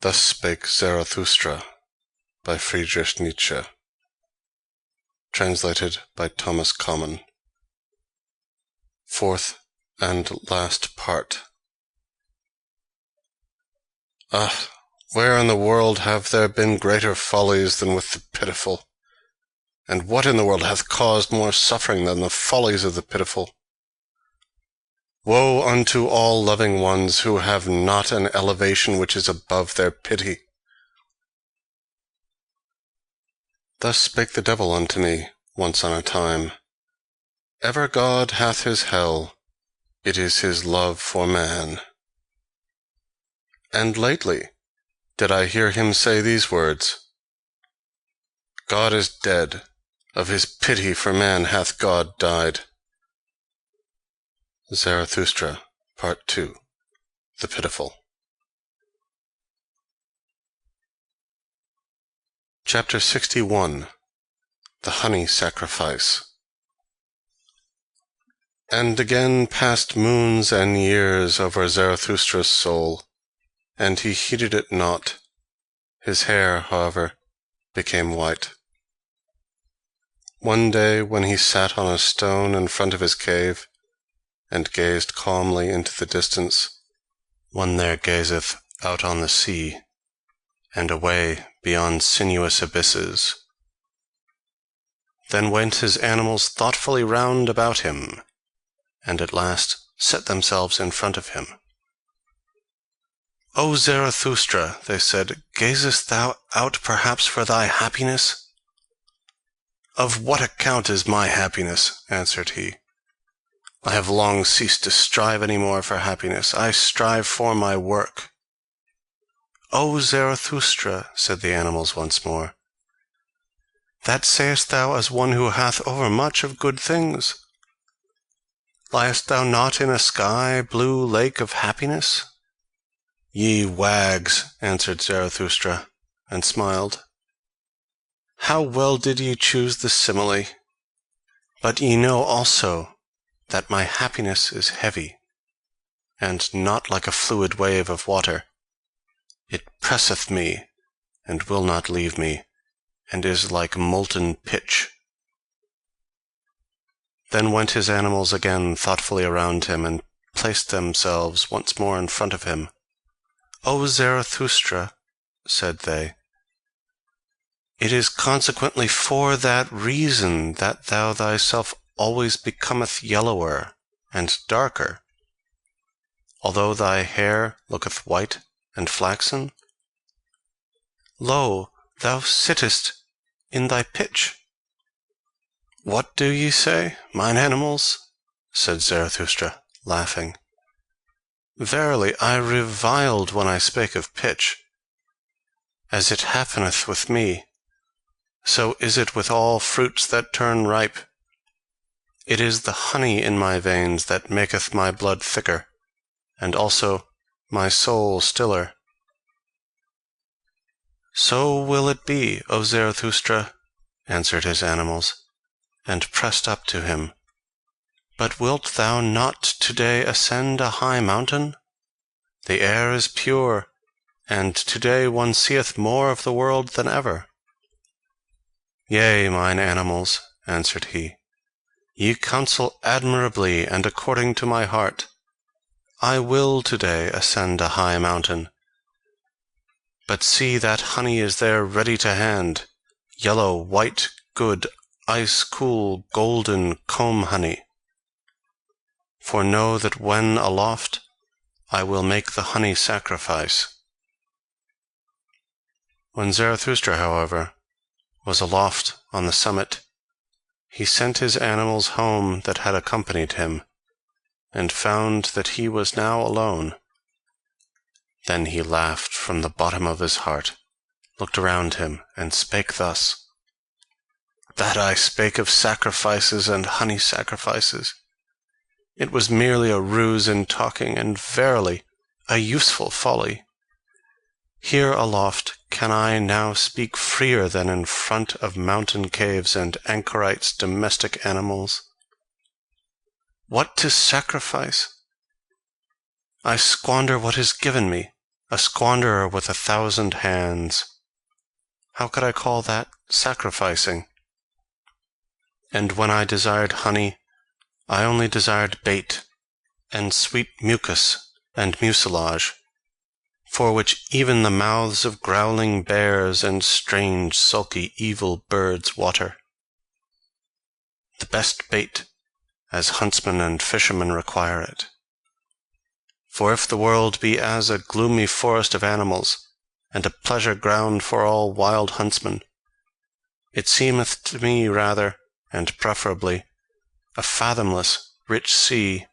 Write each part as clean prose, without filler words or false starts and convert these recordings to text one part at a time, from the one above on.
Thus Spake Zarathustra by Friedrich Nietzsche. Translated by Thomas Common. Fourth and last part. Ah, where in the world have there been greater follies than with the pitiful? And what in the world hath caused more suffering than the follies of the pitiful? Woe unto all loving ones who have not an elevation which is above their pity. Thus spake the devil unto me, once on a time. Ever God hath his hell, it is his love for man. And lately did I hear him say these words: God is dead, of his pity for man hath God died. Zarathustra, Part 2. The Pitiful. Chapter 61. The Honey Sacrifice. And again passed moons and years over Zarathustra's soul, and he heeded it not. His hair, however, became white. One day, when he sat on a stone in front of his cave, and gazed calmly into the distance, one there gazeth out on the sea, and away beyond sinuous abysses. Then went his animals thoughtfully round about him, and at last set themselves in front of him. O Zarathustra, they said, gazest thou out perhaps for thy happiness? Of what account is my happiness? Answered he. I have long ceased to strive any more for happiness. I strive for my work. O Zarathustra, said the animals once more, that sayest thou as one who hath overmuch of good things. Liest thou not in a sky-blue lake of happiness? Ye wags, answered Zarathustra, and smiled. How well did ye choose the simile! But ye know also that my happiness is heavy, and not like a fluid wave of water. It presseth me, and will not leave me, and is like molten pitch. Then went his animals again thoughtfully around him, and placed themselves once more in front of him. O Zarathustra, said they, it is consequently for that reason that thou thyself always becometh yellower and darker, although thy hair looketh white and flaxen. Lo, thou sittest in thy pitch. What do ye say, mine animals? Said Zarathustra, laughing. Verily, I reviled when I spake of pitch. As it happeneth with me, so is it with all fruits that turn ripe. It is the honey in my veins that maketh my blood thicker, and also my soul stiller. So will it be, O Zarathustra, answered his animals, and pressed up to him. But wilt thou not today ascend a high mountain? The air is pure, and today one seeth more of the world than ever. Yea, mine animals, answered he, ye counsel admirably and according to my heart. I will today ascend a high mountain. But see, that honey is there ready to hand, yellow, white, good, ice-cool, golden comb honey. For know that when aloft, I will make the honey sacrifice. When Zarathustra, however, was aloft on the summit, he sent his animals home that had accompanied him, and found that he was now alone. Then he laughed from the bottom of his heart, looked around him, and spake thus: That I spake of sacrifices and honey sacrifices, it was merely a ruse in talking, and verily a useful folly. Here aloft can I now speak freer than in front of mountain caves and anchorites' domestic animals. What to sacrifice? I squander what is given me, a squanderer with 1,000 hands. How could I call that sacrificing? And when I desired honey, I only desired bait, and sweet mucus and mucilage, for which even the mouths of growling bears and strange, sulky, evil birds water. The best bait, as huntsmen and fishermen require it. For if the world be as a gloomy forest of animals, and a pleasure ground for all wild huntsmen, it seemeth to me rather, and preferably, a fathomless, rich sea,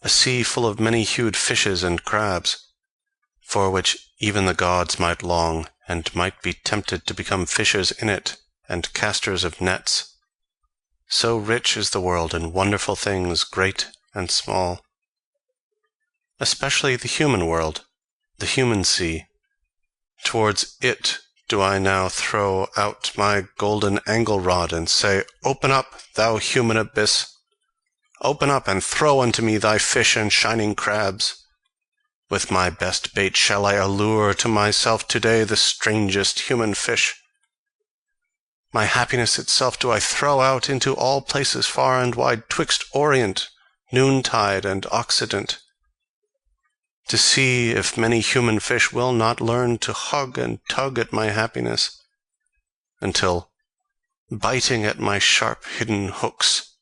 a sea full of many-hued fishes and crabs, for which even the gods might long, and might be tempted to become fishers in it, and casters of nets. So rich is the world in wonderful things, great and small. Especially the human world, the human sea. Towards it do I now throw out my golden angle-rod, and say, Open up, thou human abyss! Open up, and throw unto me thy fish and shining crabs! With my best bait shall I allure to myself today the strangest human fish. My happiness itself do I throw out into all places far and wide, twixt Orient, noontide, and Occident, to see if many human fish will not learn to hug and tug at my happiness, until, biting at my sharp hidden hooks,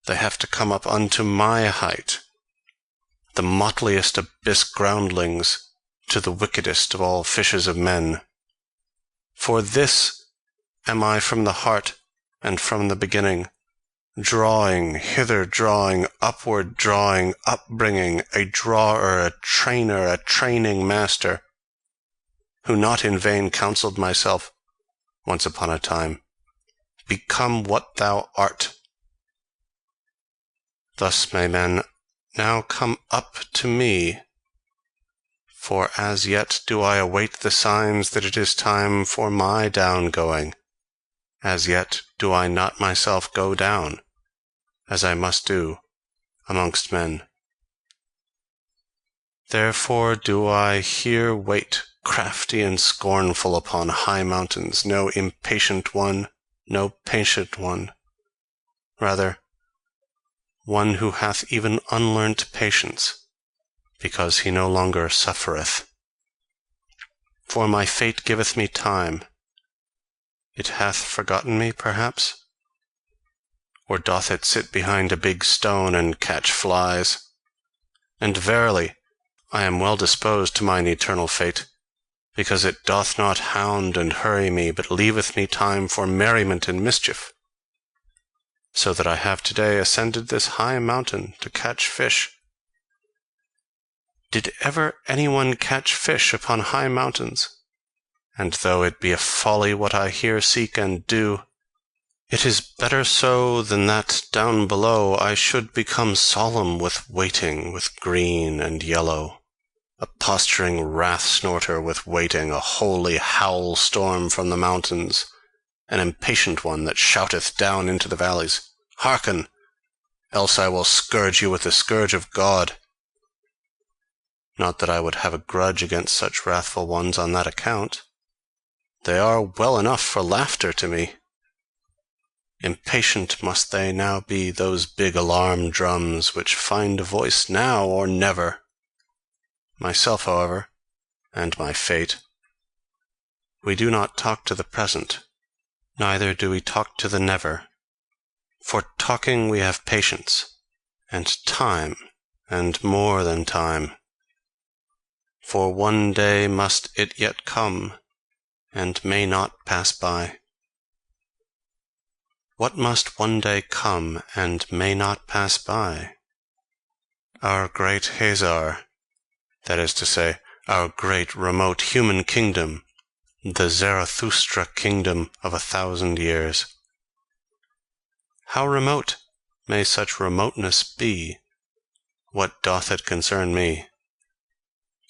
they have to come up unto my height, the motliest abyss groundlings to the wickedest of all fishes of men. For this am I from the heart and from the beginning, drawing, hither drawing, upward drawing, upbringing, a drawer, a trainer, a training master, who not in vain counselled myself, once upon a time, Become what thou art. Thus may men now come up to me, for as yet do I await the signs that it is time for my down-going. As yet do I not myself go down, as I must do, amongst men. Therefore do I here wait, crafty and scornful, upon high mountains, no impatient one, no patient one, rather, one who hath even unlearnt patience, because he no longer suffereth. For my fate giveth me time. It hath forgotten me, perhaps? Or doth it sit behind a big stone and catch flies? And verily, I am well disposed to mine eternal fate, because it doth not hound and hurry me, but leaveth me time for merriment and mischief, so that I have today ascended this high mountain to catch fish. Did ever any one catch fish upon high mountains? And though it be a folly what I here seek and do, it is better so than that down below I should become solemn with waiting, with green and yellow, a posturing wrath-snorter with waiting, a holy howl-storm from the mountains, an impatient one that shouteth down into the valleys, Hearken, else I will scourge you with the scourge of God. Not that I would have a grudge against such wrathful ones on that account. They are well enough for laughter to me. Impatient must they now be, those big alarm drums, which find a voice now or never. Myself, however, and my fate, we do not talk to the present, neither do we talk to the never. For talking we have patience, and time, and more than time. For one day must it yet come, and may not pass by. What must one day come, and may not pass by? Our great Hazar, that is to say, our great remote human kingdom, the Zarathustra kingdom of 1,000 years. How remote may such remoteness be? What doth it concern me?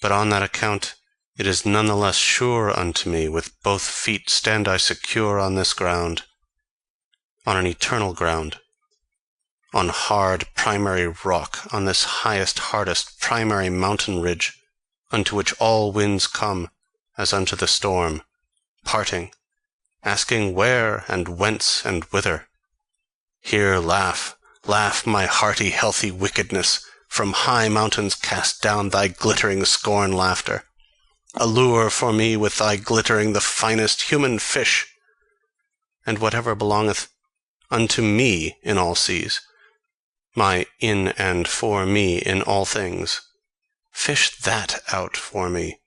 But on that account it is none the less sure unto me, with both feet stand I secure on this ground, on an eternal ground, on hard primary rock, on this highest, hardest primary mountain ridge, unto which all winds come, as unto the storm, parting, asking where and whence and whither. Here laugh, laugh, my hearty, healthy wickedness, from high mountains cast down thy glittering scorn laughter. Allure for me with thy glittering the finest human fish, and whatever belongeth unto me in all seas, my in and for me in all things. Fish that out for me,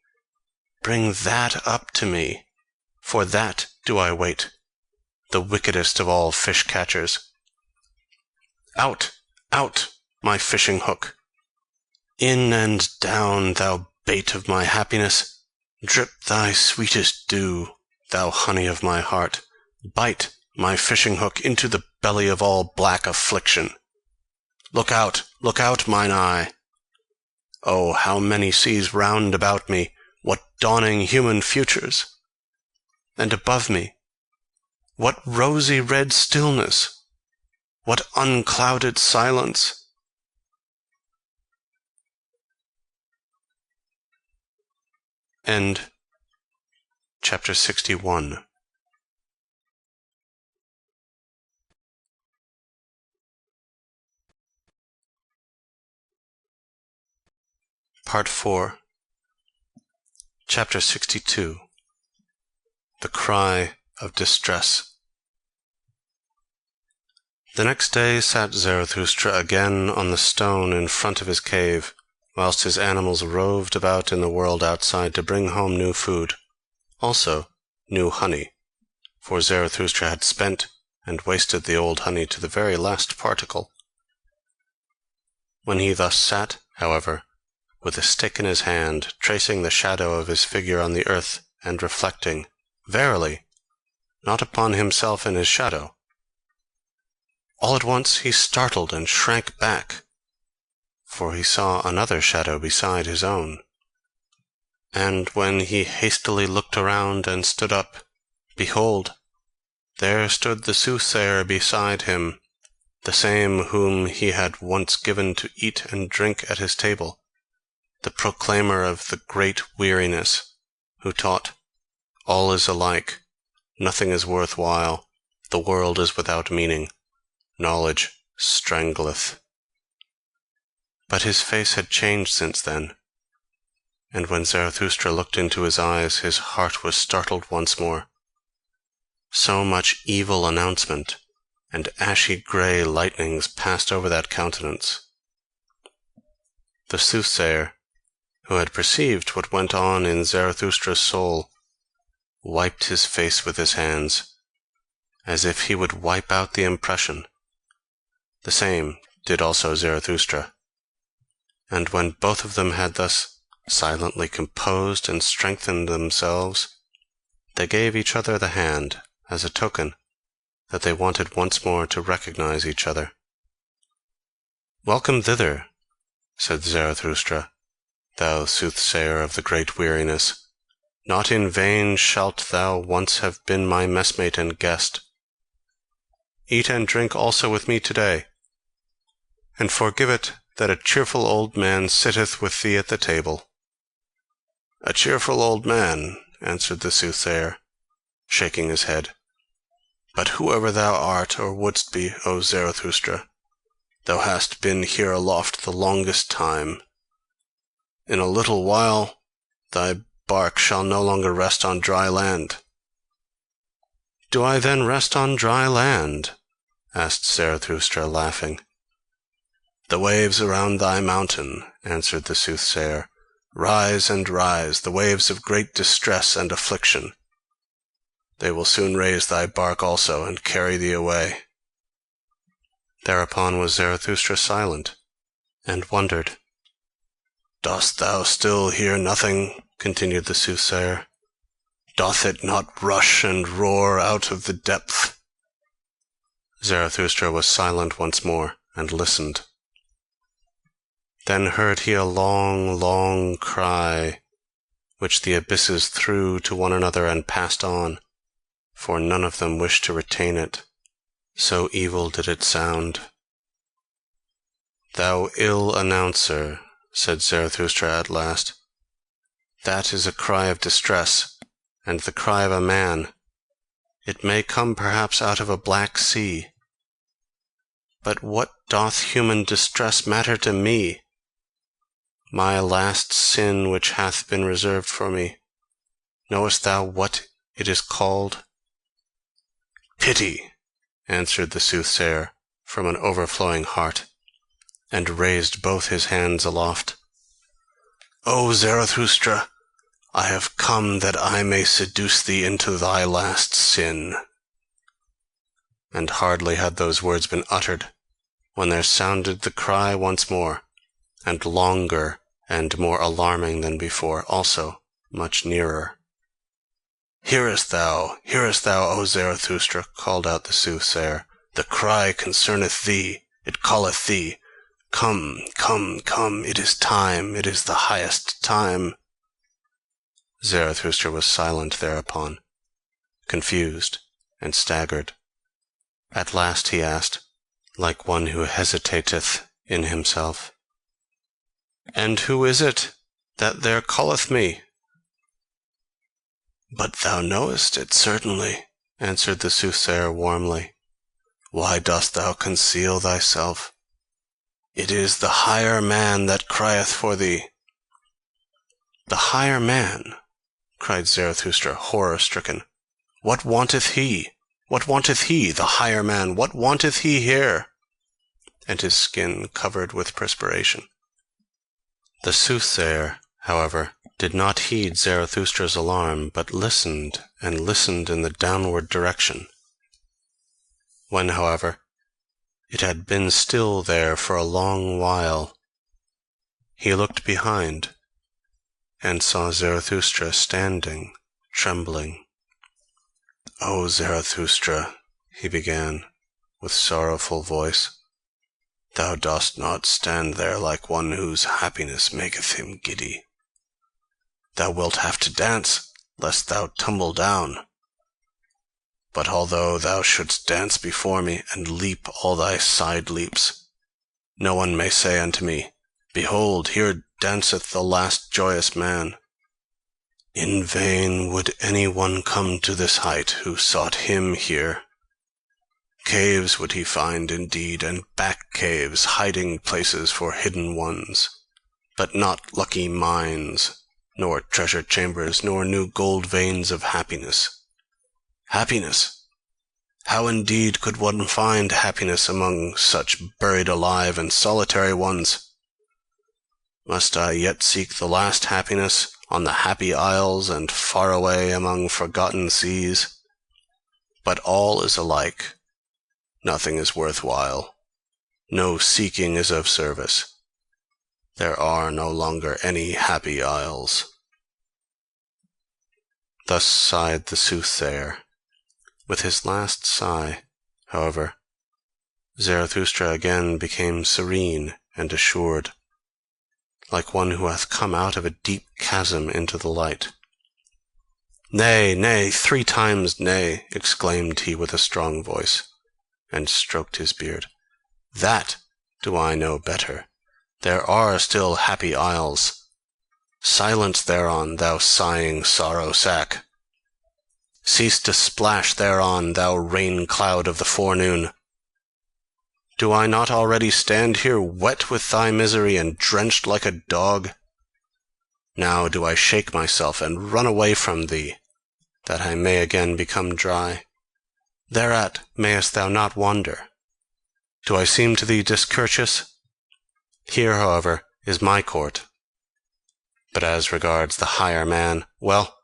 bring that up to me, for that do I wait, the wickedest of all fish-catchers. Out, out, my fishing hook! In and down, thou bait of my happiness! Drip thy sweetest dew, thou honey of my heart! Bite, my fishing hook, into the belly of all black affliction! Look out, mine eye! Oh, how many seas round about me! What dawning human futures! And above me, what rosy red stillness! What unclouded silence! End chapter 61. Part 4. Chapter 62. The Cry of Distress. The next day sat Zarathustra again on the stone in front of his cave, whilst his animals roved about in the world outside to bring home new food, also new honey, for Zarathustra had spent and wasted the old honey to the very last particle. When he thus sat, however, with a stick in his hand, tracing the shadow of his figure on the earth, and reflecting, verily, not upon himself in his shadow, all at once he startled and shrank back, for he saw another shadow beside his own. And when he hastily looked around and stood up, behold, there stood the soothsayer beside him, the same whom he had once given to eat and drink at his table, the proclaimer of the great weariness, who taught, all is alike, nothing is worth while, the world is without meaning, knowledge strangleth. But his face had changed since then, and when Zarathustra looked into his eyes, his heart was startled once more. So much evil announcement and ashy grey lightnings passed over that countenance. The soothsayer, who had perceived what went on in Zarathustra's soul, wiped his face with his hands, as if he would wipe out the impression. The same did also Zarathustra. And when both of them had thus silently composed and strengthened themselves, they gave each other the hand as a token that they wanted once more to recognize each other. "Welcome thither," said Zarathustra, "thou soothsayer of the great weariness. Not in vain shalt thou once have been my messmate and guest. Eat and drink also with me today, and forgive it that a cheerful old man sitteth with thee at the table." "A cheerful old man," answered the soothsayer, shaking his head. "But whoever thou art or wouldst be, O Zarathustra, thou hast been here aloft the longest time. In a little while thy bark shall no longer rest on dry land." "Do I then rest on dry land?" asked Zarathustra, laughing. "The waves around thy mountain," answered the soothsayer, "rise and rise, the waves of great distress and affliction. They will soon raise thy bark also, and carry thee away." Thereupon was Zarathustra silent, and wondered. "Dost thou still hear nothing?" continued the soothsayer. "Doth it not rush and roar out of the depth?" Zarathustra was silent once more, and listened. Then heard he a long, long cry, which the abysses threw to one another and passed on, for none of them wished to retain it, so evil did it sound. Thou ill announcer, said Zarathustra at last, that is a cry of distress, and the cry of a man. It may come perhaps out of a black sea. But what doth human distress matter to me? My last sin which hath been reserved for me, knowest thou what it is called? Pity, answered the soothsayer from an overflowing heart, and raised both his hands aloft. O Zarathustra, I have come that I may seduce thee into thy last sin. And hardly had those words been uttered, when there sounded the cry once more, and longer and more alarming than before, also much nearer. Hearest thou, O Zarathustra, called out the soothsayer, the cry concerneth thee, it calleth thee. Come, come, come, it is time, it is the highest time. Zarathustra was silent thereupon, confused and staggered. At last he asked, like one who hesitateth in himself, And who is it that there calleth me? But thou knowest it certainly, answered the soothsayer warmly. Why dost thou conceal thyself? It is the higher man that crieth for thee. The higher man, cried Zarathustra, horror-stricken. What wanteth he? What wanteth he, the higher man? What wanteth he here? And his skin covered with perspiration. The soothsayer, however, did not heed Zarathustra's alarm, but listened and listened in the downward direction. When, however, it had been still there for a long while, he looked behind, and saw Zarathustra standing, trembling. O Zarathustra, he began, with sorrowful voice, thou dost not stand there like one whose happiness maketh him giddy. Thou wilt have to dance, lest thou tumble down. But although thou shouldst dance before me, and leap all thy side leaps, no one may say unto me, Behold, here danceth the last joyous man. In vain would any one come to this height who sought him here. Caves would he find indeed, and back caves, hiding places for hidden ones, but not lucky mines, nor treasure chambers, nor new gold veins of happiness. Happiness! How indeed could one find happiness among such buried alive and solitary ones? Must I yet seek the last happiness on the happy isles and far away among forgotten seas? But all is alike. Nothing is worth while. No seeking is of service. There are no longer any happy isles. Thus sighed the soothsayer. With his last sigh, however, Zarathustra again became serene and assured, like one who hath come out of a deep chasm into the light. Nay, nay, 3 times nay, exclaimed he with a strong voice, and stroked his beard. That do I know better. There are still happy isles. Silence thereon, thou sighing sorrow-sack. Cease to splash thereon, thou rain-cloud of the forenoon. Do I not already stand here wet with thy misery and drenched like a dog? Now do I shake myself and run away from thee, that I may again become dry. Thereat mayest thou not wonder. Do I seem to thee discourteous? Here, however, is my court. But as regards the higher man, well,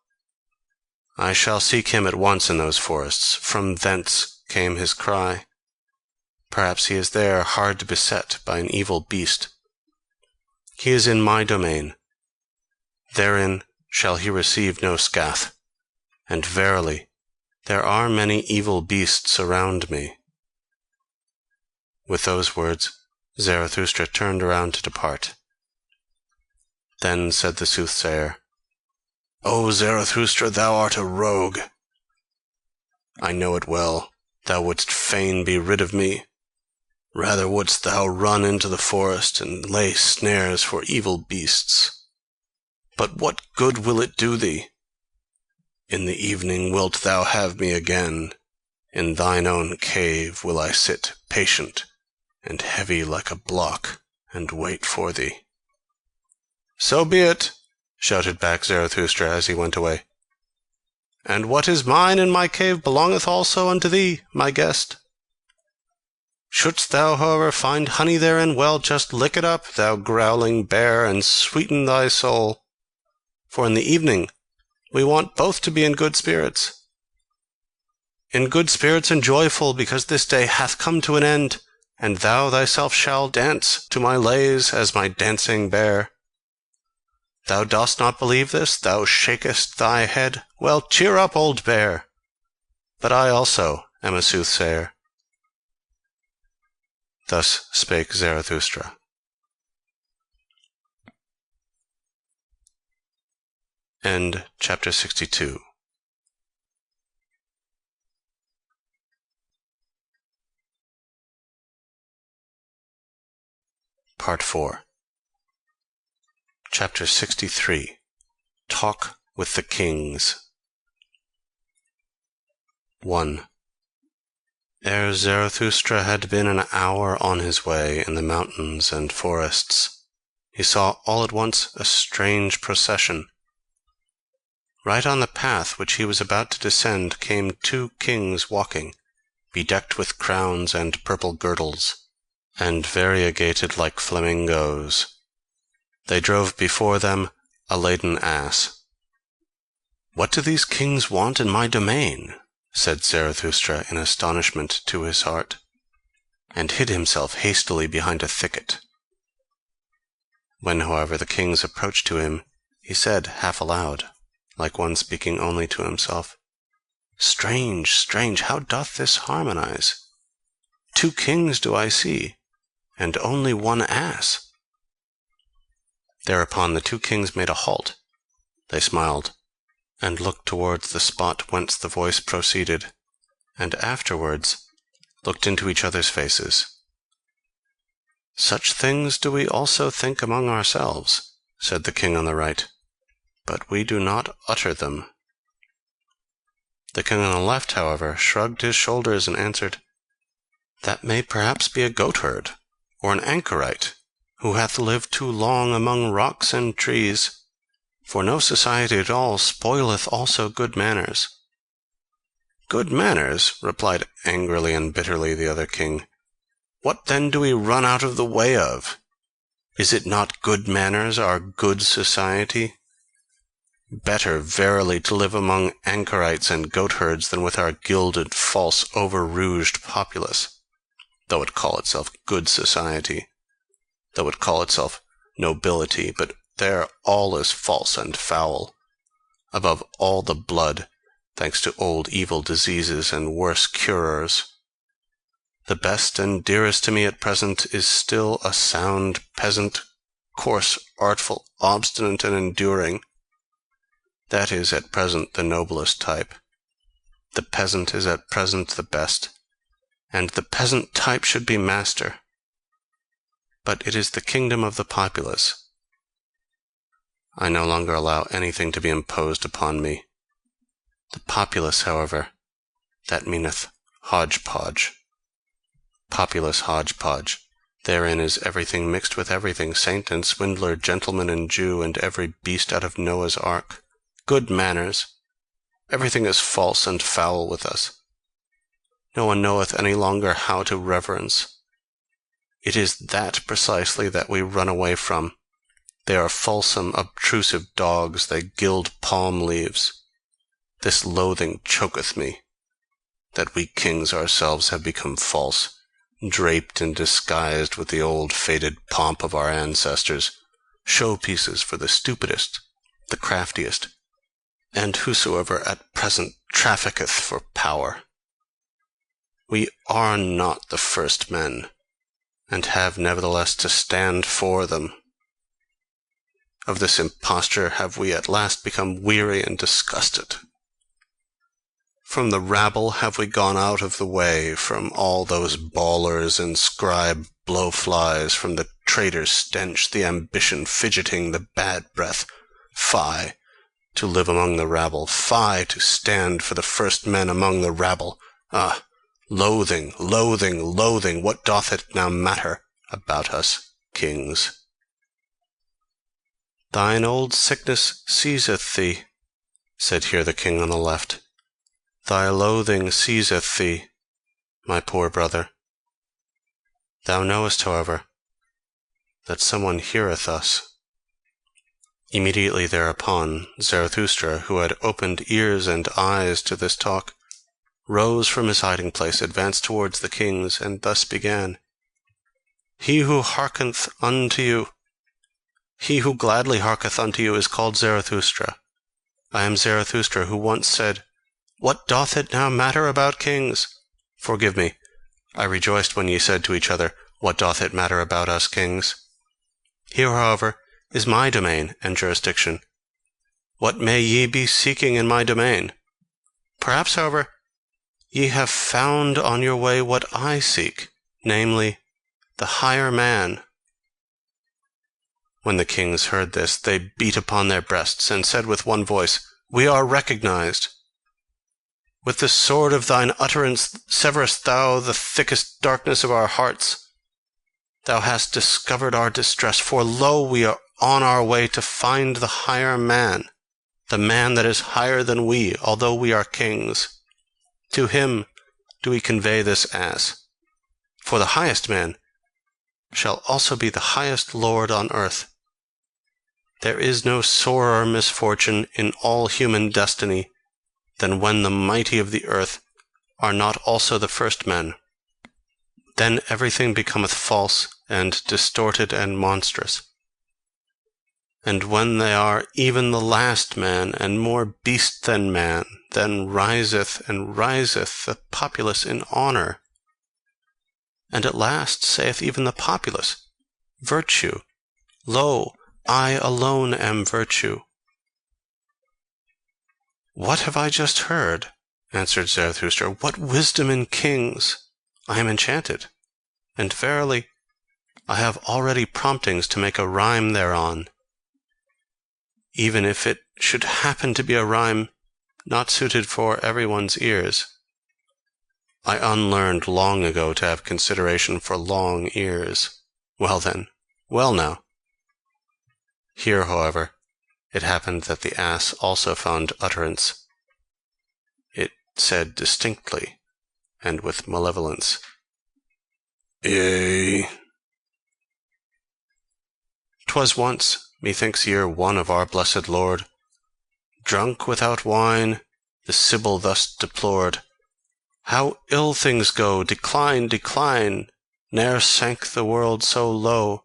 I shall seek him at once in those forests. From thence came his cry. Perhaps he is there hard beset by an evil beast. He is in my domain. Therein shall he receive no scath. And verily, there are many evil beasts around me. With those words, Zarathustra turned around to depart. Then said the soothsayer, O Zarathustra, thou art a rogue. I know it well, thou wouldst fain be rid of me. Rather wouldst thou run into the forest and lay snares for evil beasts. But what good will it do thee? In the evening wilt thou have me again. In thine own cave will I sit patient and heavy like a block, and wait for thee. So be it, shouted back Zarathustra as he went away. And what is mine in my cave belongeth also unto thee, my guest. Shouldst thou, however, find honey therein, well, just lick it up, thou growling bear, and sweeten thy soul. For in the evening we want both to be in good spirits. In good spirits and joyful, because this day hath come to an end, and thou thyself shalt dance to my lays as my dancing bear. Thou dost not believe this? Thou shakest thy head? Well, cheer up, old bear! But I also am a soothsayer. Thus spake Zarathustra. End chapter 62. Part 4. Chapter 63. Talk with the Kings. 1. Ere Zarathustra had been an hour on his way in the mountains and forests, he saw all at once a strange procession. Right on the path which he was about to descend came 2 kings walking, bedecked with crowns and purple girdles, and variegated like flamingoes. They drove before them a laden ass. "What do these kings want in my domain?" said Zarathustra in astonishment to his heart, and hid himself hastily behind a thicket. When, however, the kings approached to him, he said half aloud, like one speaking only to himself, "Strange, strange, how doth this harmonize? 2 kings do I see, and only 1 ass." Thereupon the 2 kings made a halt. They smiled, and looked towards the spot whence the voice proceeded, and afterwards looked into each other's faces. "Such things do we also think among ourselves," said the king on the right, "but we do not utter them." The king on the left, however, shrugged his shoulders and answered, "That may perhaps be a goatherd, or an anchorite, who hath lived too long among rocks and trees, for no society at all spoileth also good manners." "Good manners?" replied angrily and bitterly the other king. "What then do we run out of the way of? Is it not good manners our good society? Better verily to live among anchorites and goatherds than with our gilded, false, over-rouged populace, though it call itself good society, though it call itself nobility, but there all is false and foul, above all the blood, thanks to old evil diseases and worse curers. The best and dearest to me at present is still a sound peasant, coarse, artful, obstinate, and enduring. That is at present the noblest type. The peasant is at present the best, and the peasant type should be master. But it is the kingdom of the populace. I no longer allow anything to be imposed upon me. The populace, however, that meaneth hodgepodge. Populace hodgepodge. Therein is everything mixed with everything, saint and swindler, gentleman and Jew, and every beast out of Noah's ark. Good manners. Everything is false and foul with us. No one knoweth any longer how to reverence. It is that precisely that we run away from. They are fulsome, obtrusive dogs, they gild palm leaves. This loathing choketh me, that we kings ourselves have become false, draped and disguised with the old faded pomp of our ancestors, show-pieces for the stupidest, the craftiest, and whosoever at present trafficketh for power. We are not the first men, and have nevertheless to stand for them. Of this imposture have we at last become weary and disgusted. From the rabble have we gone out of the way, from all those bawlers and scribe blowflies, from the traitor's stench, the ambition fidgeting, the bad breath. Fie, to live among the rabble! Fie, to stand for the first men among the rabble! Ah, loathing, loathing, loathing! What doth it now matter about us, kings? Thine old sickness seizeth thee, said here the king on the left. Thy loathing seizeth thee, my poor brother. Thou knowest, however, that someone heareth us. Immediately thereupon, Zarathustra, who had opened ears and eyes to this talk, rose from his hiding place, advanced towards the kings, and thus began: He who hearkeneth unto you, he who gladly hearketh unto you, is called Zarathustra. I am Zarathustra, who once said, What doth it now matter about kings? Forgive me, I rejoiced when ye said to each other, What doth it matter about us, kings? Here, however, is my domain and jurisdiction. What may ye be seeking in my domain? Perhaps, however, ye have found on your way what I seek, namely, the higher man. When the kings heard this, they beat upon their breasts, and said with one voice, We are recognized. With the sword of thine utterance severest thou the thickest darkness of our hearts. Thou hast discovered our distress, for lo, we are on our way to find the higher man, the man that is higher than we, although we are kings. To him do we convey this ass, for the highest man shall also be the highest lord on earth. There is no sorer misfortune in all human destiny than when the mighty of the earth are not also the first men. Then everything becometh false and distorted and monstrous. And when they are even the last man, and more beast than man, then riseth and riseth the populace in honour. And at last saith even the populace, Virtue, lo, I alone am virtue. What have I just heard? Answered Zarathustra. What wisdom in kings! I am enchanted, and verily, I have already promptings to make a rhyme thereon, even if it should happen to be a rhyme not suited for everyone's ears. I unlearned long ago to have consideration for long ears. Well then, well now. Here, however, it happened that the ass also found utterance. It said distinctly, and with malevolence, Yea. 'Twas once, methinks year one of our blessed Lord, drunk without wine, the Sibyl thus deplored, How ill things go! Decline, decline! Ne'er sank the world so low.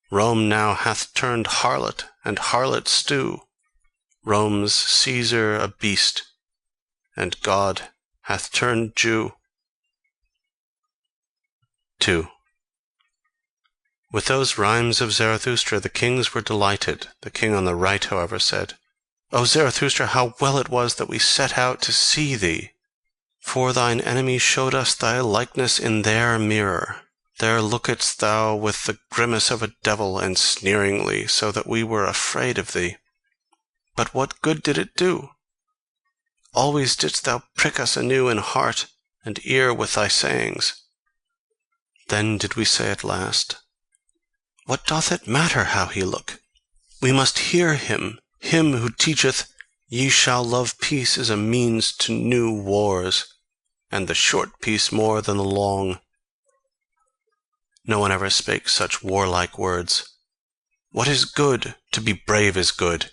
Rome now hath turned harlot, and harlot stew. Rome's Caesar a beast, and God hath turned Jew. 2. With those rhymes of Zarathustra the kings were delighted. The king on the right, however, said, O Zarathustra, how well it was that we set out to see thee! For thine enemies showed us thy likeness in their mirror. There lookedst thou with the grimace of a devil, and sneeringly, so that we were afraid of thee. But what good did it do? Always didst thou prick us anew in heart and ear with thy sayings. Then did we say at last, What doth it matter how he look? We must hear him, him who teacheth, Ye shall love peace is a means to new wars, and the short peace more than the long. No one ever spake such warlike words. What is good? To be brave is good.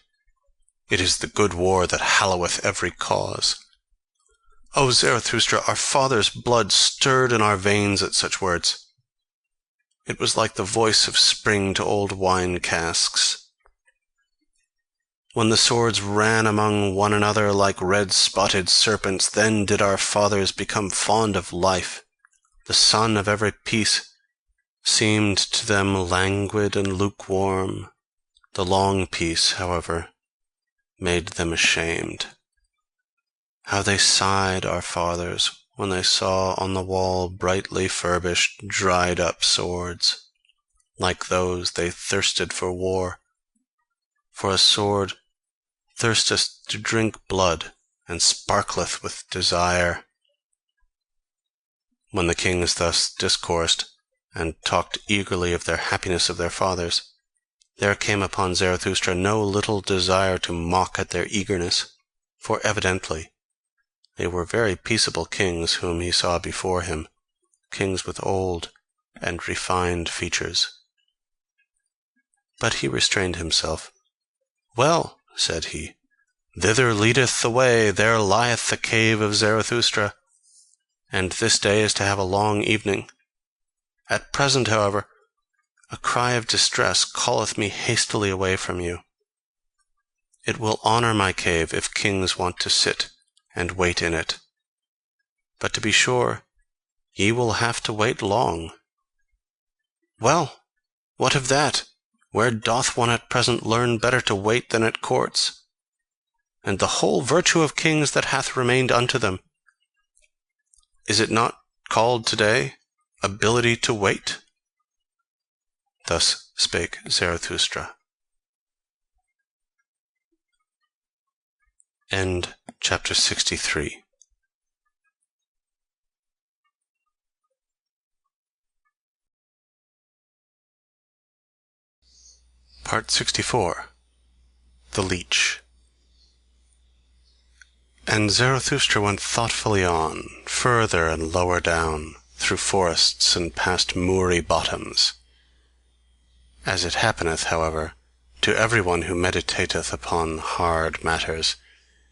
It is the good war that halloweth every cause. O Zarathustra, our fathers' blood stirred in our veins at such words. It was like the voice of spring to old wine casks. When the swords ran among one another like red-spotted serpents, then did our fathers become fond of life. The sun of every peace seemed to them languid and lukewarm. The long peace, however, made them ashamed. How they sighed, our fathers, when they saw on the wall brightly furbished, dried-up swords, like those they thirsted for war. For a sword thirsteth to drink blood, and sparkleth with desire. When the kings thus discoursed, and talked eagerly of their happiness of their fathers, there came upon Zarathustra no little desire to mock at their eagerness, for evidently they were very peaceable kings whom he saw before him, kings with old and refined features. But he restrained himself. "Well," said he, "thither leadeth the way, there lieth the cave of Zarathustra, and this day is to have a long evening. At present, however, a cry of distress calleth me hastily away from you. It will honour my cave if kings want to sit and wait in it. But to be sure, ye will have to wait long." "Well, what of that? Where doth one at present learn better to wait than at courts? And the whole virtue of kings that hath remained unto them, is it not called today ability to wait?" Thus spake Zarathustra. End chapter 63. Part 64. The Leech. And Zarathustra went thoughtfully on, further and lower down, through forests and past moory bottoms. As it happeneth, however, to every one who meditateth upon hard matters,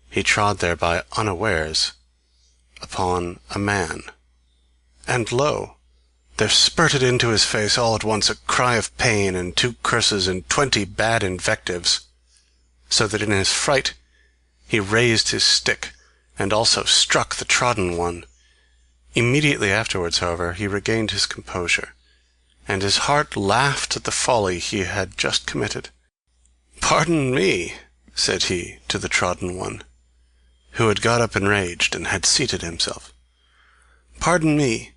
he trod thereby unawares upon a man. And lo! there spurted into his face all at once a cry of pain, and 2 curses, and 20 bad invectives, so that in his fright he raised his stick, and also struck the trodden one. Immediately afterwards, however, he regained his composure, and his heart laughed at the folly he had just committed. "Pardon me," said he to the trodden one, who had got up enraged, and had seated himself. "Pardon me,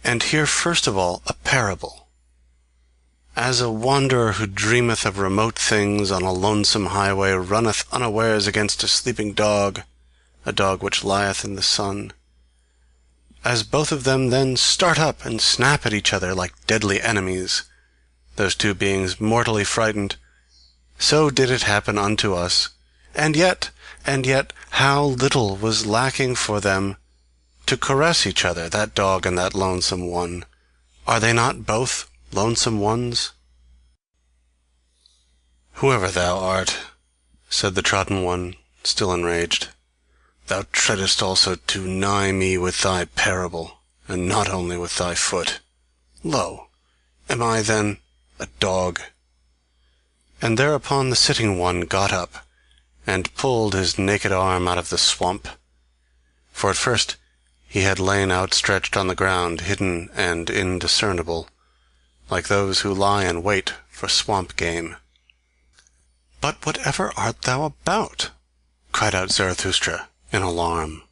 and hear first of all a parable. As a wanderer who dreameth of remote things on a lonesome highway runneth unawares against a sleeping dog, a dog which lieth in the sun, as both of them then start up and snap at each other like deadly enemies, those 2 beings mortally frightened, so did it happen unto us, and yet, how little was lacking for them to caress each other, that dog and that lonesome one. Are they not both lonesome ones?" "Whoever thou art," said the trodden one, still enraged, "thou treadest also too nigh me with thy parable, and not only with thy foot. Lo, am I then a dog?" And thereupon the sitting one got up, and pulled his naked arm out of the swamp. For at first he had lain outstretched on the ground, hidden and indiscernible, like those who lie in wait for swamp game. "But whatever art thou about?" cried out Zarathustra in alarm,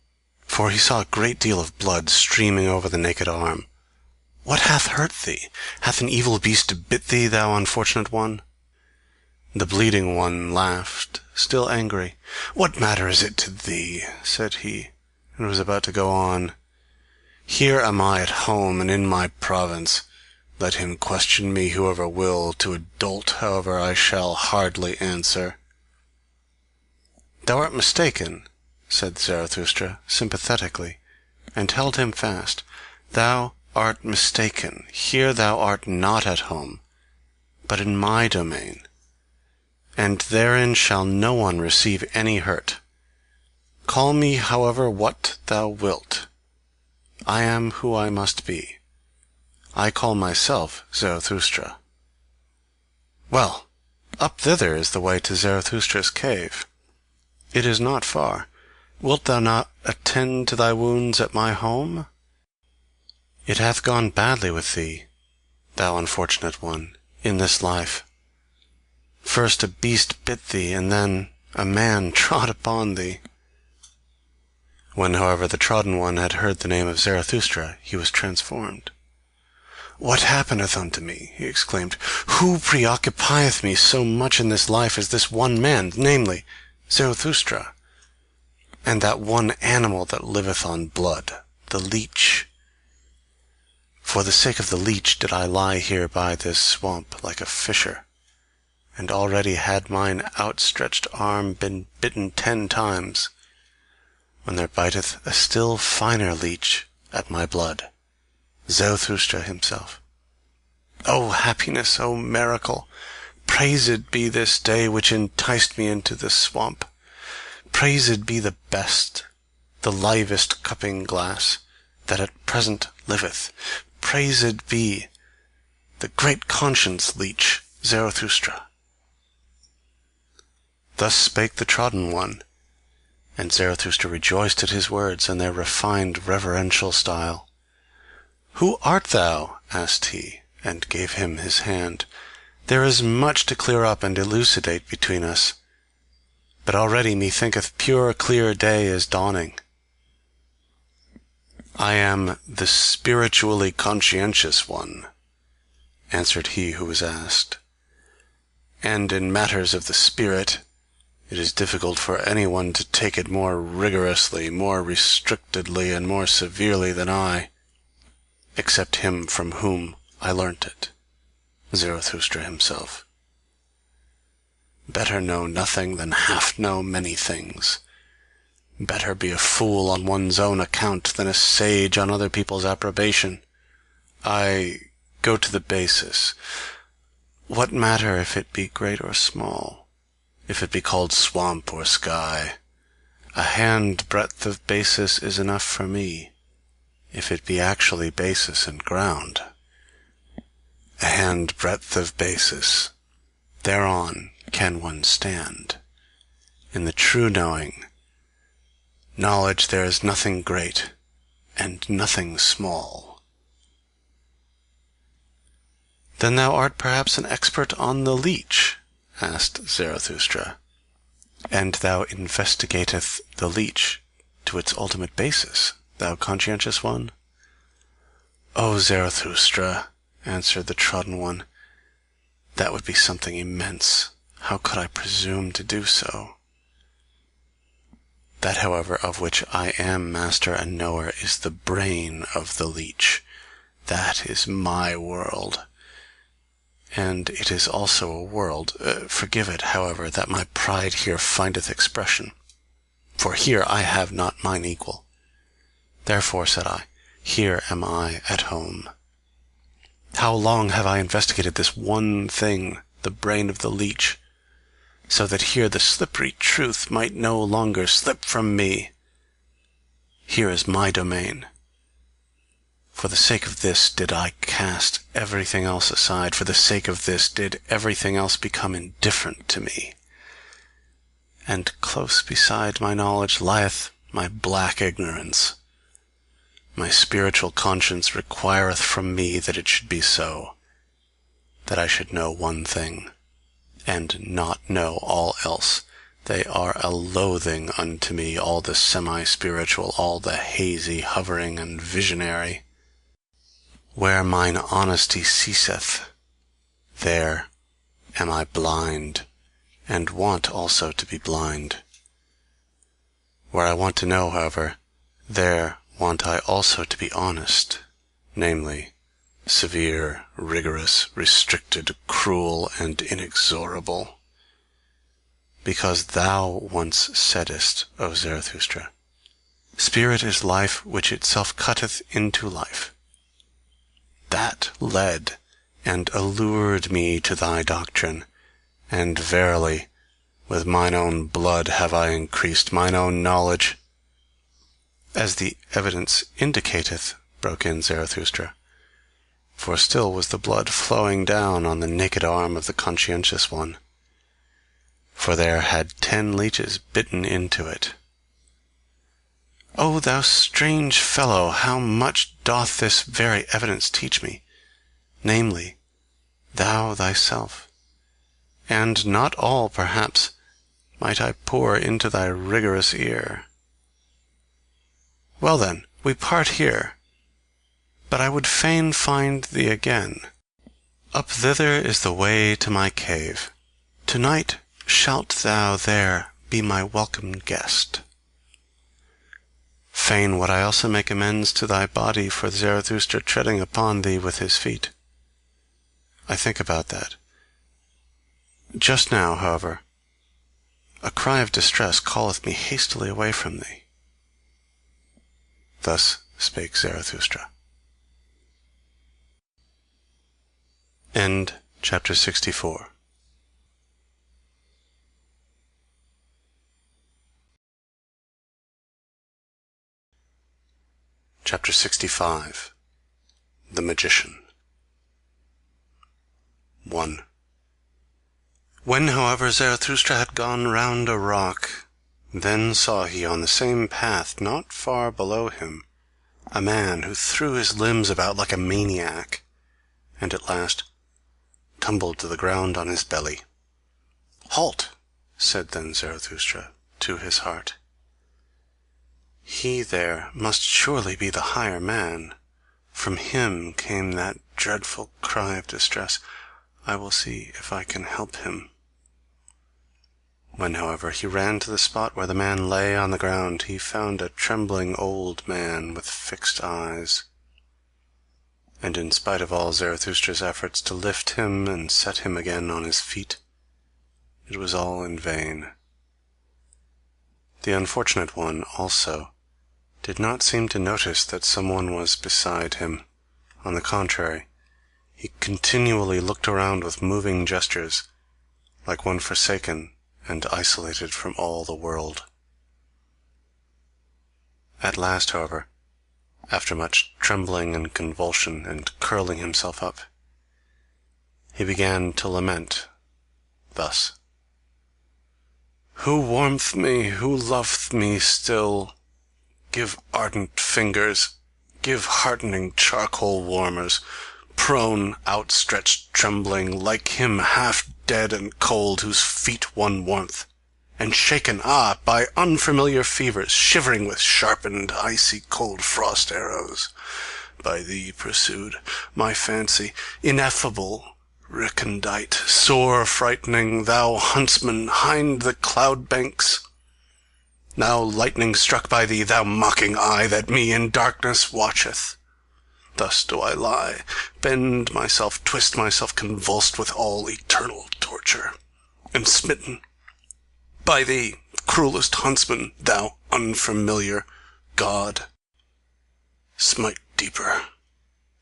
for he saw a great deal of blood streaming over the naked arm. "What hath hurt thee? Hath an evil beast bit thee, thou unfortunate one?" The bleeding one laughed, still angry. "What matter is it to thee?" said he, and was about to go on. "Here am I at home and in my province. Let him question me whoever will, to a dolt, however, I shall hardly answer." "Thou art mistaken," said Zarathustra sympathetically, and held him fast. "Thou art mistaken. Here thou art not at home, but in my domain, and therein shall no one receive any hurt. Call me, however, what thou wilt. I am who I must be. I call myself Zarathustra. Well, up thither is the way to Zarathustra's cave. It is not far. Wilt thou not attend to thy wounds at my home? It hath gone badly with thee, thou unfortunate one, in this life. First a beast bit thee, and then a man trod upon thee. When, however, the trodden one had heard the name of Zarathustra, he was transformed. "What happeneth unto me?" he exclaimed. "Who preoccupieth me so much in this life as this one man, namely, Zarathustra, and that one animal that liveth on blood, the leech? For the sake of the leech did I lie here by this swamp like a fisher, and already had mine outstretched arm been bitten 10 times, when there biteth a still finer leech at my blood, Zarathustra himself. O happiness, O miracle! Praised be this day which enticed me into this swamp. Praised be the best, the livest cupping glass that at present liveth. Praised be the great conscience leech, Zarathustra." Thus spake the trodden one, and Zarathustra rejoiced at his words and their refined reverential style. "Who art thou?" asked he, and gave him his hand. "There is much to clear up and elucidate between us, but already methinketh pure clear day is dawning." "I am the spiritually conscientious one," answered he who was asked, "and in matters of the spirit it is difficult for any one to take it more rigorously, more restrictedly, and more severely than I, except him from whom I learnt it, Zarathustra himself. Better know nothing than half know many things. Better be a fool on one's own account than a sage on other people's approbation. I go to the basis. What matter if it be great or small? If it be called swamp or sky? A hand-breadth of basis is enough for me, if it be actually basis and ground. A hand-breadth of basis, thereon can one stand. In the true knowledge there is nothing great and nothing small." "Then thou art perhaps an expert on the leech?" asked Zarathustra, "and thou investigateth the leech to its ultimate basis, thou conscientious one?" "O Zarathustra," answered the trodden one, "that would be something immense. How could I presume to do so? That, however, of which I am master and knower is the brain of the leech. That is my world. And it is also a world. Forgive it, however, that my pride here findeth expression, for here I have not mine equal. Therefore, said I, here am I at home. How long have I investigated this one thing, the brain of the leech, so that here the slippery truth might no longer slip from me. Here is my domain. For the sake of this did I cast everything else aside. For the sake of this did everything else become indifferent to me. And close beside my knowledge lieth my black ignorance. My spiritual conscience requireth from me that it should be so, that I should know one thing, and not know all else. They are a loathing unto me, all the semi-spiritual, all the hazy, hovering, and visionary. Where mine honesty ceaseth, there am I blind, and want also to be blind. Where I want to know, however, there want I also to be honest, namely, severe, rigorous, restricted, cruel, and inexorable. Because thou once saidst, O Zarathustra, spirit is life which itself cutteth into life. That led and allured me to thy doctrine, and verily, with mine own blood have I increased mine own knowledge. As the evidence indicateth, broke in Zarathustra, for still was the blood flowing down on the naked arm of the conscientious one, for there had 10 leeches bitten into it. O thou strange fellow, how much doth this very evidence teach me, namely, thou thyself, and not all, perhaps, might I pour into thy rigorous ear. Well then, we part here, but I would fain find thee again. Up thither is the way to my cave. To-night shalt thou there be my welcome guest. Fain would I also make amends to thy body for Zarathustra treading upon thee with his feet. I think about that. Just now, however, a cry of distress calleth me hastily away from thee. Thus spake Zarathustra. End chapter 64. Chapter 65. The Magician. 1. When, however, Zarathustra had gone round a rock, then saw he on the same path, not far below him, a man who threw his limbs about like a maniac, and at last tumbled to the ground on his belly. Halt! Said then Zarathustra to his heart. He there must surely be the higher man. From him came that dreadful cry of distress. I will see if I can help him. When, however, he ran to the spot where the man lay on the ground, he found a trembling old man with fixed eyes. And in spite of all Zarathustra's efforts to lift him and set him again on his feet, it was all in vain. The unfortunate one, also, did not seem to notice that someone was beside him. On the contrary, he continually looked around with moving gestures, like one forsaken and isolated from all the world. At last, however, after much trembling and convulsion and curling himself up, he began to lament thus. Who warmth me, who loveth me still? Give ardent fingers, give heartening charcoal warmers, prone, outstretched, trembling, like him half dead and cold, whose feet won warmth, and shaken, by unfamiliar fevers, shivering with sharpened, icy cold frost arrows. By thee pursued, my fancy, ineffable, recondite, sore frightening, thou huntsman, hind the cloud banks. Now lightning struck by thee, thou mocking eye, that me in darkness watcheth. Thus do I lie, bend myself, twist myself, convulsed with all eternal torture, and smitten by thee, cruelest huntsman, thou unfamiliar God. Smite deeper,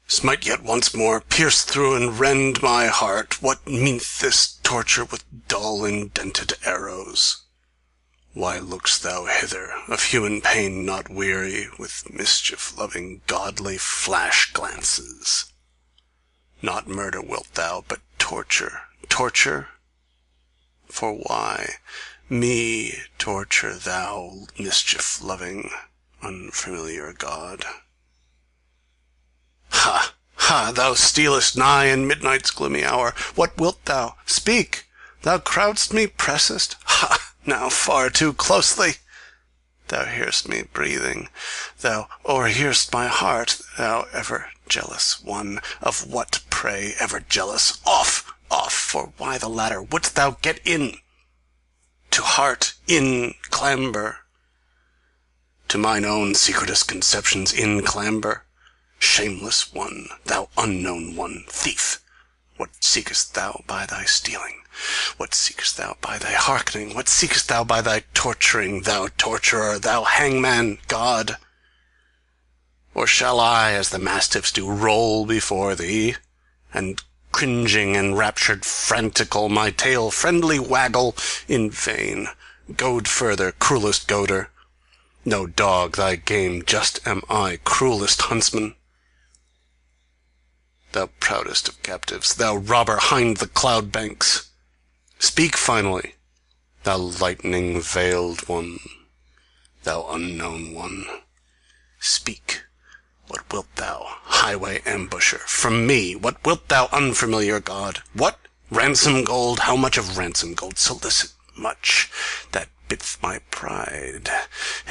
smite yet once more, pierce through and rend my heart. What meaneth this torture with dull indented arrows? Why look'st thou hither, of human pain not weary, with mischief-loving godly flash-glances? Not murder wilt thou, but torture, torture? For why me torture, thou mischief-loving, unfamiliar God? Ha! Ha! Thou stealest nigh in midnight's gloomy hour. What wilt thou? Speak! Thou crowd'st me, pressest? Ha! Now far too closely. Thou hear'st me breathing, thou o'erhear'st my heart, thou ever jealous one. Of what, pray, ever jealous? Off, off, for why the ladder? Wouldst thou get in? To heart in clamber, to mine own secretest conceptions in clamber. Shameless one, thou unknown one, thief, what seekest thou by thy stealing? What seekest thou by thy hearkening? What seekest thou by thy torturing, thou torturer, thou hangman God? Or shall I, as the mastiffs do, roll before thee, and cringing, enraptured, frantical, my tail friendly waggle in vain? Goad further, cruelest goader. No dog thy game, just am I, cruelest huntsman. Thou proudest of captives, thou robber hind the cloud banks. Speak finally, thou lightning-veiled one, thou unknown one. Speak, what wilt thou, highway ambusher, from me? What wilt thou, unfamiliar God? What? Ransom gold? How much of ransom gold? Solicit much, that biddeth my pride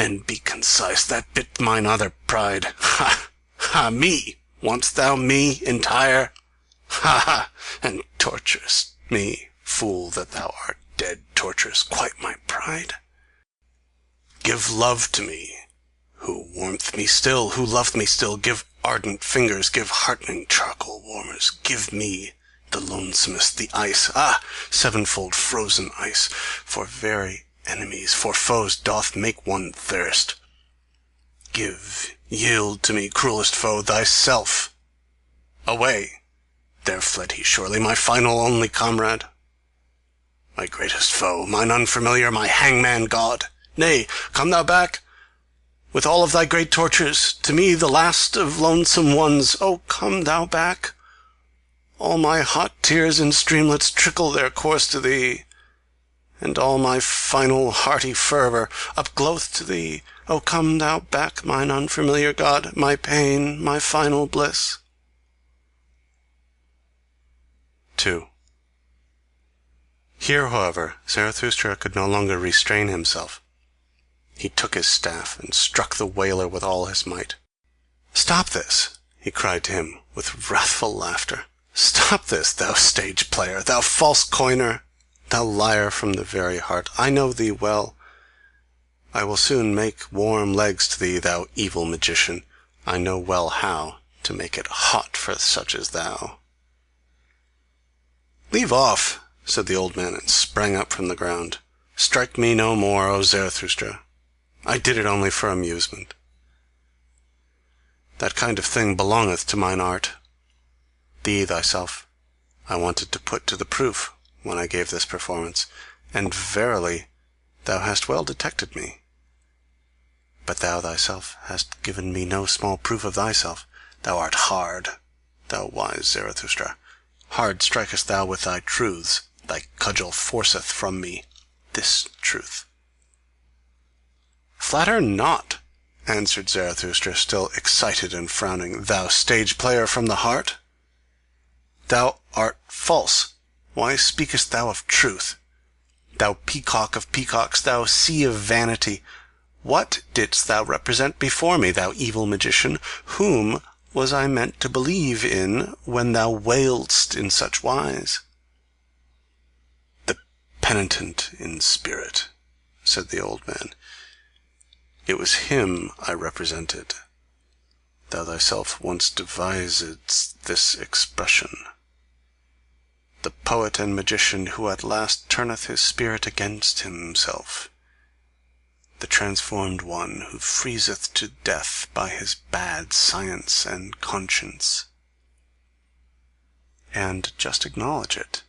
and be concise, that bit mine other pride. Ha! Ha! Me! Want'st thou me entire? Ha! Ha! And torturest me, fool that thou art dead, torturest quite my pride? Give love to me, who warmth me still, who loved me still. Give ardent fingers, give heartening charcoal warmers. Give me the lonesomest, the ice, sevenfold frozen ice, for very enemies, for foes doth make one thirst. Give, yield to me, cruelest foe, thyself. Away! There fled he surely, my final only comrade. My greatest foe, mine unfamiliar, my hangman god. Nay, come thou back, with all of thy great tortures, to me the last of lonesome ones. Oh, come thou back. All my hot tears in streamlets trickle their course to thee, and all my final hearty fervour upglowth to thee. Oh, come thou back, mine unfamiliar god, my pain, my final bliss. 2. Here, however, Zarathustra could no longer restrain himself. He took his staff and struck the wailer with all his might. "Stop this!" he cried to him with wrathful laughter. "Stop this, thou stage player, thou false coiner, thou liar from the very heart. I know thee well. I will soon make warm legs to thee, thou evil magician. I know well how to make it hot for such as thou." "Leave off," said the old man, and sprang up from the ground. "Strike me no more, O Zarathustra. I did it only for amusement. That kind of thing belongeth to mine art. Thee, thyself, I wanted to put to the proof when I gave this performance, and verily thou hast well detected me. But thou thyself hast given me no small proof of thyself. Thou art hard, thou wise Zarathustra. Hard strikest thou with thy truths. Thy cudgel forceth from me this truth." "Flatter not," answered Zarathustra, still excited and frowning, "thou stage player from the heart. Thou art false. Why speakest thou of truth? Thou peacock of peacocks, thou sea of vanity, what didst thou represent before me, thou evil magician? Whom was I meant to believe in when thou wailedst in such wise?" "The penitent in spirit," said the old man. "It was him I represented. Thou thyself once devisedst this expression. The poet and magician who at last turneth his spirit against himself. The transformed one who freezeth to death by his bad science and conscience. And just acknowledge it.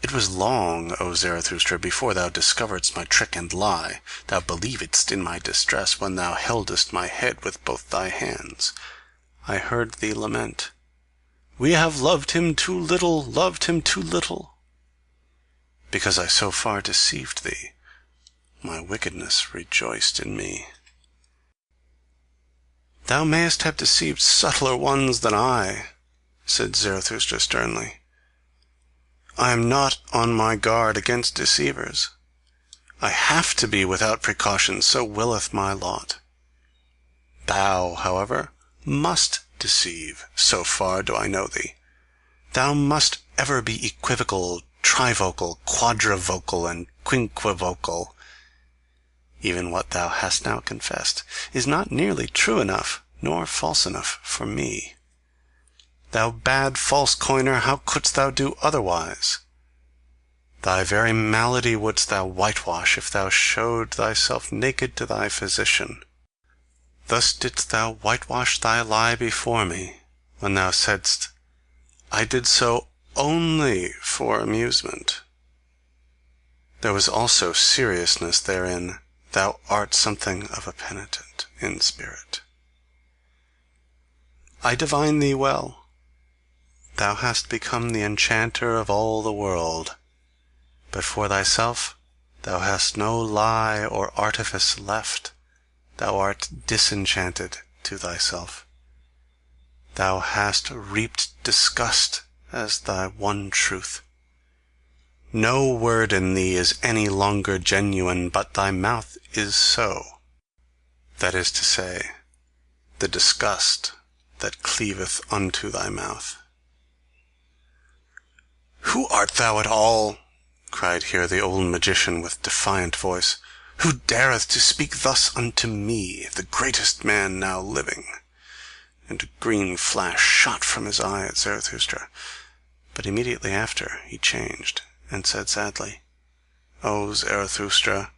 It was long, O Zarathustra, before thou discoveredst my trick and lie. Thou believedst in my distress when thou heldest my head with both thy hands. I heard thee lament, 'We have loved him too little, loved him too little.' Because I so far deceived thee, my wickedness rejoiced in me. Thou mayest have deceived subtler ones than I," said Zarathustra sternly. "I am not on my guard against deceivers. I have to be without precaution, so willeth my lot. Thou, however, must deceive, so far do I know thee. Thou must ever be equivocal, trivocal, quadrivocal, and quinquivocal. Even what thou hast now confessed is not nearly true enough, nor false enough for me. Thou bad false coiner, how couldst thou do otherwise? Thy very malady wouldst thou whitewash if thou showed thyself naked to thy physician. Thus didst thou whitewash thy lie before me, when thou saidst, 'I did so only for amusement.' There was also seriousness therein. Thou art something of a penitent in spirit. I divine thee well. Thou hast become the enchanter of all the world, but for thyself thou hast no lie or artifice left. Thou art disenchanted to thyself. Thou hast reaped disgust as thy one truth. No word in thee is any longer genuine, but thy mouth is so. that is to say, the disgust that cleaveth unto thy mouth. Who art thou at all? Cried here the old magician with defiant voice. Who dareth to speak thus unto me, the greatest man now living? And a green flash shot from his eye at Zarathustra, but immediately after he changed, and said sadly, O Zarathustra,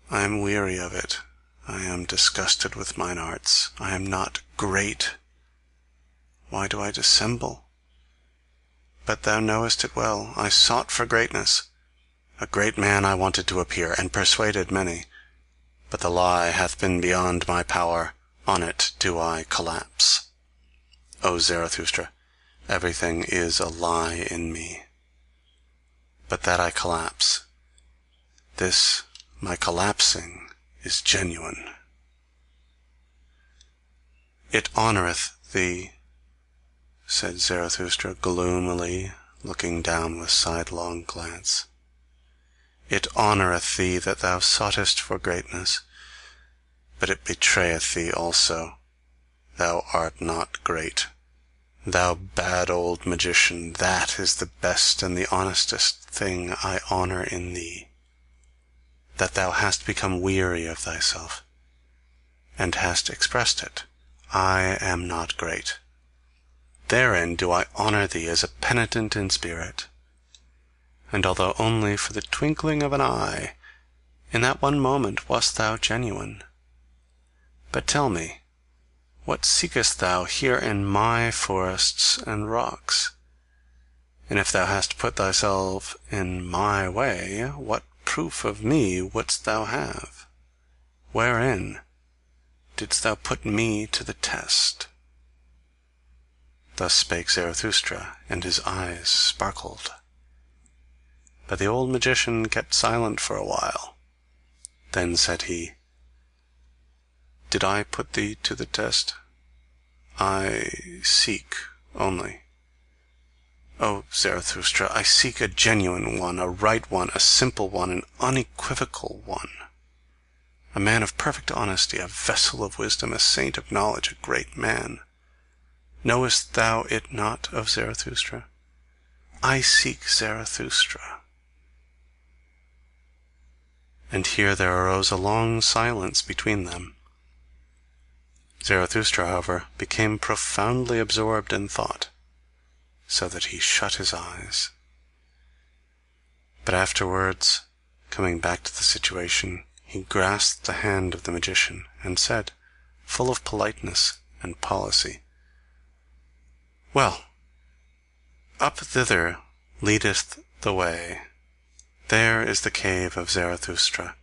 I am weary of it. I am disgusted with mine arts. I am not great. Why do I dissemble? But thou knowest it well. I sought for greatness. A great man I wanted to appear, and persuaded many. But the lie hath been beyond my power. On it do I collapse. O Zarathustra, everything is a lie in me. But that I collapse, this my collapsing is genuine. It honoureth thee, said Zarathustra gloomily, looking down with sidelong glance. It honoureth thee that thou soughtest for greatness, but it betrayeth thee also. Thou art not great. Thou bad old magician, that is the best and the honestest thing I honour in thee, that thou hast become weary of thyself, and hast expressed it. I am not great. Therein do I honour thee as a penitent in spirit. And although only for the twinkling of an eye, in that one moment wast thou genuine. But tell me, what seekest thou here in my forests and rocks? And if thou hast put thyself in my way, what proof of me wouldst thou have? Wherein didst thou put me to the test? Thus spake Zarathustra, and his eyes sparkled. But the old magician kept silent for a while. Then said he, Did I put thee to the test? I seek only. O Zarathustra, I seek a genuine one, a right one, a simple one, an unequivocal one. A man of perfect honesty, a vessel of wisdom, a saint of knowledge, a great man. Knowest thou it not of Zarathustra? I seek Zarathustra. And here there arose a long silence between them. Zarathustra, however, became profoundly absorbed in thought, so that he shut his eyes. But afterwards, coming back to the situation, he grasped the hand of the magician, and said, full of politeness and policy, Well, up thither leadeth the way. There is the cave of Zarathustra.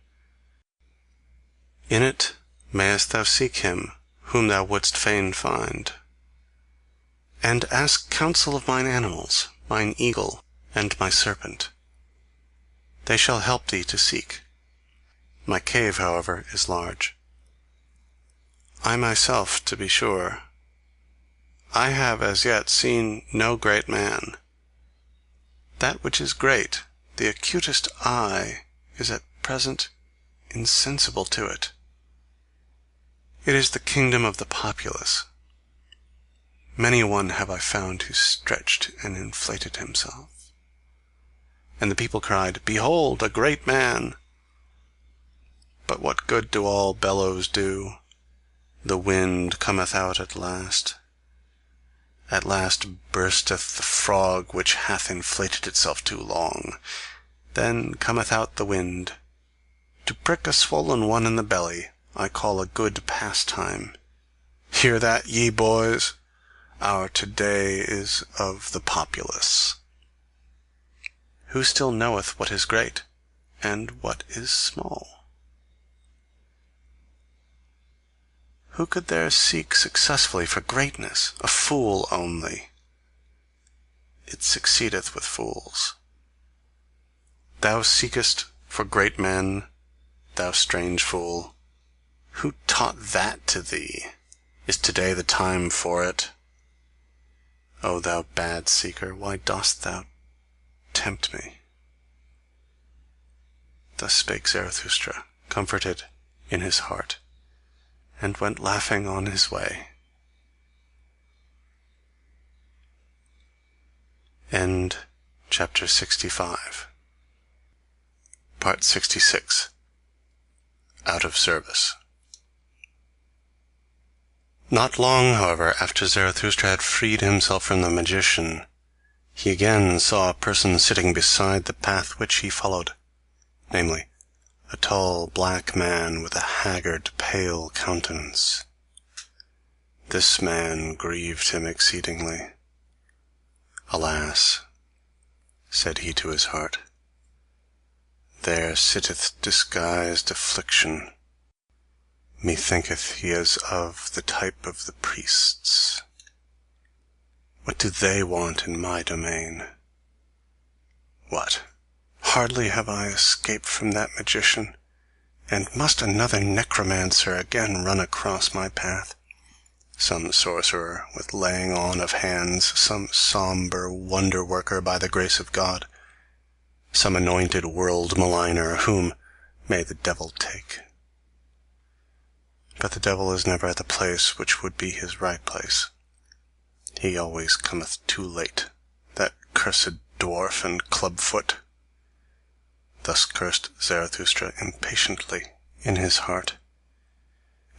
In it mayest thou seek him whom thou wouldst fain find. And ask counsel of mine animals, mine eagle and my serpent. They shall help thee to seek. My cave, however, is large. I myself, to be sure, I have as yet seen no great man. That which is great, the acutest eye is at present insensible to it. It is the kingdom of the populace. Many a one have I found who stretched and inflated himself. And the people cried, Behold, a great man! But what good do all bellows do? The wind cometh out at last. At last bursteth the frog which hath inflated itself too long. Then cometh out the wind. To prick a swollen one in the belly, I call a good pastime. Hear that, ye boys? Our to-day is of the populace. Who still knoweth what is great, and what is small? Who could there seek successfully for greatness? A fool only. It succeedeth with fools. Thou seekest for great men, thou strange fool. Who taught that to thee? Is today the time for it? O thou bad seeker, why dost thou tempt me? Thus spake Zarathustra, comforted in his heart, and went laughing on his way. End chapter 65. Part 66. Out of Service. Not long, however, after Zarathustra had freed himself from the magician, he again saw a person sitting beside the path which he followed, namely, a tall black man with a haggard, pale countenance. This man grieved him exceedingly. Alas, said he to his heart, there sitteth disguised affliction. Methinketh he is of the type of the priests. What do they want in my domain? What? Hardly have I escaped from that magician, and must another necromancer again run across my path? Some sorcerer with laying on of hands, some sombre wonder-worker by the grace of God, some anointed world-maligner, whom may the devil take. But the devil is never at the place which would be his right place. He always cometh too late, that cursed dwarf and clubfoot. Thus cursed Zarathustra impatiently in his heart,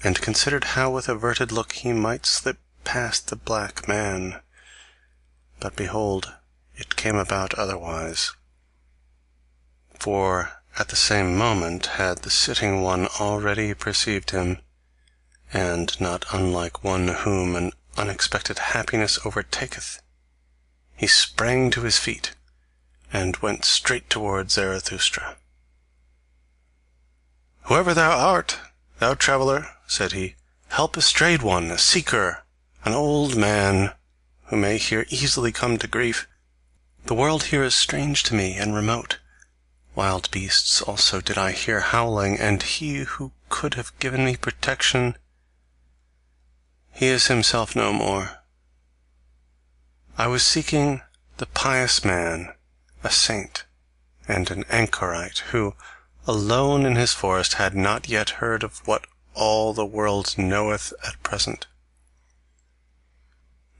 and considered how with averted look he might slip past the black man. But behold, it came about otherwise. For at the same moment had the sitting one already perceived him, and not unlike one whom an unexpected happiness overtaketh, he sprang to his feet, and went straight towards Zarathustra. "Whoever thou art, thou traveller," said he, "help a strayed one, a seeker, an old man, who may here easily come to grief. The world here is strange to me and remote. Wild beasts also did I hear howling, and he who could have given me protection, he is himself no more. I was seeking the pious man, a saint, and an anchorite, who, alone in his forest, had not yet heard of what all the world knoweth at present."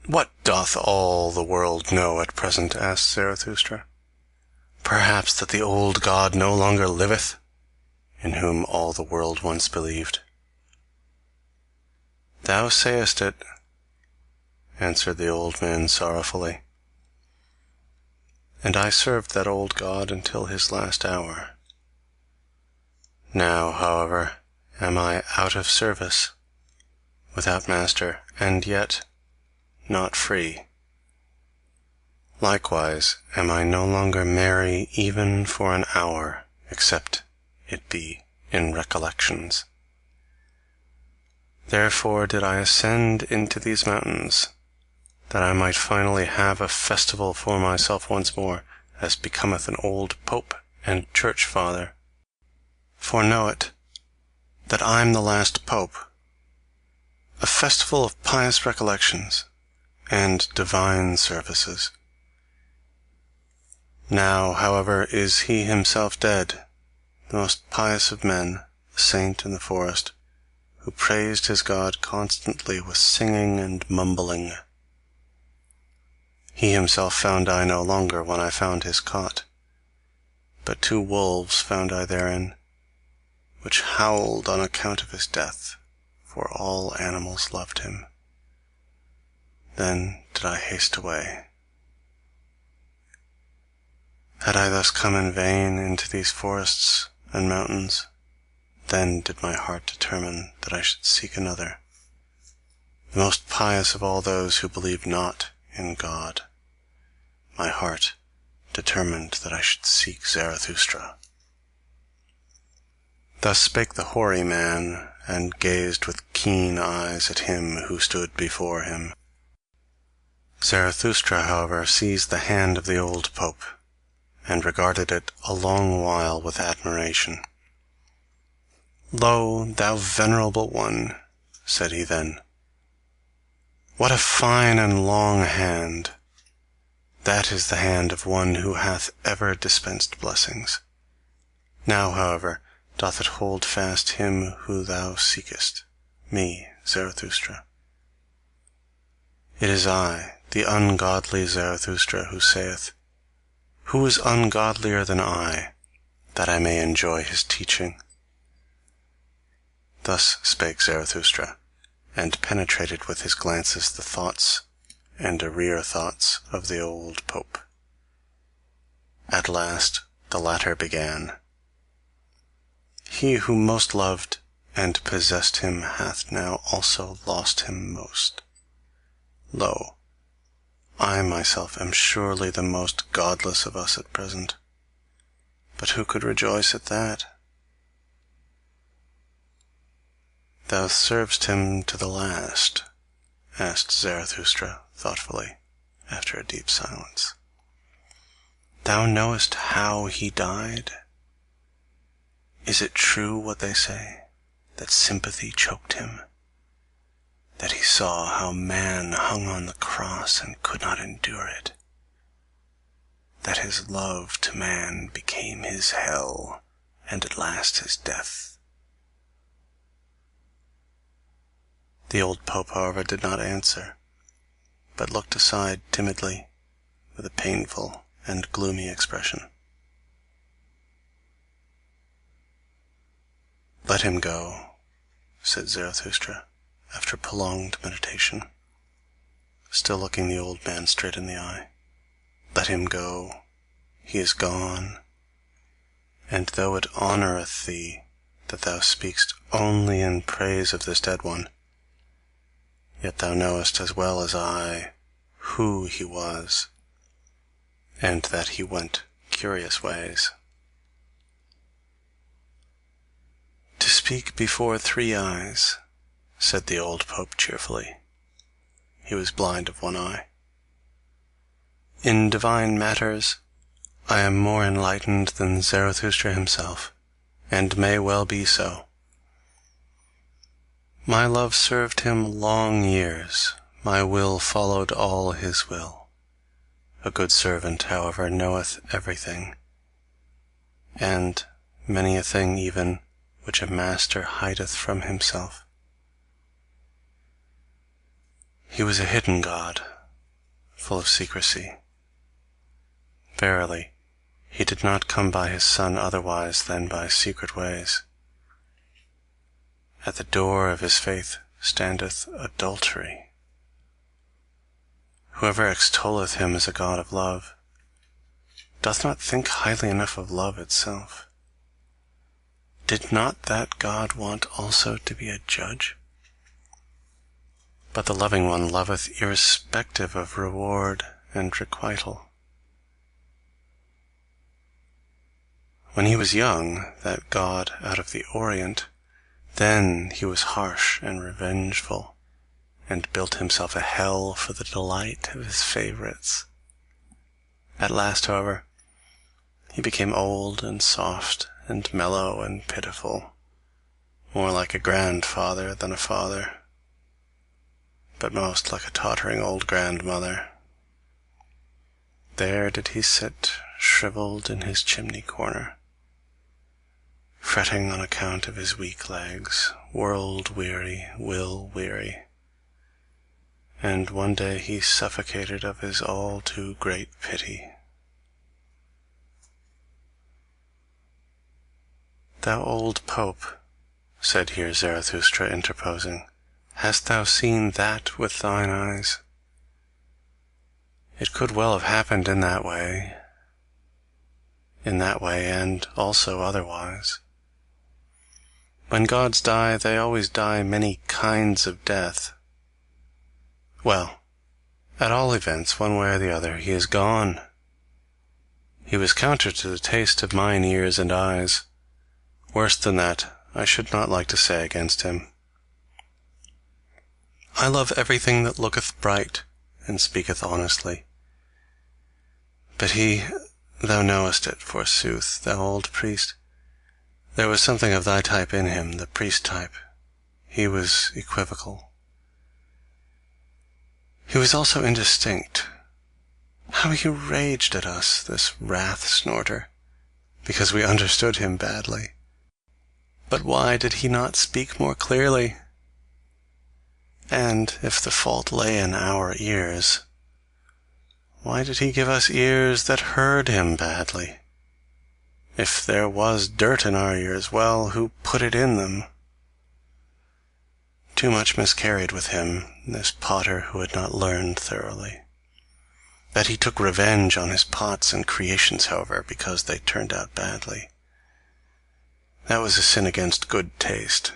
"What doth all the world know at present?" asked Zarathustra. "Perhaps that the old God no longer liveth, in whom all the world once believed." "Thou sayest it," answered the old man sorrowfully, "and I served that old God until his last hour. Now, however, am I out of service, without master, and yet not free. Likewise am I no longer merry even for an hour, except it be in recollections. Therefore did I ascend into these mountains, that I might finally have a festival for myself once more, as becometh an old pope and church father. For know it, that I'm the last pope, a festival of pious recollections and divine services. Now, however, is he himself dead, the most pious of men, a saint in the forest, who praised his God constantly with singing and mumbling. He himself found I no longer when I found his cot, but 2 wolves found I therein, which howled on account of his death, for all animals loved him. Then did I haste away. Had I thus come in vain into these forests and mountains, then did my heart determine that I should seek another, the most pious of all those who believe not in God. My heart determined that I should seek Zarathustra." Thus spake the hoary man, and gazed with keen eyes at him who stood before him. Zarathustra, however, seized the hand of the old pope, and regarded it a long while with admiration. "Lo, thou venerable one," said he then, "what a fine and long hand! That is the hand of one who hath ever dispensed blessings. Now, however, doth it hold fast him who thou seekest, me, Zarathustra. It is I, the ungodly Zarathustra, who saith, Who is ungodlier than I, that I may enjoy his teaching? Thus spake Zarathustra, and penetrated with his glances the thoughts and arrear thoughts of the old Pope. At last the latter began. He who most loved and possessed him hath now also lost him most. Lo, I myself am surely the most godless of us at present. But who could rejoice at that? Thou servest him to the last? Asked Zarathustra thoughtfully, after a deep silence. Thou knowest how he died? Is it true what they say, that sympathy choked him? That he saw how man hung on the cross and could not endure it? That his love to man became his hell, and at last his death? The old Pope, however, did not answer, but looked aside timidly, with a painful and gloomy expression. Let him go, said Zarathustra, after prolonged meditation, still looking the old man straight in the eye. Let him go, he is gone, and though it honoureth thee that thou speakst only in praise of this dead one, yet thou knowest as well as I who he was, and that he went curious ways. To speak before 3 eyes, said the old Pope cheerfully. He was blind of one eye. In divine matters I am more enlightened than Zarathustra himself, and may well be so. My love served him long years, my will followed all his will. A good servant, however, knoweth everything, and many a thing even which a master hideth from himself. He was a hidden God, full of secrecy. Verily, he did not come by his Son otherwise than by secret ways. At the door of his faith standeth adultery. Whoever extolleth him as a God of love doth not think highly enough of love itself. Did not that God want also to be a judge? But the loving one loveth irrespective of reward and requital. When he was young, that God out of the Orient, then he was harsh and revengeful, and built himself a hell for the delight of his favourites. At last, however, he became old and soft and mellow and pitiful, more like a grandfather than a father, but most like a tottering old grandmother. There did he sit, shrivelled in his chimney corner, fretting on account of his weak legs, world-weary, will-weary, and one day he suffocated of his all too great pity. Thou old Pope, said here Zarathustra interposing, hast thou seen that with thine eyes? It could well have happened in that way and also otherwise. When gods die, they always die many kinds of death. Well, at all events, one way or the other, he is gone. He was counter to the taste of mine ears and eyes. Worse than that, I should not like to say against him. I love everything that looketh bright, and speaketh honestly. But he, thou knowest it, forsooth, thou old priest. There was something of thy type in him, the priest type. He was equivocal. He was also indistinct. How he raged at us, this wrath-snorter, because we understood him badly. But why did he not speak more clearly? And if the fault lay in our ears, why did he give us ears that heard him badly? If there was dirt in our ears, well, who put it in them? Too much miscarried with him, this potter who had not learned thoroughly. That he took revenge on his pots and creations, however, because they turned out badly. That was a sin against good taste.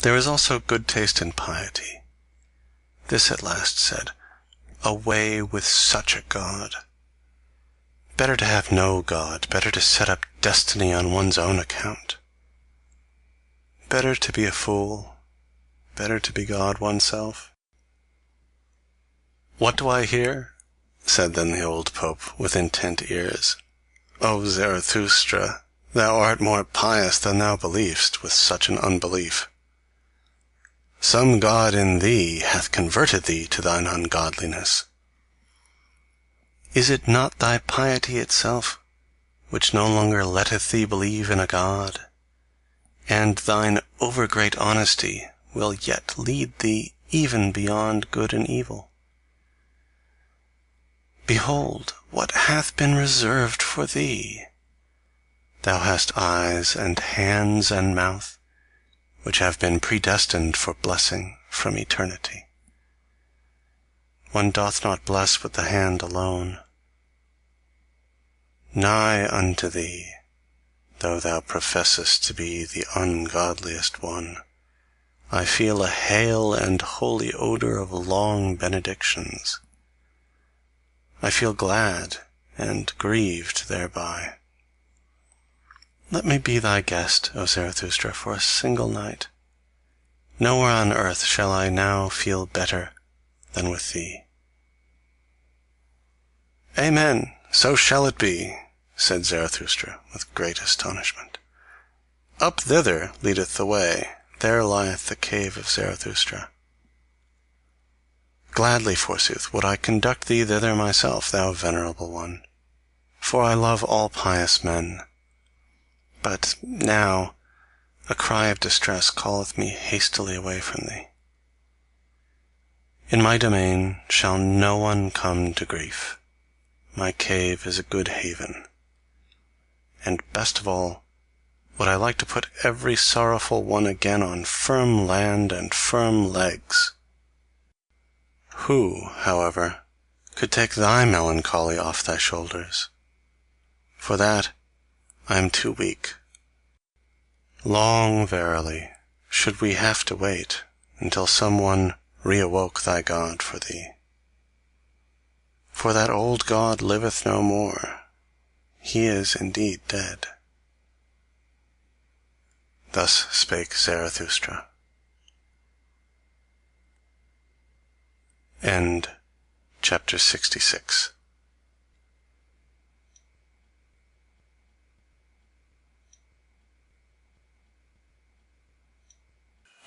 There is also good taste in piety. This at last said, away with such a God. Better to have no God, better to set up destiny on one's own account. Better to be a fool, better to be God oneself. What do I hear? Said then the old Pope with intent ears. O Zarathustra, thou art more pious than thou believest with such an unbelief. Some God in thee hath converted thee to thine ungodliness. Is it not thy piety itself, which no longer letteth thee believe in a God? And thine overgreat honesty will yet lead thee even beyond good and evil. Behold, what hath been reserved for thee? Thou hast eyes and hands and mouth, which have been predestined for blessing from eternity. One doth not bless with the hand alone. Nigh unto thee, though thou professest to be the ungodliest one, I feel a hale and holy odour of long benedictions. I feel glad and grieved thereby. Let me be thy guest, O Zarathustra, for a single night. Nowhere on earth shall I now feel better than with thee. Amen, so shall it be, said Zarathustra with great astonishment. Up thither leadeth the way, there lieth the cave of Zarathustra. Gladly, forsooth, would I conduct thee thither myself, thou venerable one, for I love all pious men. But now a cry of distress calleth me hastily away from thee. In my domain shall no one come to grief. My cave is a good haven. And best of all, would I like to put every sorrowful one again on firm land and firm legs. Who, however, could take thy melancholy off thy shoulders? For that I am too weak. Long, verily, should we have to wait until some one reawoke thy God for thee. For that old God liveth no more. He is indeed dead. Thus spake Zarathustra. End chapter 66.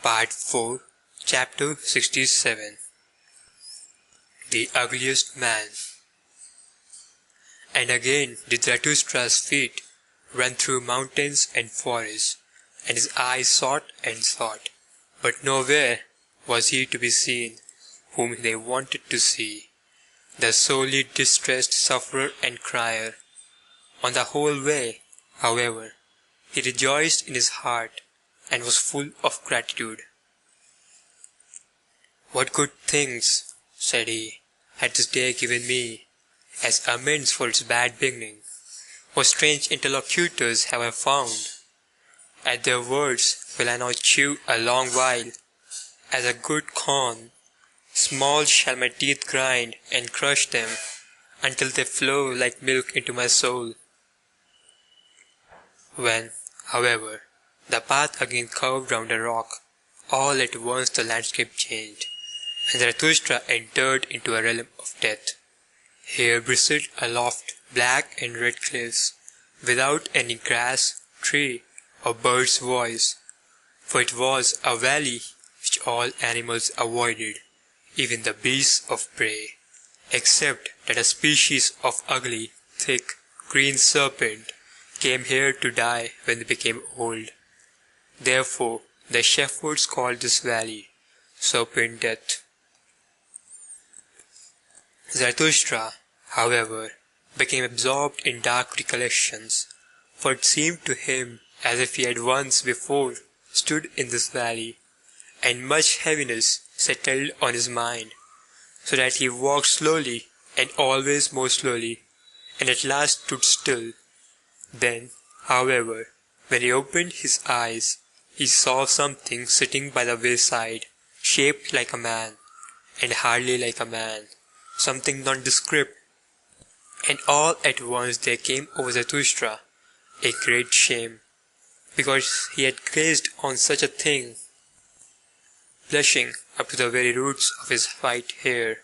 Part 4, Chapter 67. The Ugliest Man. And again did Zarathustra's feet run through mountains and forests, and his eyes sought and sought, but nowhere was he to be seen whom they wanted to see, the sorely distressed sufferer and crier. On the whole way, however, he rejoiced in his heart, and was full of gratitude. What good things, said he, had this day given me, as amends for its bad beginning. What strange interlocutors have I found! At their words will I now chew a long while, as a good corn. Small shall my teeth grind and crush them, until they flow like milk into my soul. When, however, the path again curved round a rock, all at once the landscape changed, and Zarathustra entered into a realm of death. Here bristled aloft black and red cliffs, without any grass, tree, or bird's voice, for it was a valley which all animals avoided, even the beasts of prey, except that a species of ugly, thick, green serpent came here to die when they became old. Therefore the shepherds called this valley Serpent Death. Zarathustra, however, became absorbed in dark recollections, for it seemed to him as if he had once before stood in this valley, and much heaviness settled on his mind, so that he walked slowly and always more slowly, and at last stood still. Then, however, when he opened his eyes, he saw something sitting by the wayside, shaped like a man, and hardly like a man, something nondescript. And all at once there came over Zarathustra a great shame, because he had gazed on such a thing. Blushing up to the very roots of his white hair,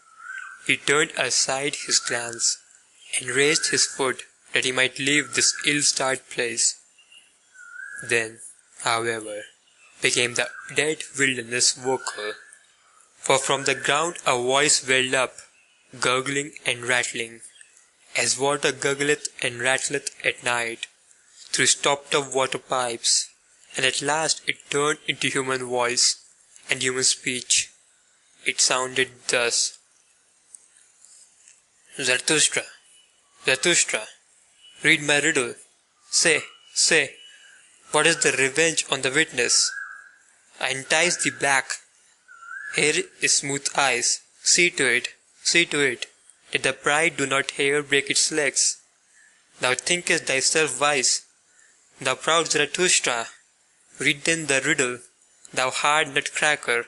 he turned aside his glance, and raised his foot that he might leave this ill-starred place. Then, however, became the dead wilderness vocal, for from the ground a voice welled up, gurgling and rattling, as water gurgleth and rattleth at night, through stopped-up water pipes, and at last it turned into human voice and human speech. It sounded thus: Zarathustra, Zarathustra, read my riddle. Say, what is the revenge on the witness? I entice thee back. Here is smooth ice. See to it, that the pride do not here break its legs. Thou thinkest thyself wise, thou proud Zarathustra. Read then the riddle, thou hard nutcracker,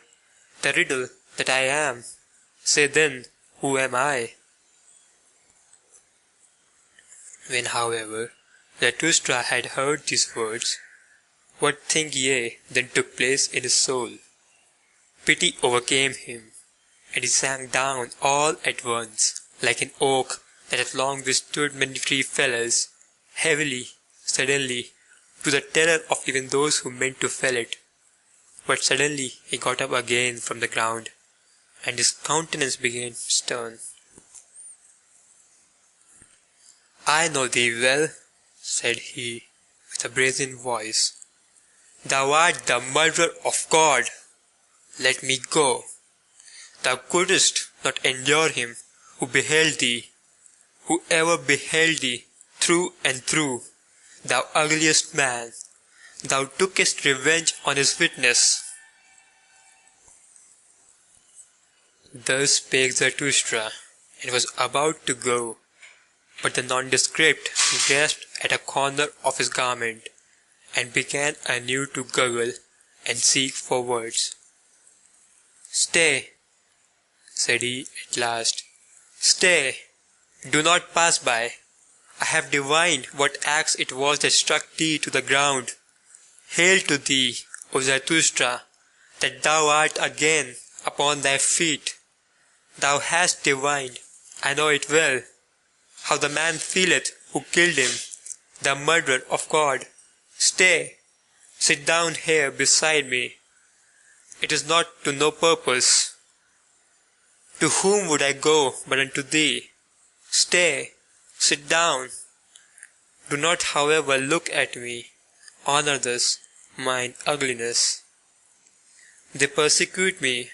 the riddle that I am. Say then, who am I? When, however, Zarathustra had heard these words, what think ye then took place in his soul? Pity overcame him, and he sank down all at once, like an oak that hath long withstood many tree fellers, heavily, suddenly, to the terror of even those who meant to fell it. But suddenly he got up again from the ground, and his countenance became stern. I know thee well, said he, with a brazen voice. Thou art the murderer of God. Let me go. Thou couldst not endure him who beheld thee, who ever beheld thee through and through, thou ugliest man. Thou tookest revenge on his witness. Thus spake Zarathustra, and was about to go, but the nondescript grasped at a corner of his garment, and began anew to gurgle and seek for words. Stay, said he at last. Stay, do not pass by. I have divined what axe it was that struck thee to the ground. Hail to thee, O Zarathustra, that thou art again upon thy feet. Thou hast divined, I know it well, how the man feeleth who killed him, the murderer of God. Stay, sit down here beside me. It is not to no purpose. To whom would I go but unto thee? Stay, sit down. Do not, however, look at me. Honor thus mine ugliness. They persecute me.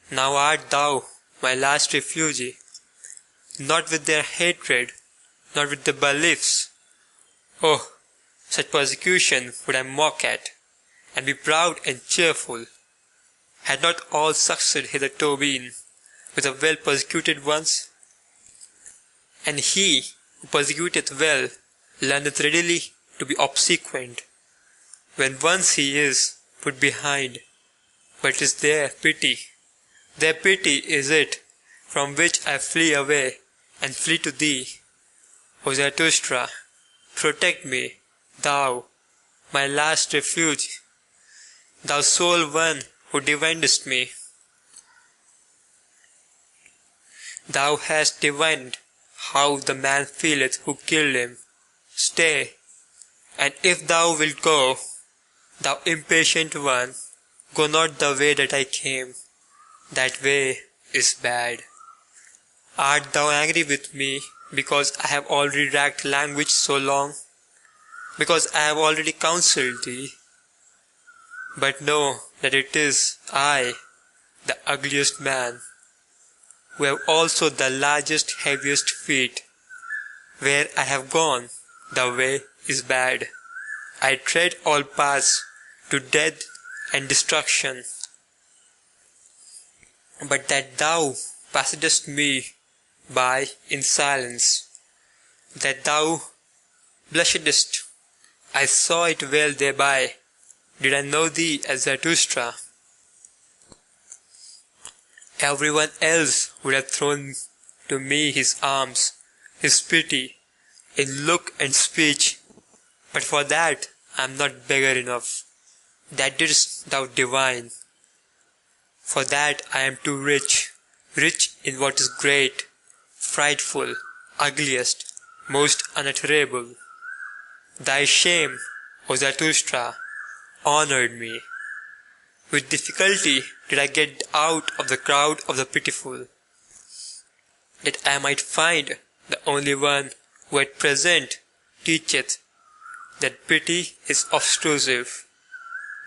Now art thou my last refuge. Not with their hatred, not with their beliefs. Oh, such persecution would I mock at, and be proud and cheerful. Had not all succeeded hitherto been with the well persecuted ones? And he who persecuteth well learneth readily to be obsequient, when once he is put behind. But it is their pity is it, from which I flee away, and flee to thee. O Zarathustra, protect me, thou, my last refuge, thou sole one who divinest me. Thou hast divined how the man feeleth who killed him. Stay, and if thou wilt go, thou impatient one, go not the way that I came. That way is bad. Art thou angry with me because I have already racked language so long? Because I have already counselled thee? but know that it is I, the ugliest man, who have also the largest, heaviest feet. Where I have gone, the way is bad. I tread all paths to death and destruction. But that thou passedst me by in silence, that thou blushedst, I saw it well thereby. Did I know thee as Zarathustra? Everyone else would have thrown to me his arms, his pity, in look and speech, but for that I am not beggar enough. That didst thou divine. For that I am too rich, rich in what is great, frightful, ugliest, most unutterable. Thy shame, O Zarathustra, honored me. With difficulty did I get out of the crowd of the pitiful, that I might find the only one who at present teacheth that pity is obtrusive.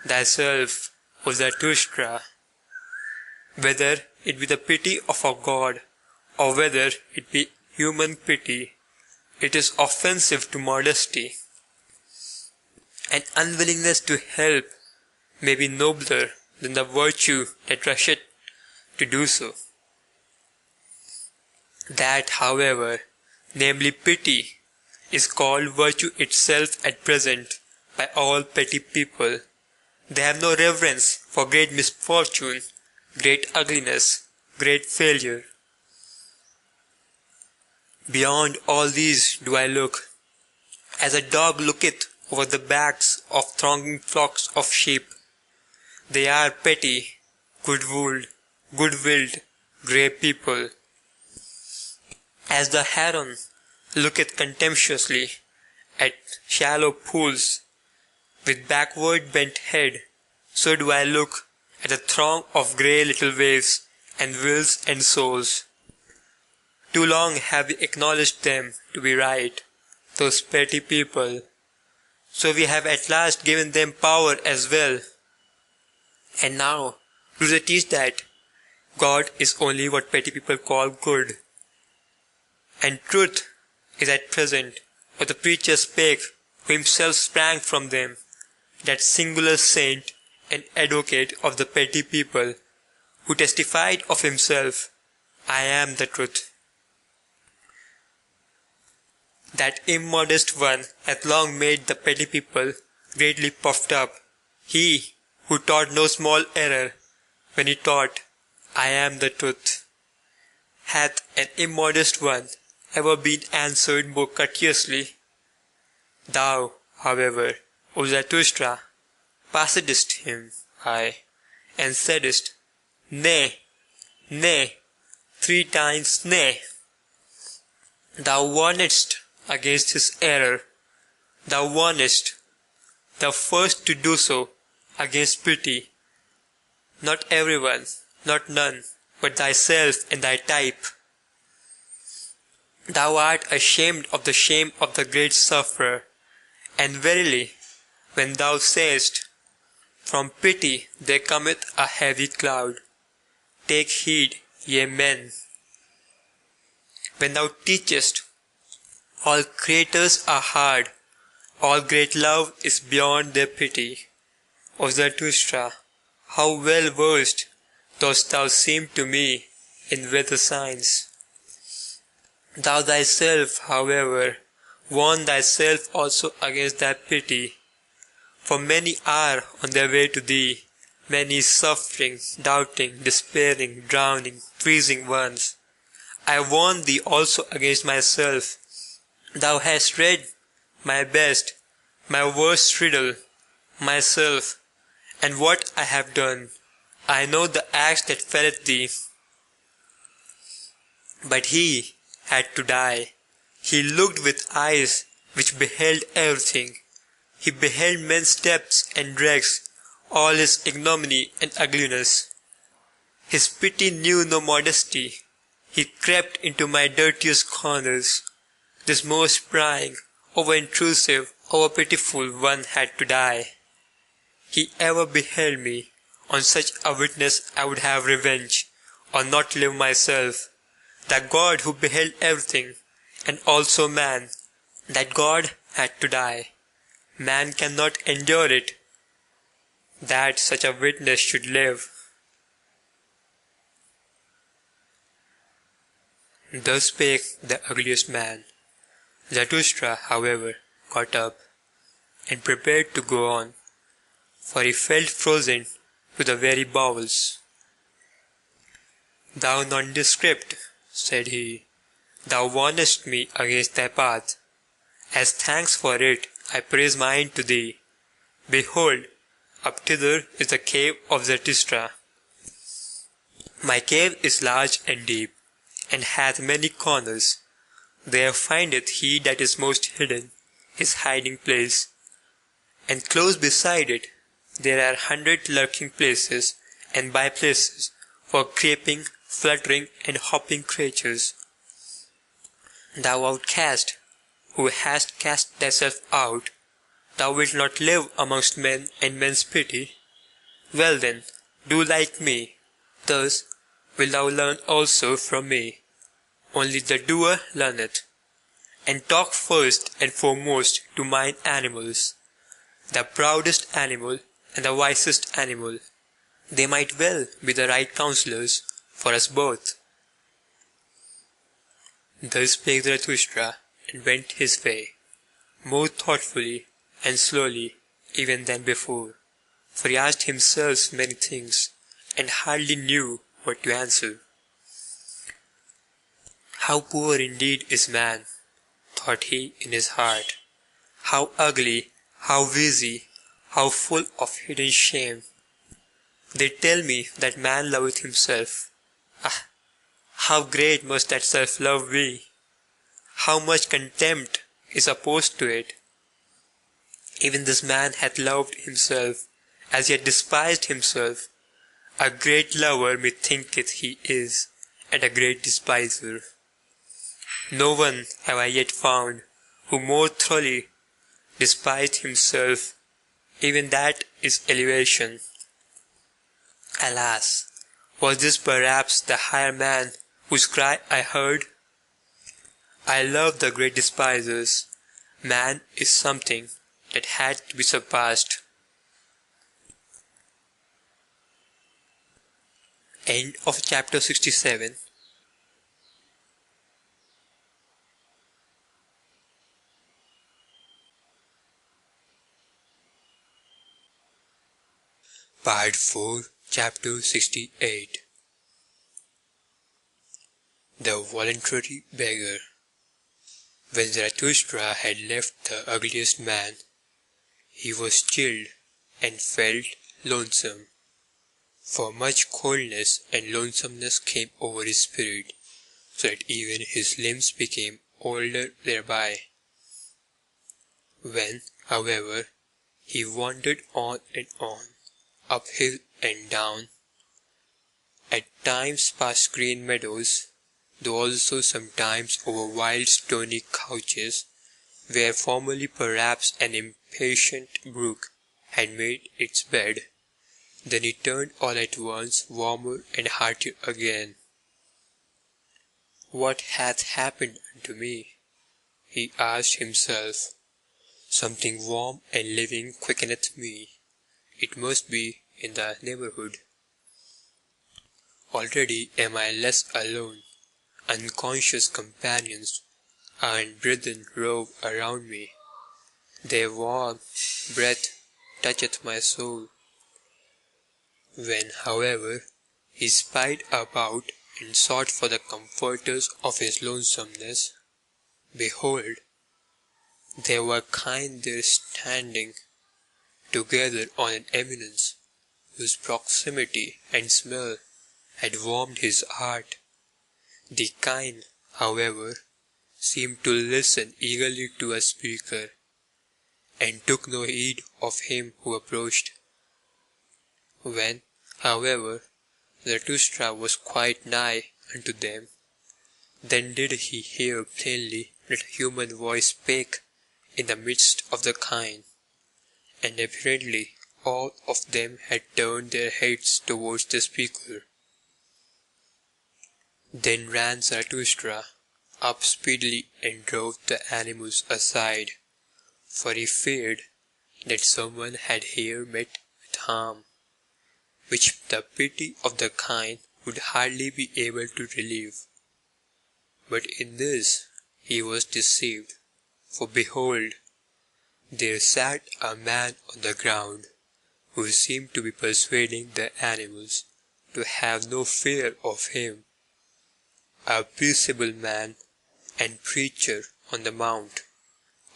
Thyself, O Zarathustra, whether it be the pity of a god, or whether it be human pity, it is offensive to modesty. An unwillingness to help may be nobler than the virtue that rusheth to do so. That, however, namely pity, is called virtue itself at present by all petty people. They have no reverence for great misfortune, great ugliness, great failure. Beyond all these do I look, as a dog looketh over the backs of thronging flocks of sheep. They are petty, good-willed, grey people. As the heron looketh contemptuously at shallow pools with backward bent head, so do I look at a throng of grey little waves and wills and souls. Too long have we acknowledged them to be right, those petty people, so we have at last given them power as well. And now do they teach that God is only what petty people call good, and truth is at present what the preacher Spake, who himself sprang from them, that singular saint and advocate of the petty people, who testified of himself, I am the truth. That immodest one hath long made the petty people greatly puffed up. He who taught no small error when he taught, I am the truth. Hath an immodest one ever been answered more courteously? Thou, however, O Zarathustra, passedst him, and saidst, Nay, nay, 3 times nay. Thou warnedst against his error. Thou warnedst, the first to do so, against pity. Not everyone, not none, but thyself and thy type. Thou art ashamed of the shame of the great sufferer, and verily, when thou sayest, From pity there cometh a heavy cloud, take heed, ye men. When thou teachest, all creators are hard, all great love is beyond their pity. O Zarathustra, how well versed dost thou seem to me in weather signs. Thou thyself, however, warn thyself also against thy pity, for many are on their way to thee, many suffering, doubting, despairing, drowning, freezing ones. I warn thee also against myself. Thou hast read my best, my worst riddle, myself, and what I have done. I know the axe that felleth thee. But he had to die. He looked with eyes which beheld everything. He beheld men's steps and dregs, all his ignominy and ugliness. His pity knew no modesty. He crept into my dirtiest corners. This most prying, over-intrusive, over-pitiful one had to die. he ever beheld me, on such a witness I would have revenge, or not live myself. The God who beheld everything, and also man, that God had to die. Man cannot endure it, that such a witness should live. Thus spake the ugliest man. Zarathustra, however, got up, and prepared to go on, for he felt frozen to the very bowels. Thou nondescript, said he, thou warnest me against thy path. As thanks for it, I praise mine to thee. Behold, up thither is the cave of Zarathustra. My cave is large and deep, and hath many corners. There findeth he that is most hidden his hiding place, and close beside it there are 100 lurking places and by places for creeping, fluttering, and hopping creatures. Thou outcast, who hast cast thyself out, thou wilt not live amongst men and men's pity. Well then, do like me, thus wilt thou learn also from me. Only the doer learneth. And talk first and foremost to mine animals, the proudest animal and the wisest animal. They might well be the right counsellors for us both. Thus spake Zarathustra, and went his way, more thoughtfully and slowly even than before, for he asked himself many things, and hardly knew what to answer. How poor indeed is man, thought he in his heart. How ugly, how wheezy, how full of hidden shame. They tell me that man loveth himself. Ah, how great must that self-love be! How much contempt is opposed to it! Even this man hath loved himself, as yet despised himself. A great lover methinketh he is, and a great despiser. No one have I yet found who more thoroughly despised himself. Even that is elevation. Alas, was this perhaps the higher man whose cry I heard? I love the great despisers. Man is something that had to be surpassed. End of chapter 67. Part 4, Chapter 68. The Voluntary Beggar. When Zarathustra had left the ugliest man, he was chilled and felt lonesome, for much coldness and lonesomeness came over his spirit, so that even his limbs became older thereby. When, however, he wandered on and on, uphill and down, at times past green meadows, though also sometimes over wild stony couches, where formerly perhaps an impatient brook had made its bed, then he turned all at once warmer and heartier again. What hath happened unto me? He asked himself. Something warm and living quickeneth me. It must be in the neighbourhood. Already am I less alone. Unconscious companions and brethren rove around me. Their warm breath toucheth my soul. When, however, he spied about and sought for the comforters of his lonesomeness, behold, there were kine there standing together on an eminence, whose proximity and smell had warmed his heart. The kine, however, seemed to listen eagerly to a speaker, and took no heed of him who approached. When, however, Zarathustra was quite nigh unto them, then did he hear plainly that a human voice spake in the midst of the kine, and apparently all of them had turned their heads towards the speaker. Then ran Zarathustra up speedily and drove the animals aside, for he feared that someone had here met with harm, which the pity of the kind would hardly be able to relieve. But in this he was deceived, for behold, there sat a man on the ground, who seemed to be persuading the animals to have no fear of him, a peaceable man and preacher on the mount,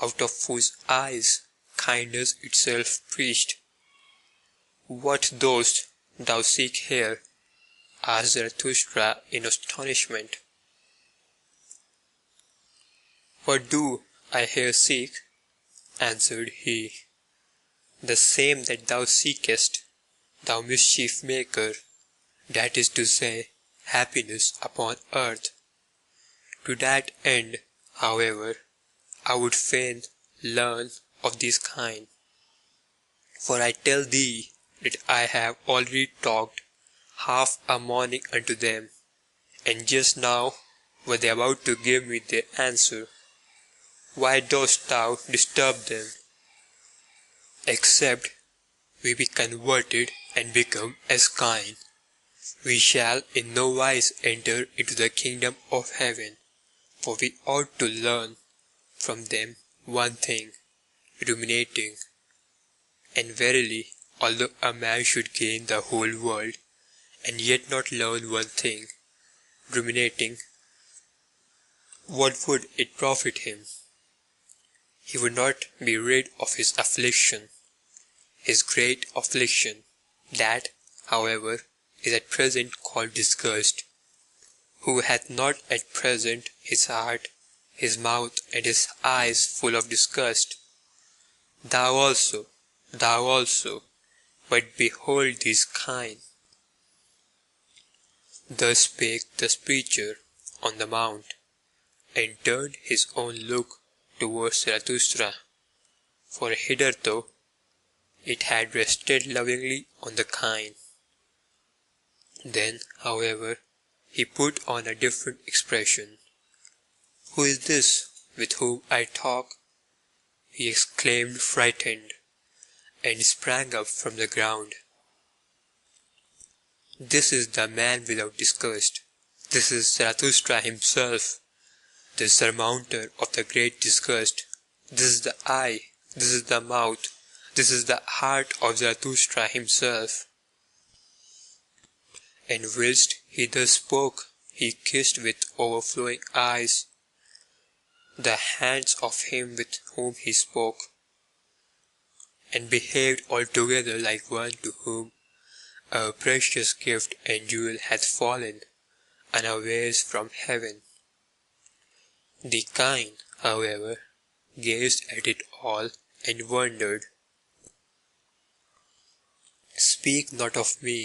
out of whose eyes kindness itself preached. "What dost thou seek here?" asked Zarathustra in astonishment. "What do I here seek?" answered he. "The same that thou seekest, thou mischief maker, that is to say, happiness upon earth. To that end, however, I would fain learn of this kind. For I tell thee that I have already talked half a morning unto them, and just now were they about to give me their answer. Why dost thou disturb them? Except we be converted and become as kind, we shall in no wise enter into the kingdom of heaven, for we ought to learn from them one thing, ruminating. And verily, although a man should gain the whole world, and yet not learn one thing, ruminating, what would it profit him? He would not be rid of his affliction, his great affliction, that, however, is at present called disgust, who hath not at present his heart, his mouth, and his eyes full of disgust. Thou also, but behold these kind." Thus spake the preacher on the mount, and turned his own look towards Zarathustra, for hitherto it had rested lovingly on the kind. Then, however, he put on a different expression. "Who is this with whom I talk?" he exclaimed, frightened, and sprang up from the ground. "This is the man without disgust. This is Zarathustra himself, the surmounter of the great disgust. This is the eye, this is the mouth, this is the heart of Zarathustra himself." And whilst he thus spoke, he kissed with overflowing eyes the hands of him with whom he spoke, and behaved altogether like one to whom a precious gift and jewel hath fallen unawares from heaven. The kind, however, gazed at it all and wondered. "Speak not of me,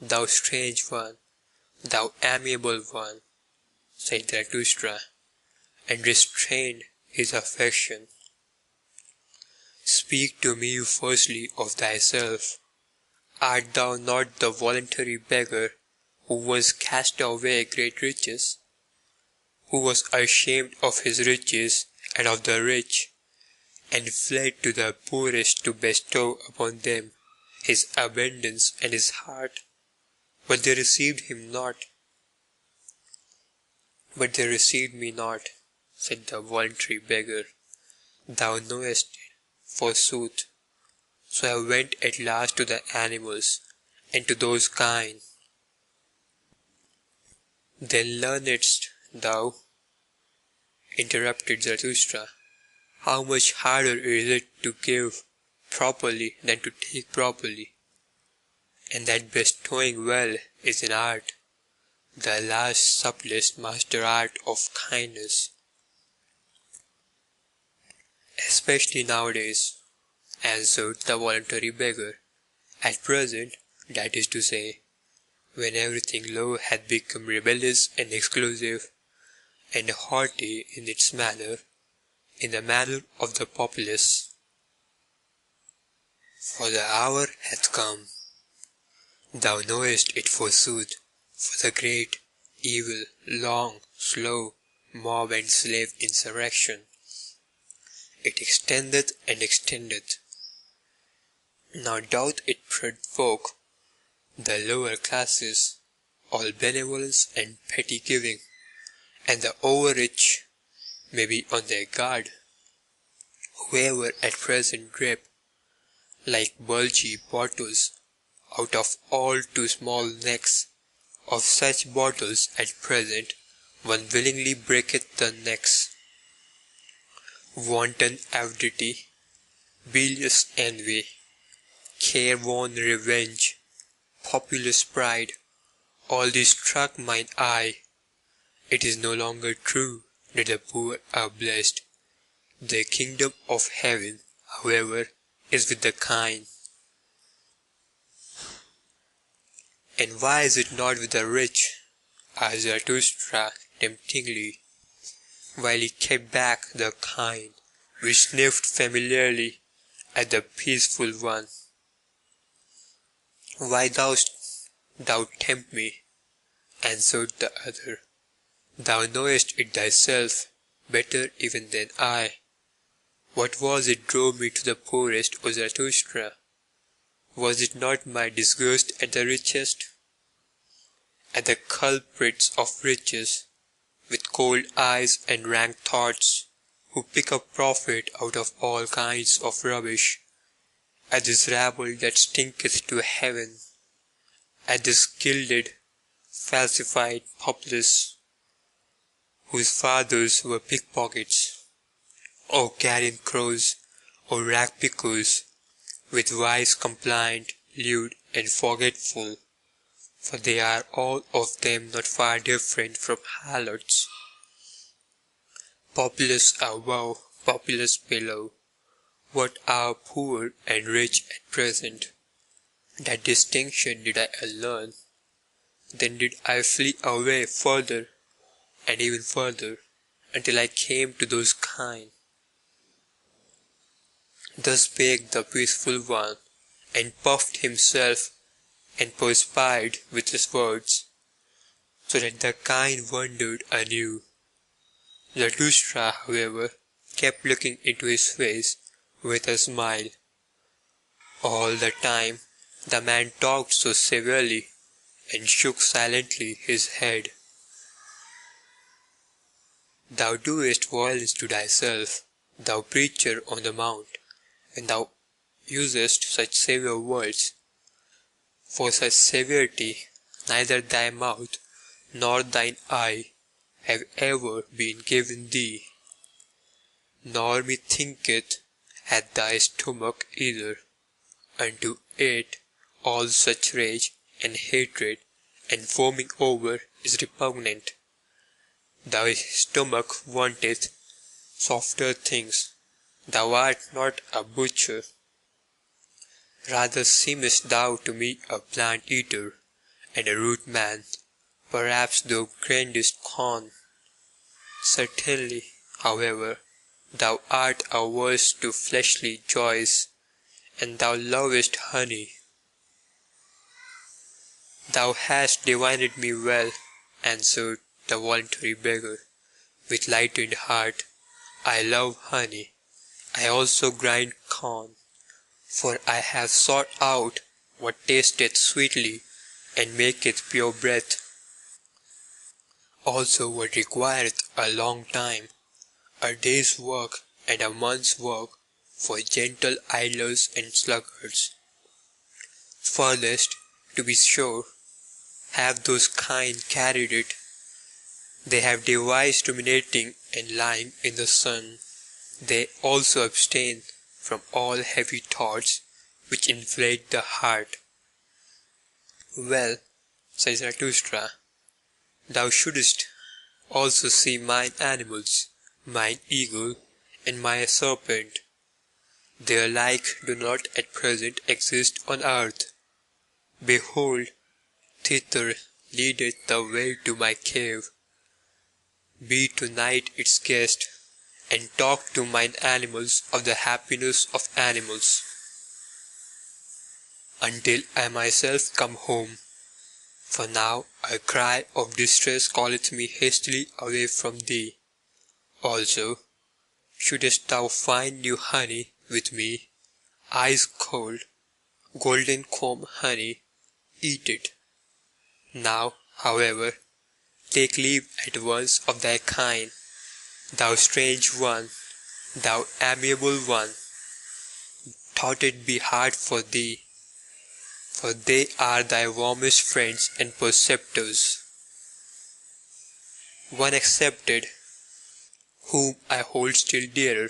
thou strange one, thou amiable one," said Zarathustra, and restrained his affection. "Speak to me firstly of thyself. Art thou not the voluntary beggar who once cast away great riches, who was ashamed of his riches and of the rich, and fled to the poorest to bestow upon them his abundance and his heart? But they received him not." "But they received me not," said the voluntary beggar. "Thou knowest it, forsooth. So I went at last to the animals, and to those kind." "Then learnedst thou," interrupted Zarathustra, "how much harder is it to give properly than to take properly, and that bestowing well is an art, the last subtlest master art of kindness. Especially nowadays," answered the voluntary beggar. "At present, that is to say, when everything low hath become rebellious and exclusive, and haughty in its manner, in the manner of the populace." for the hour hath come. Thou knowest it forsooth, for the great, evil, long, slow, mob and slave insurrection. It extendeth and extendeth. Now doth it provoke the lower classes, all benevolence and petty giving, and the overrich may be on their guard. Whoever at present drip, like bulgy bottles, out of all too small necks, of such bottles at present one willingly breaketh the necks. Wanton avidity, bilious envy, careworn revenge, populous pride, all these struck mine eye. It is no longer true that the poor are blessed. The kingdom of heaven, however, is with the kind. And why is it not with the rich? asked Zarathustra temptingly, while he kept back the kind, which sniffed familiarly at the peaceful one. Why dost thou tempt me? Answered the other. Thou knowest it thyself better even than I. What was it drove me to the poorest, O Zarathustra? Was it not my disgust at the richest? At the culprits of riches, with cold eyes and rank thoughts, who pick up profit out of all kinds of rubbish, at this rabble that stinketh to heaven, at this gilded, falsified populace, whose fathers were pickpockets, O carrion crows, O rag pickers, with vice compliant, lewd, and forgetful, for they are all of them not far different from harlots. Populous above, populous below, what are poor and rich at present? That distinction did I learn. Then did I flee away further, and even further, until I came to those kind. Thus spake the peaceful one, and puffed himself and perspired with his words, so that the kind wondered anew. Zarathustra, however, kept looking into his face with a smile. All the time the man talked so severely and shook silently his head. Thou doest violence to thyself, thou preacher on the mount, and thou usest such severe words. For such severity neither thy mouth nor thine eye have ever been given thee, nor methinketh hath thy stomach either. Unto it all such rage and hatred and foaming over is repugnant. Thy stomach wanteth softer things. Thou art not a butcher. Rather seemest thou to me a plant-eater and a root-man. Perhaps thou grindest corn. Certainly, however, thou art averse to fleshly joys, and thou lovest honey. Thou hast divined me well, answered the voluntary beggar, with lightened heart. I love honey. I also grind corn, for I have sought out what tasteth sweetly and maketh pure breath. Also what requireth a long time, a day's work and a month's work for gentle idlers and sluggards. Furthest, to be sure, have those kind carried it. They have devised ruminating and lying in the sun. They also abstain from all heavy thoughts which inflate the heart. Well, said Zarathustra, thou shouldst also see mine animals, mine eagle, and my serpent. Their like do not at present exist on earth. Behold, thither leadeth the way to my cave. Be tonight its guest, and talk to mine animals of the happiness of animals. until I myself come home. For now a cry of distress calleth me hastily away from thee. Also, shouldest thou find new honey with me, ice cold, golden comb honey, eat it. Now, however, take leave at once of thy kind, thou strange one, thou amiable one. Thought it be hard for thee, for they are thy warmest friends and preceptors. One excepted, whom I hold still dearer,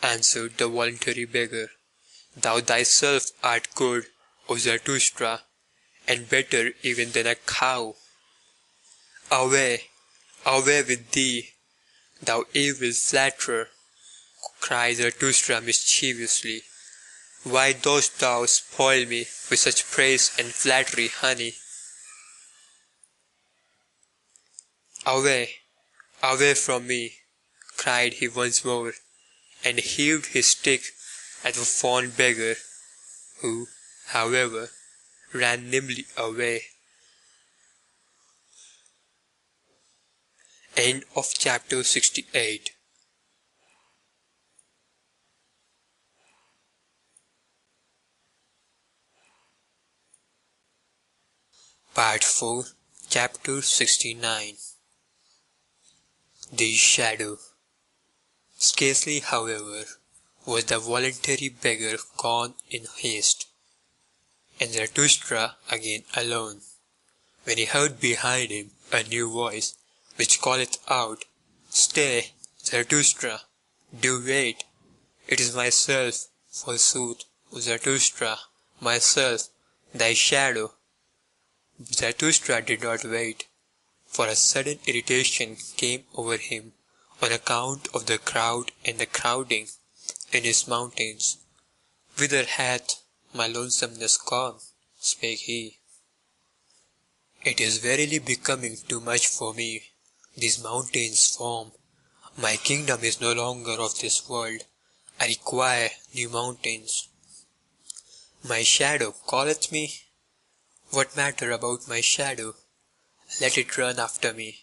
answered the voluntary beggar. Thou thyself art good, O Zarathustra, and better even than a cow. Away, away with thee, thou evil flatterer, cried Zarathustra mischievously. Why dost thou spoil me with such praise and flattery, honey? Away, away from me, cried he once more, and heaved his stick at the fond beggar, who, however, ran nimbly away. End of chapter 68. Part 4, Chapter 69. The Shadow. Scarcely, however, was the voluntary beggar gone in haste, and Zarathustra again alone, when he heard behind him a new voice, which calleth out, Stay, Zarathustra, do wait. It is myself, forsooth, O Zarathustra, myself, thy shadow. Zarathustra did not wait, for a sudden irritation came over him on account of the crowd and the crowding in his mountains. Whither hath my lonesomeness gone? Spake he. It is verily becoming too much for me, these mountains form. My kingdom is no longer of this world. I require new mountains. My shadow calleth me. What matter about my shadow? Let it run after me.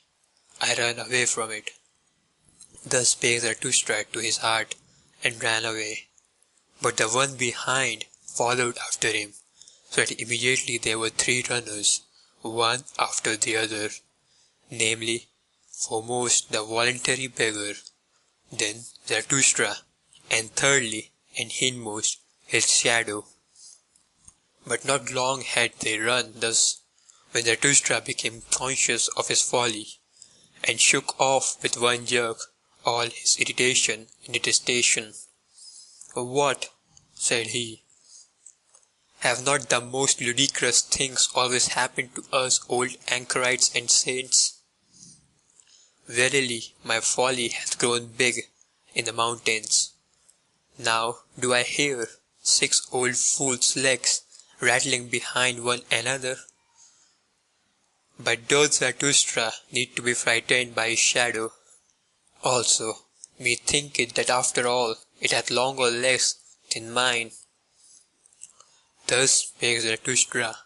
I run away from it. Thus spake Zarathustra to his heart, and ran away. But the one behind followed after him, so that immediately there were 3 runners, one after the other, namely, foremost the voluntary beggar, then Zarathustra, and thirdly and hindmost his shadow. But not long had they run thus, when Zarathustra became conscious of his folly, and shook off with one jerk all his irritation and detestation. What, said he, have not the most ludicrous things always happened to us old anchorites and saints? Verily, my folly hath grown big in the mountains. Now do I hear 6 old fools' legs rattling behind one another? But doth Zarathustra need to be frightened by his shadow? Also, methinketh that after all it hath longer legs than mine. Thus spake Zarathustra,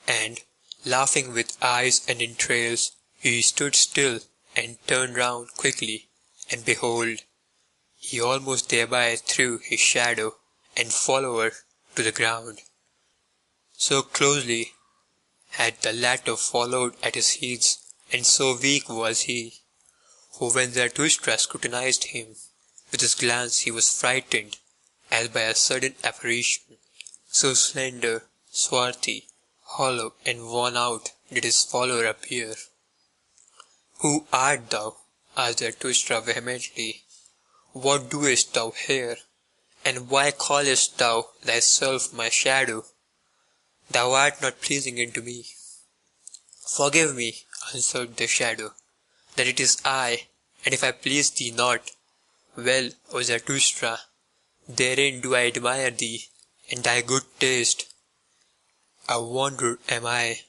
and, laughing with eyes and entrails, he stood still and turned round quickly, and behold, he almost thereby threw his shadow and follower to the ground. So closely had the latter followed at his heels, and so weak was he, for when Zarathustra scrutinized him with his glance he was frightened as by a sudden apparition. So slender, swarthy, hollow, and worn out did his follower appear. Who art thou? asked Zarathustra vehemently. What doest thou here? And why callest thou thyself my shadow? Thou art not pleasing unto me. Forgive me, answered the shadow, that it is I, and if I please thee not, well, O Zarathustra, therein do I admire thee, and thy good taste. A wanderer am I,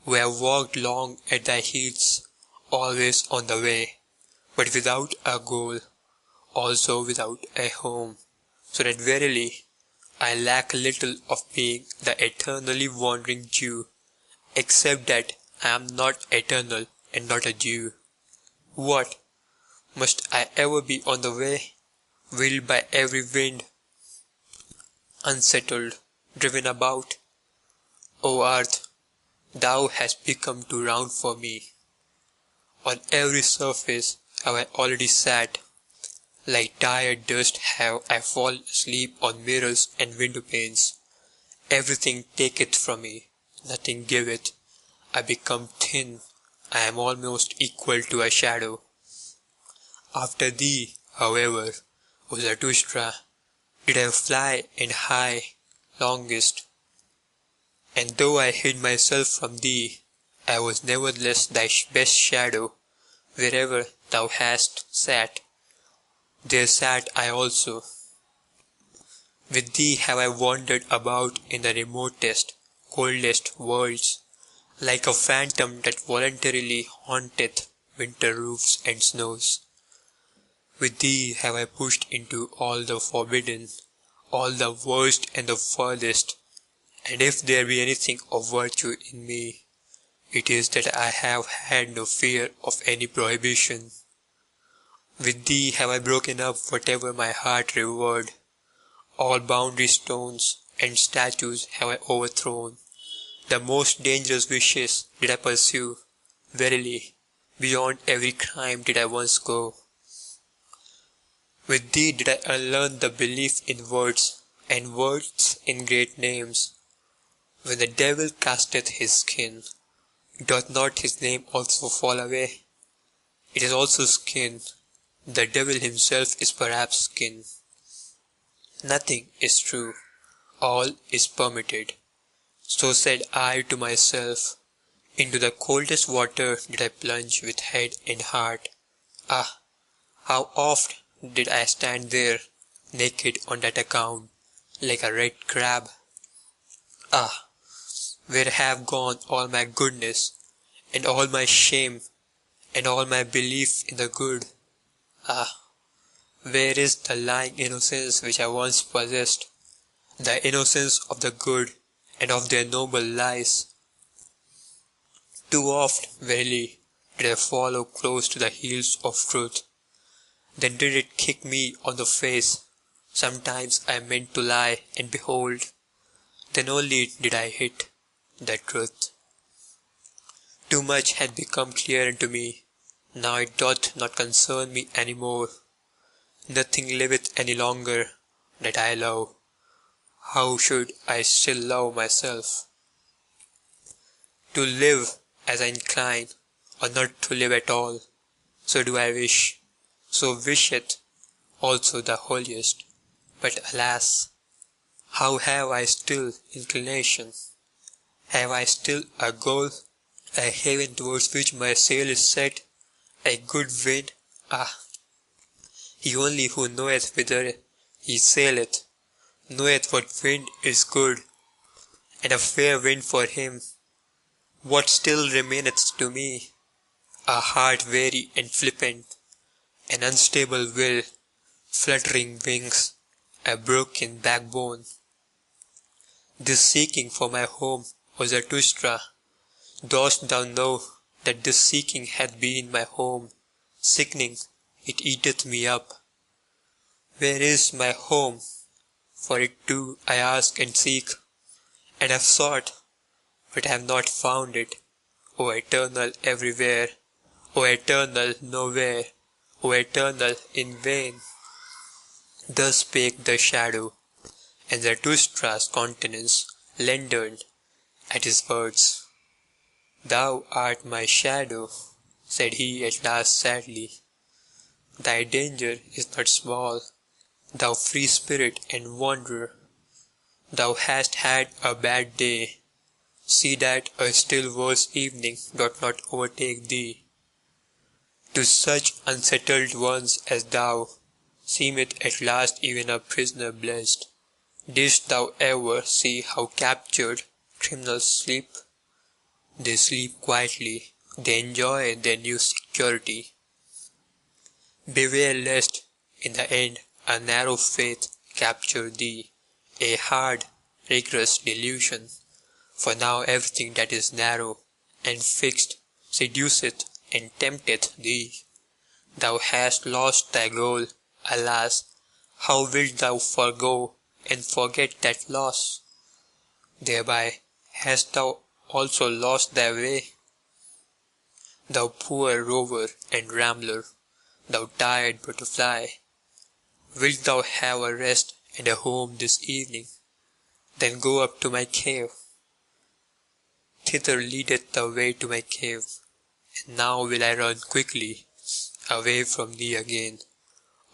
who have walked long at thy heels, always on the way, but without a goal, also without a home, so that verily I lack little of being the eternally wandering Jew, except that I am not eternal and not a Jew. What? Must I ever be on the way, wheeled by every wind, unsettled, driven about? O earth, thou hast become too round for me. On every surface have I already sat. Like tired dust have I fallen asleep on mirrors and window panes. Everything taketh from me, nothing giveth. I become thin, I am almost equal to a shadow. After thee, however, O Zarathustra, did I fly and high longest, and though I hid myself from thee, I was nevertheless thy best shadow. Wherever thou hast sat, there sat I also. With thee have I wandered about in the remotest, coldest worlds, like a phantom that voluntarily haunteth winter roofs and snows. With thee have I pushed into all the forbidden, all the worst and the furthest, and if there be anything of virtue in me, it is that I have had no fear of any prohibition. With thee have I broken up whatever my heart revered. All boundary stones and statues have I overthrown. The most dangerous wishes did I pursue. Verily, beyond every crime did I once go. With thee did I unlearn the belief in words, and words in great names. When the devil casteth his skin, doth not his name also fall away? It is also skin. The devil himself is perhaps skin. Nothing is true. All is permitted. So said I to myself. Into the coldest water did I plunge with head and heart. Ah, how oft did I stand there, naked on that account, like a red crab. Ah, where have gone all my goodness, and all my shame, and all my belief in the good? Ah, where is the lying innocence which I once possessed, the innocence of the good and of their noble lies? Too oft, verily, did I follow close to the heels of truth. Then did it kick me on the face. Sometimes I meant to lie, and behold, then only did I hit the truth. Too much had become clear unto me. Now it doth not concern me any more. Nothing liveth any longer that I love. How should I still love myself? To live as I incline, or not to live at all, so do I wish. So wisheth also the holiest. But alas, how have I still inclination? Have I still a goal, a haven towards which my sail is set, a good wind? Ah, he only who knoweth whither he saileth, knoweth what wind is good, and a fair wind for him. What still remaineth to me? A heart weary and flippant, an unstable will, fluttering wings, a broken backbone. This seeking for my home, O Zarathustra, dost thou know that this seeking hath been my home? Sickening, it eateth me up. Where is my home? For it too I ask and seek, and have sought, but have not found it. O eternal everywhere, O eternal nowhere, O eternal in vain. Thus spake the shadow, and Zarathustra's countenance lengthened at his words. Thou art my shadow, said he at last sadly. Thy danger is not small, thou free spirit and wanderer. Thou hast had a bad day. See that a still worse evening doth not overtake thee. To such unsettled ones as thou, seemeth at last even a prisoner blessed. Didst thou ever see how captured criminals sleep? They sleep quietly, they enjoy their new security. Beware lest, in the end, a narrow faith capture thee, a hard, rigorous delusion, for now everything that is narrow and fixed seduceth and tempteth thee. Thou hast lost thy goal, alas, how wilt thou forego and forget that loss? Thereby hast thou also lost thy way. Thou poor rover and rambler, thou tired butterfly, wilt thou have a rest and a home this evening? Then go up to my cave. Thither leadeth the way to my cave, and now will I run quickly away from thee again.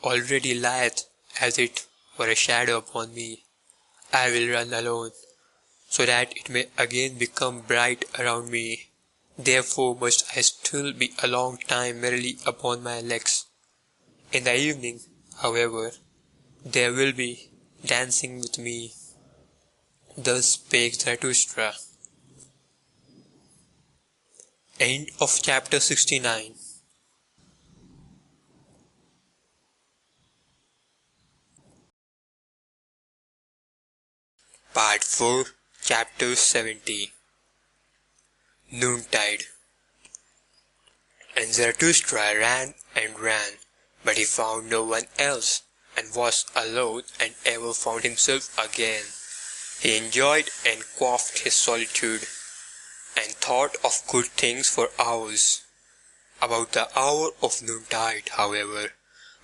Already lieth as it were a shadow upon me. I will run alone, so that it may again become bright around me. Therefore must I still be a long time merrily upon my legs. In the evening, however, there will be dancing with me. Thus spake Zarathustra. End of chapter 69. Part 4, Chapter 70. Noontide. And Zarathustra ran and ran, but he found no one else, and was alone, and ever found himself again. He enjoyed and quaffed his solitude, and thought of good things for hours. About the hour of noontide, however,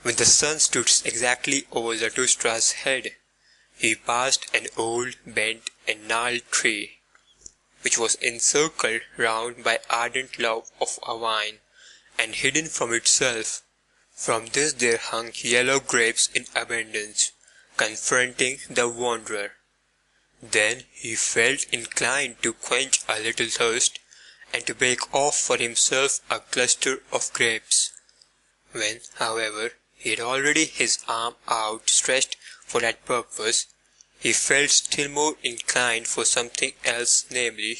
when the sun stood exactly over Zarathustra's head, he passed an old, bent, and gnarled tree, which was encircled round by ardent love of a vine, and hidden from itself. From this there hung yellow grapes in abundance, confronting the wanderer. Then he felt inclined to quench a little thirst, and to bake off for himself a cluster of grapes. When, however, he had already his arm outstretched for that purpose, he felt still more inclined for something else, namely,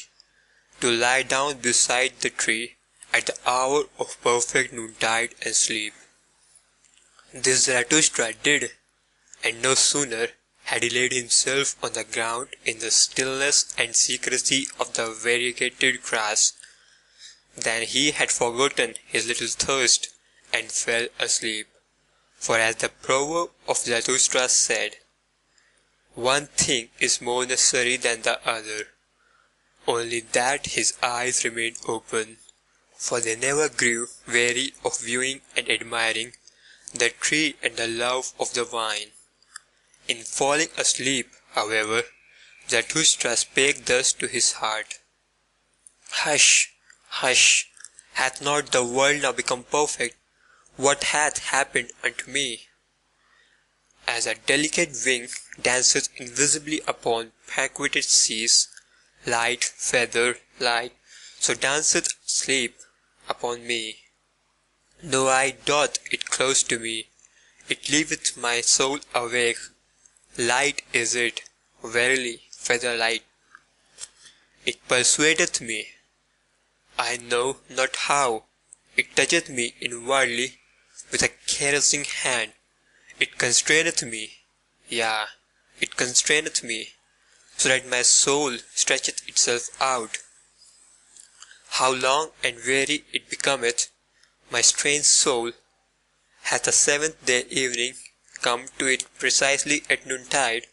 to lie down beside the tree at the hour of perfect noontide and sleep. This Zarathustra did, and no sooner had he laid himself on the ground in the stillness and secrecy of the variegated grass, than he had forgotten his little thirst and fell asleep. For as the proverb of Zarathustra said, one thing is more necessary than the other, only that his eyes remained open, for they never grew weary of viewing and admiring the tree and the love of the vine. In falling asleep, however, Zarathustra spake thus to his heart, Hush, hush, hath not the world now become perfect? What hath happened unto me? As a delicate wing danceth invisibly upon banqueted seas, light, feather, light, so danceth sleep upon me. No eye doth it close to me, it leaveth my soul awake. Light is it, verily, feather light. It persuadeth me, I know not how, it toucheth me inwardly with a caressing hand. It constraineth me, yea, it constraineth me, so that my soul stretcheth itself out. How long and weary it becometh, my strange soul, hath the seventh day evening come to it precisely at noontide?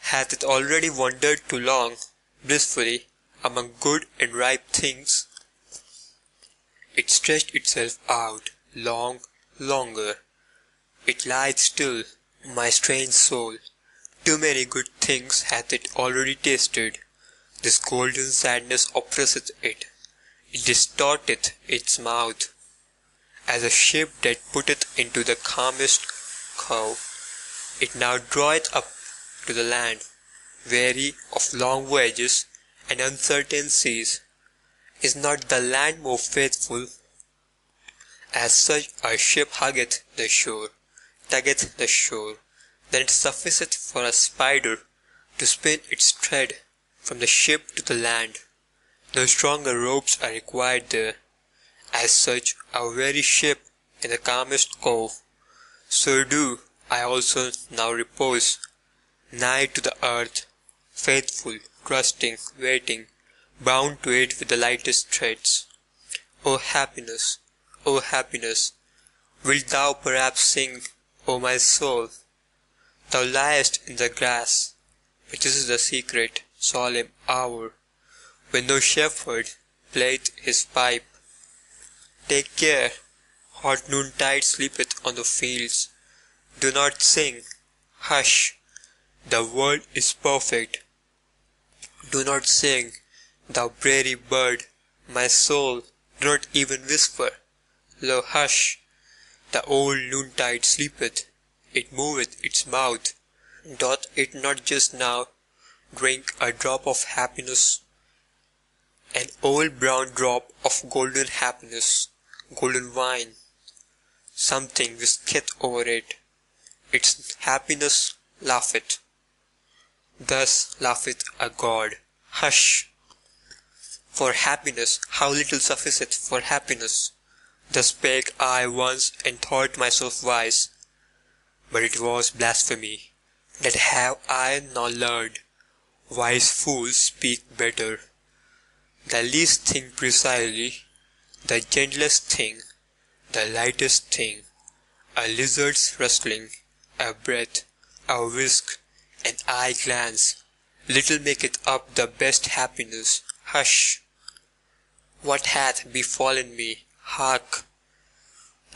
Hath it already wandered too long, blissfully, among good and ripe things? It stretched itself out, longer. It lieth still, my strange soul. Too many good things hath it already tasted. This golden sadness oppresseth it. It distorteth its mouth. As a ship that putteth into the calmest cove, it now draweth up to the land, weary of long voyages and uncertain seas. Is not the land more faithful? As such a ship huggeth the shore, tuggeth the shore, then it sufficeth for a spider to spin its thread from the ship to the land. No stronger ropes are required there. As such a very ship in the calmest cove, so do I also now repose. nigh to the earth, faithful, trusting, waiting, bound to it with the lightest threads. O happiness, O happiness, wilt thou perhaps sing, O my soul? Thou liest in the grass, but this is the secret, solemn hour, when no shepherd playeth his pipe. Take care, hot noontide sleepeth on the fields. Do not sing, hush, the world is perfect. Do not sing, thou prairie bird, my soul, do not even whisper. Lo, hush, the old noontide sleepeth, it moveth its mouth. Doth it not just now drink a drop of happiness? An old brown drop of golden happiness, golden wine. Something whisketh over it. Its happiness laugheth. Thus laugheth a god. Hush! For happiness, how little sufficeth for happiness? Thus spake I once and thought myself wise. But it was blasphemy. That have I now learned. Wise fools speak better. The least thing precisely, the gentlest thing, the lightest thing, a lizard's rustling, a breath, a whisk, an eye glance, little maketh up the best happiness. Hush! What hath befallen me? Hark!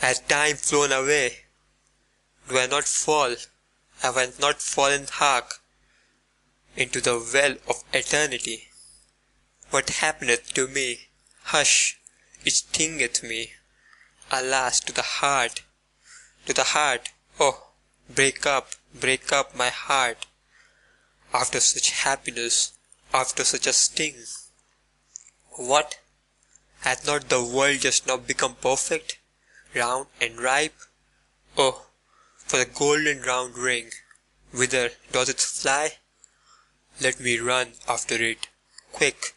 Has time flown away? Do I not fall? Have I not fallen, hark, into the well of eternity? What happeneth to me? Hush! It stingeth me. Alas, to the heart! To the heart! Oh, break up, my heart! After such happiness, after such a sting! What? Hath not the world just now become perfect, round and ripe? Oh, for the golden round ring, whither doth it fly? Let me run after it, quick!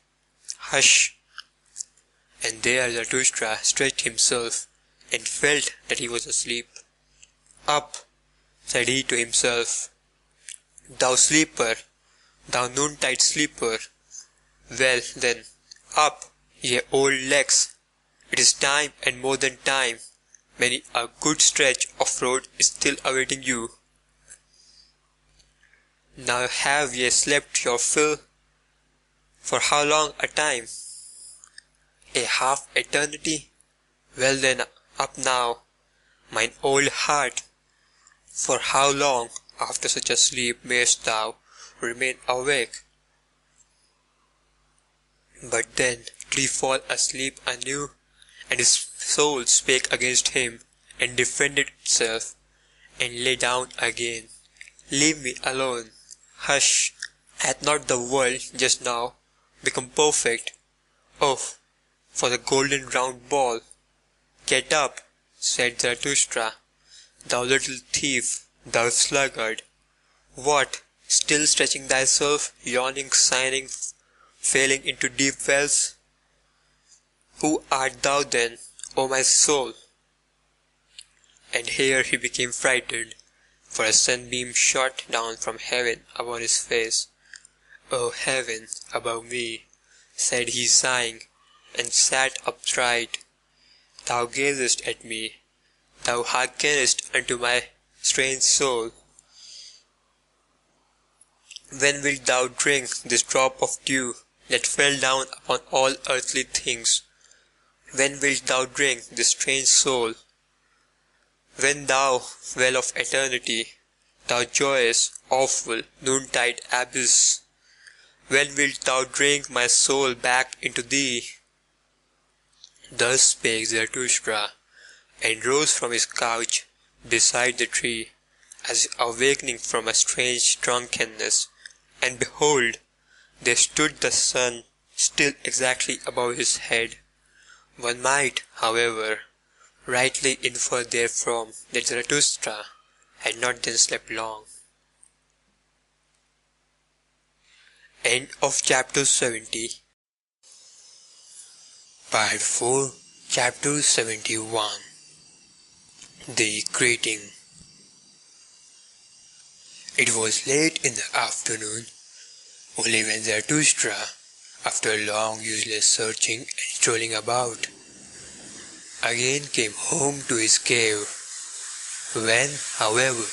Hush! And there Zarathustra stretched himself, and felt that he was asleep. Up, said he to himself, thou sleeper, thou noontide sleeper. Well then, up, ye old legs, it is time and more than time. Many a good stretch of road is still awaiting you. Now have ye slept your fill? For how long a time? A half eternity? Well then, up now, mine old heart. For how long after such a sleep mayst thou remain awake? But then did he fall asleep anew, and his soul spake against him, and defended itself, and lay down again. Leave me alone. Hush! Hath not the world just now become perfect? Oh, for the golden round ball! Get up, said Zarathustra, thou little thief, thou sluggard. What, still stretching thyself, yawning, sighing, failing into deep wells? Who art thou then, O my soul? And here he became frightened, for a sunbeam shot down from heaven upon his face. O heaven above me, said he sighing, and sat upright. Thou gazest at me, thou hearkenest unto my strange soul. When wilt thou drink this drop of dew that fell down upon all earthly things? When wilt thou drink this strange soul? When thou, well of eternity, thou joyous, awful, noontide abyss, when wilt thou drink my soul back into thee? Thus spake Zarathustra, and rose from his couch beside the tree, as awakening from a strange drunkenness, and behold, there stood the sun still exactly above his head. One might, however, rightly infer therefrom that Zarathustra had not then slept long. End of chapter 70. Part 4, chapter 71. The Greeting. It was late in the afternoon, only when Zarathustra, after long useless searching and strolling about, again came home to his cave. When, however,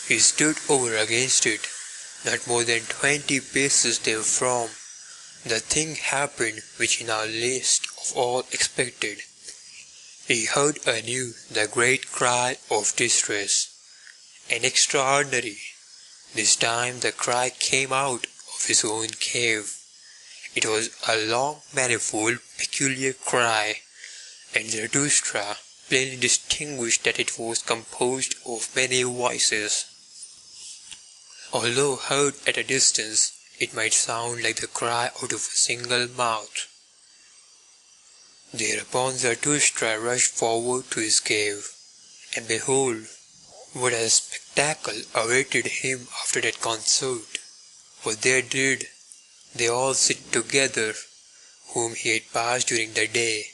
he stood over against it, not more than 20 paces therefrom, the thing happened which he now least of all expected. He heard anew the great cry of distress, and extraordinary. This time the cry came out of his own cave. It was a long, manifold, peculiar cry, and Zarathustra plainly distinguished that it was composed of many voices. Although heard at a distance, it might sound like the cry out of a single mouth. Thereupon Zarathustra rushed forward to his cave, and behold, what a spectacle awaited him after that concert! For there did they all sit together, whom he had passed during the day,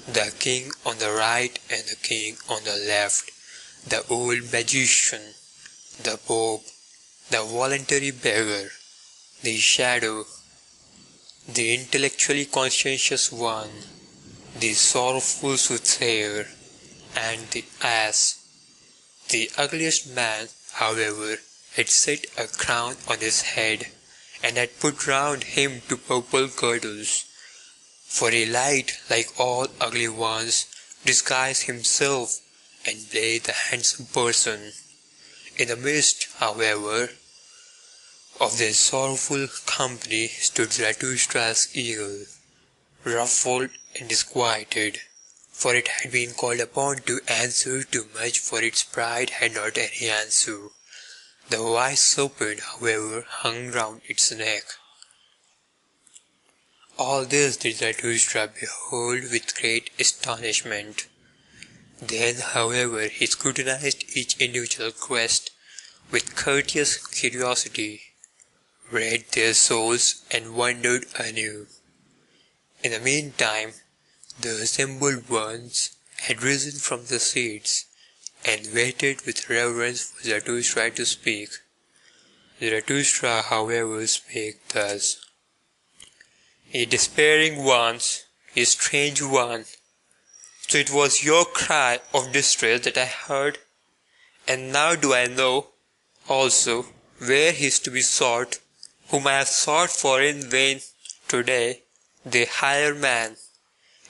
the king on the right and the king on the left, the old magician, the pope, the voluntary beggar, the shadow, the intellectually conscientious one, the sorrowful soothsayer, and the ass. The ugliest man, however, had set a crown on his head, and had put round him 2 purple girdles, for he liked, like all ugly ones, disguise himself, and play the handsome person. In the midst, however, of this sorrowful company stood Zarathustra's eagle, ruffled and disquieted, for it had been called upon to answer too much, for its pride had not any answer. The wise serpent, however, hung round its neck. All this did Zarathustra behold with great astonishment. Then, however, he scrutinized each individual quest with courteous curiosity, read their souls, and wondered anew. In the meantime, the assembled ones had risen from their seats, and waited with reverence for Zarathustra to speak. Zarathustra, however, spake thus: Ye despairing ones, ye strange one, so it was your cry of distress that I heard, and now do I know also where he is to be sought, whom I have sought for in vain today, the higher man.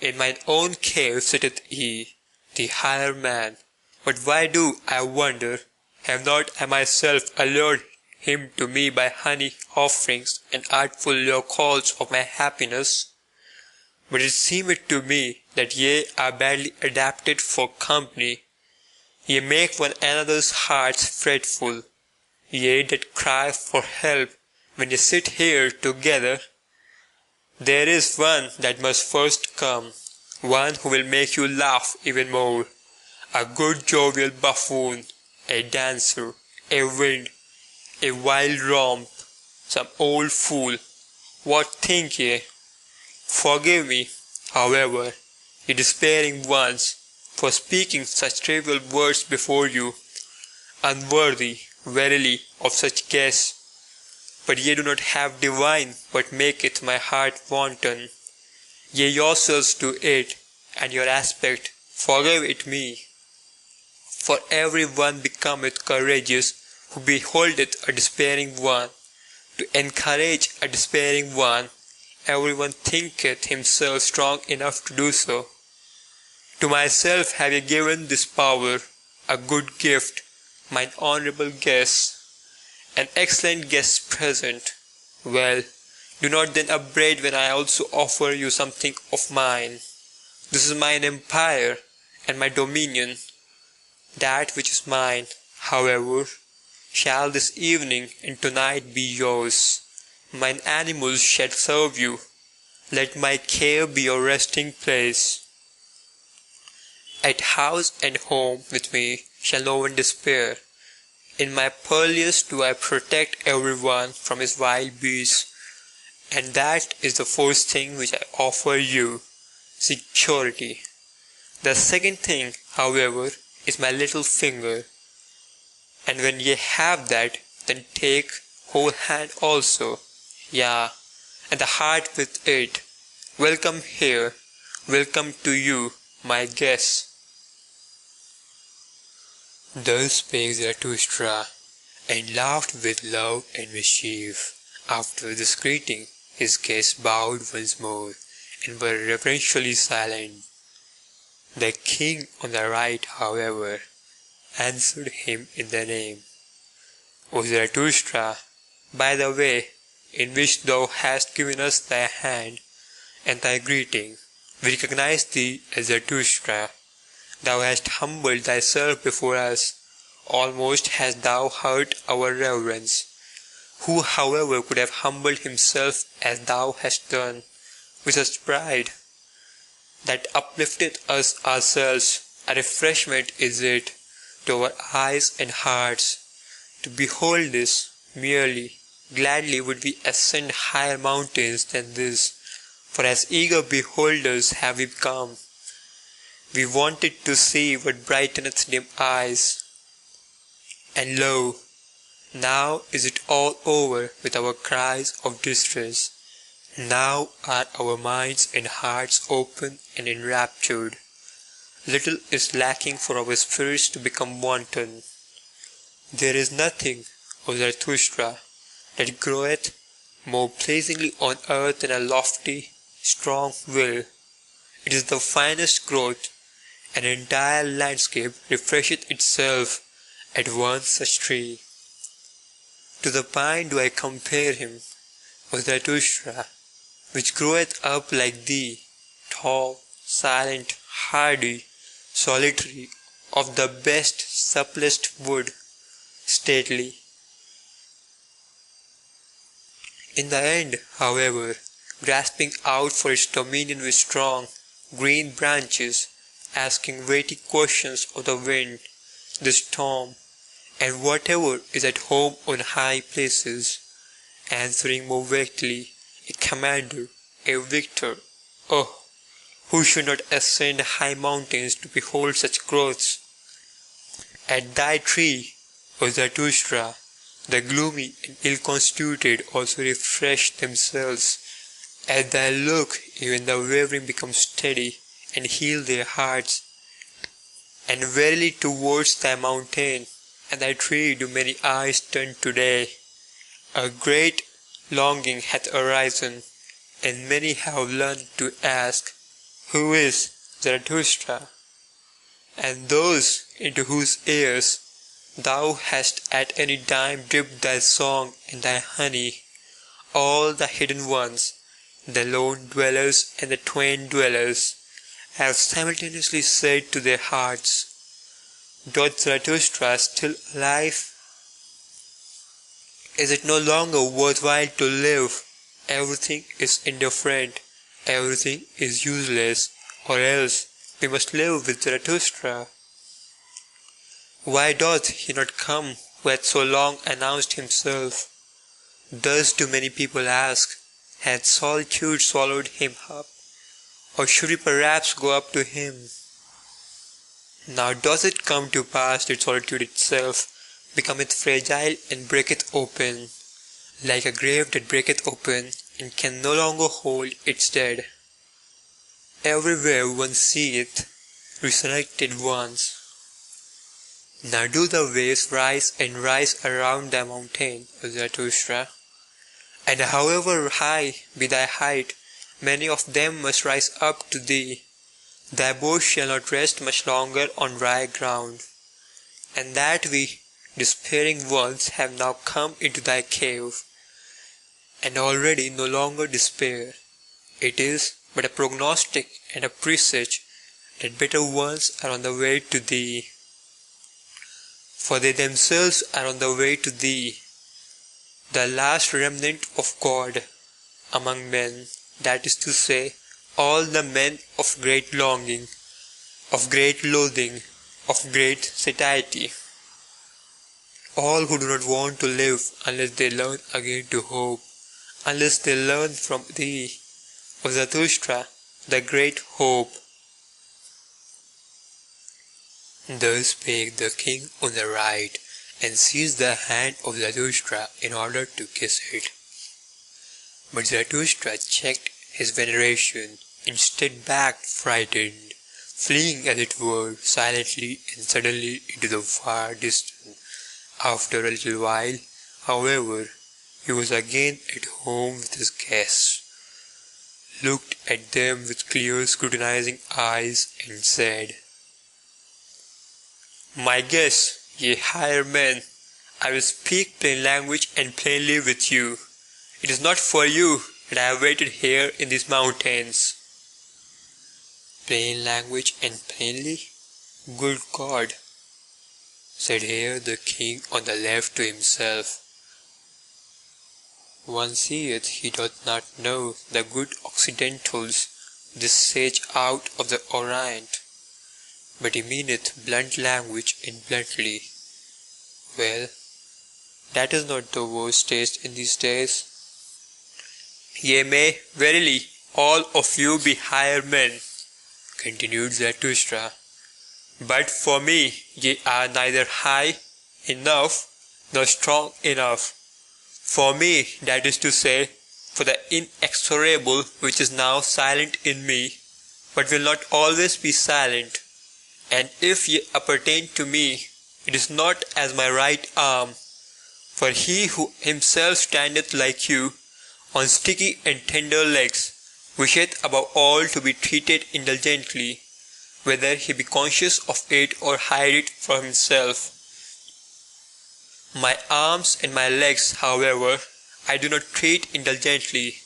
In mine own cave sitteth he, the higher man. But why do, I wonder, have not I myself allured him to me by honey offerings and artful lure calls of my happiness? But it seemeth to me that ye are badly adapted for company. Ye make one another's hearts fretful, ye that cry for help when ye sit here together. There is one that must first come, one who will make you laugh even more, a good jovial buffoon, a dancer, a wind, a wild romp, some old fool. What think ye? Forgive me, however, ye despairing ones, for speaking such trivial words before you, unworthy, verily, of such guests. But ye do not have divine what maketh my heart wanton. Ye yourselves do it, and your aspect, forgive it me. For every one becometh courageous who beholdeth a despairing one. To encourage a despairing one, every one thinketh himself strong enough to do so. To myself have ye given this power, a good gift, mine honourable guests, an excellent guest present. Well, do not then upbraid when I also offer you something of mine. This is mine empire, and my dominion. That which is mine, however, shall this evening and tonight be yours. Mine animals shall serve you. Let my cave be your resting place. At house and home with me shall no one despair. In my purlieus do I protect every one from his wild beasts, and that is the first thing which I offer you, security. The second thing, however, is my little finger, and when ye have that, then take whole hand also, yeah, and the heart with it. Welcome here, welcome to you, my guest. Thus spake Zarathustra, and laughed with love and mischief. After this greeting, his guests bowed once more, and were reverentially silent. The king on the right, however, answered him in the name. O Zarathustra, by the way in which thou hast given us thy hand and thy greeting, we recognize thee as Zarathustra. Thou hast humbled thyself before us, almost hast thou hurt our reverence. Who, however, could have humbled himself as thou hast done, with such pride, that uplifteth us ourselves? A refreshment is it to our eyes and hearts. To behold this, merely, gladly would we ascend higher mountains than this, for as eager beholders have we come. We wanted to see what brighteneth dim eyes, and lo, now is it all over with our cries of distress. Now are our minds and hearts open and enraptured. Little is lacking for our spirits to become wanton. There is nothing, O Zarathustra, that groweth more pleasingly on earth than a lofty, strong will. It is the finest growth. An entire landscape refresheth itself at one such tree. To the pine do I compare him, O Zarathustra, which groweth up like thee, tall, silent, hardy, solitary, of the best, supplest wood, stately. In the end, however, grasping out for its dominion with strong, green branches, asking weighty questions of the wind, the storm, and whatever is at home on high places, answering more weightily, a commander, a victor. Oh, who should not ascend high mountains to behold such growths? At thy tree, O Zarathustra, the gloomy and ill-constituted also refresh themselves. At thy look even the wavering become steady, and heal their hearts. And verily towards thy mountain and thy tree do many eyes turn today. A great longing hath arisen, and many have learned to ask, Who is Zarathustra? And those into whose ears thou hast at any time dipped thy song and thy honey, all the hidden ones, the lone dwellers and the twain dwellers, have simultaneously said to their hearts, Doth Zarathustra still alive? Is it no longer worthwhile to live? Everything is indifferent, everything is useless, or else we must live with Zarathustra. Why doth he not come who hath so long announced himself? Thus do many people ask, hath solitude swallowed him up? Or should we perhaps go up to him? Now does it come to pass that solitude itself becometh fragile and breaketh open, like a grave that breaketh open and can no longer hold its dead. Everywhere one seeth resurrected ones. Now do the waves rise and rise around thy mountain, O Zarathustra, and however high be thy height, many of them must rise up to thee. Thy bow shall not rest much longer on dry ground, and that we despairing ones have now come into thy cave, and already no longer despair. It is but a prognostic and a presage that better ones are on the way to thee. For they themselves are on the way to thee, the last remnant of God among men, that is to say, all the men of great longing, of great loathing, of great satiety. All who do not want to live unless they learn again to hope, unless they learn from thee, O Zarathustra, the great hope. Thus spake the king on the right, and seized the hand of Zarathustra in order to kiss it. But Zarathustra checked his veneration and stood back frightened, fleeing as it were silently and suddenly into the far distance. After a little while, however, he was again at home with his guests, looked at them with clear scrutinizing eyes and said, "My guests, ye higher men, I will speak plain language and plainly with you. It is not for you that I have waited here in these mountains." "Plain language and plainly? Good God," said here the king on the left to himself. "One seeth he doth not know the good Occidentals, this sage out of the Orient, but he meaneth blunt language and bluntly. Well, that is not the worst taste in these days. Ye may verily all of you be higher men," continued Zarathustra, "but for me ye are neither high enough nor strong enough. For me, that is to say, for the inexorable which is now silent in me, but will not always be silent. And if ye appertain to me, it is not as my right arm. For he who himself standeth like you, on sticky and tender legs, wisheth above all to be treated indulgently, whether he be conscious of it or hide it from himself. My arms and my legs, however, I do not treat indulgently.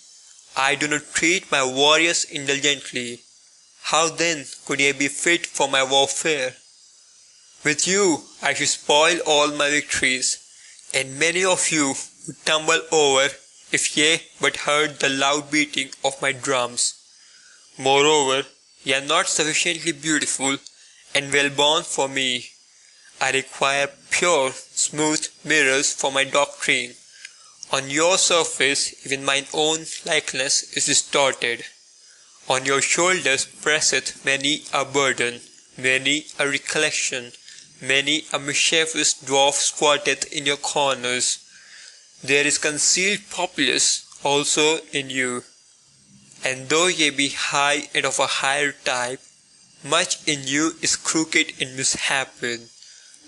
I do not treat my warriors indulgently. How then could ye be fit for my warfare? With you I should spoil all my victories, and many of you would tumble over if ye but heard the loud beating of my drums. Moreover, ye are not sufficiently beautiful and well born for me. I require pure, smooth mirrors for my doctrine. On your surface even mine own likeness is distorted. On your shoulders presseth many a burden, many a recollection, many a mischievous dwarf squatteth in your corners. There is concealed populace also in you. And though ye be high and of a higher type, much in you is crooked and mishapen.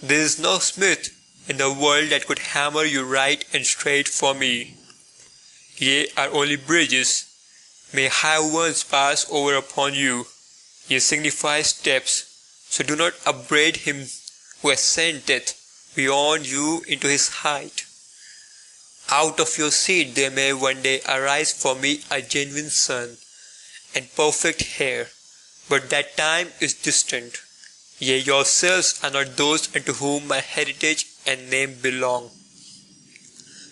There is no smith in the world that could hammer you right and straight for me. Ye are only bridges. May high ones pass over upon you. Ye signify steps, so do not upbraid him who ascendeth beyond you into his height. Out of your seed there may one day arise for me a genuine son, and perfect heir, but that time is distant. Ye yourselves are not those unto whom my heritage and name belong.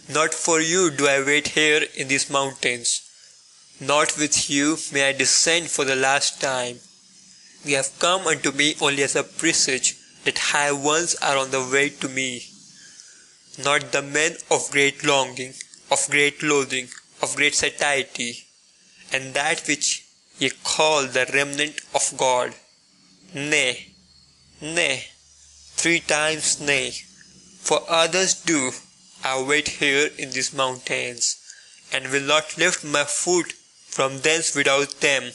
Not for you do I wait here in these mountains. Not with you may I descend for the last time. Ye have come unto me only as a presage that high ones are on the way to me. Not the men of great longing, of great loathing, of great satiety, and that which ye call the remnant of God. Nay, nay, 3 times nay, for others do I wait here in these mountains, and will not lift my foot from thence without them.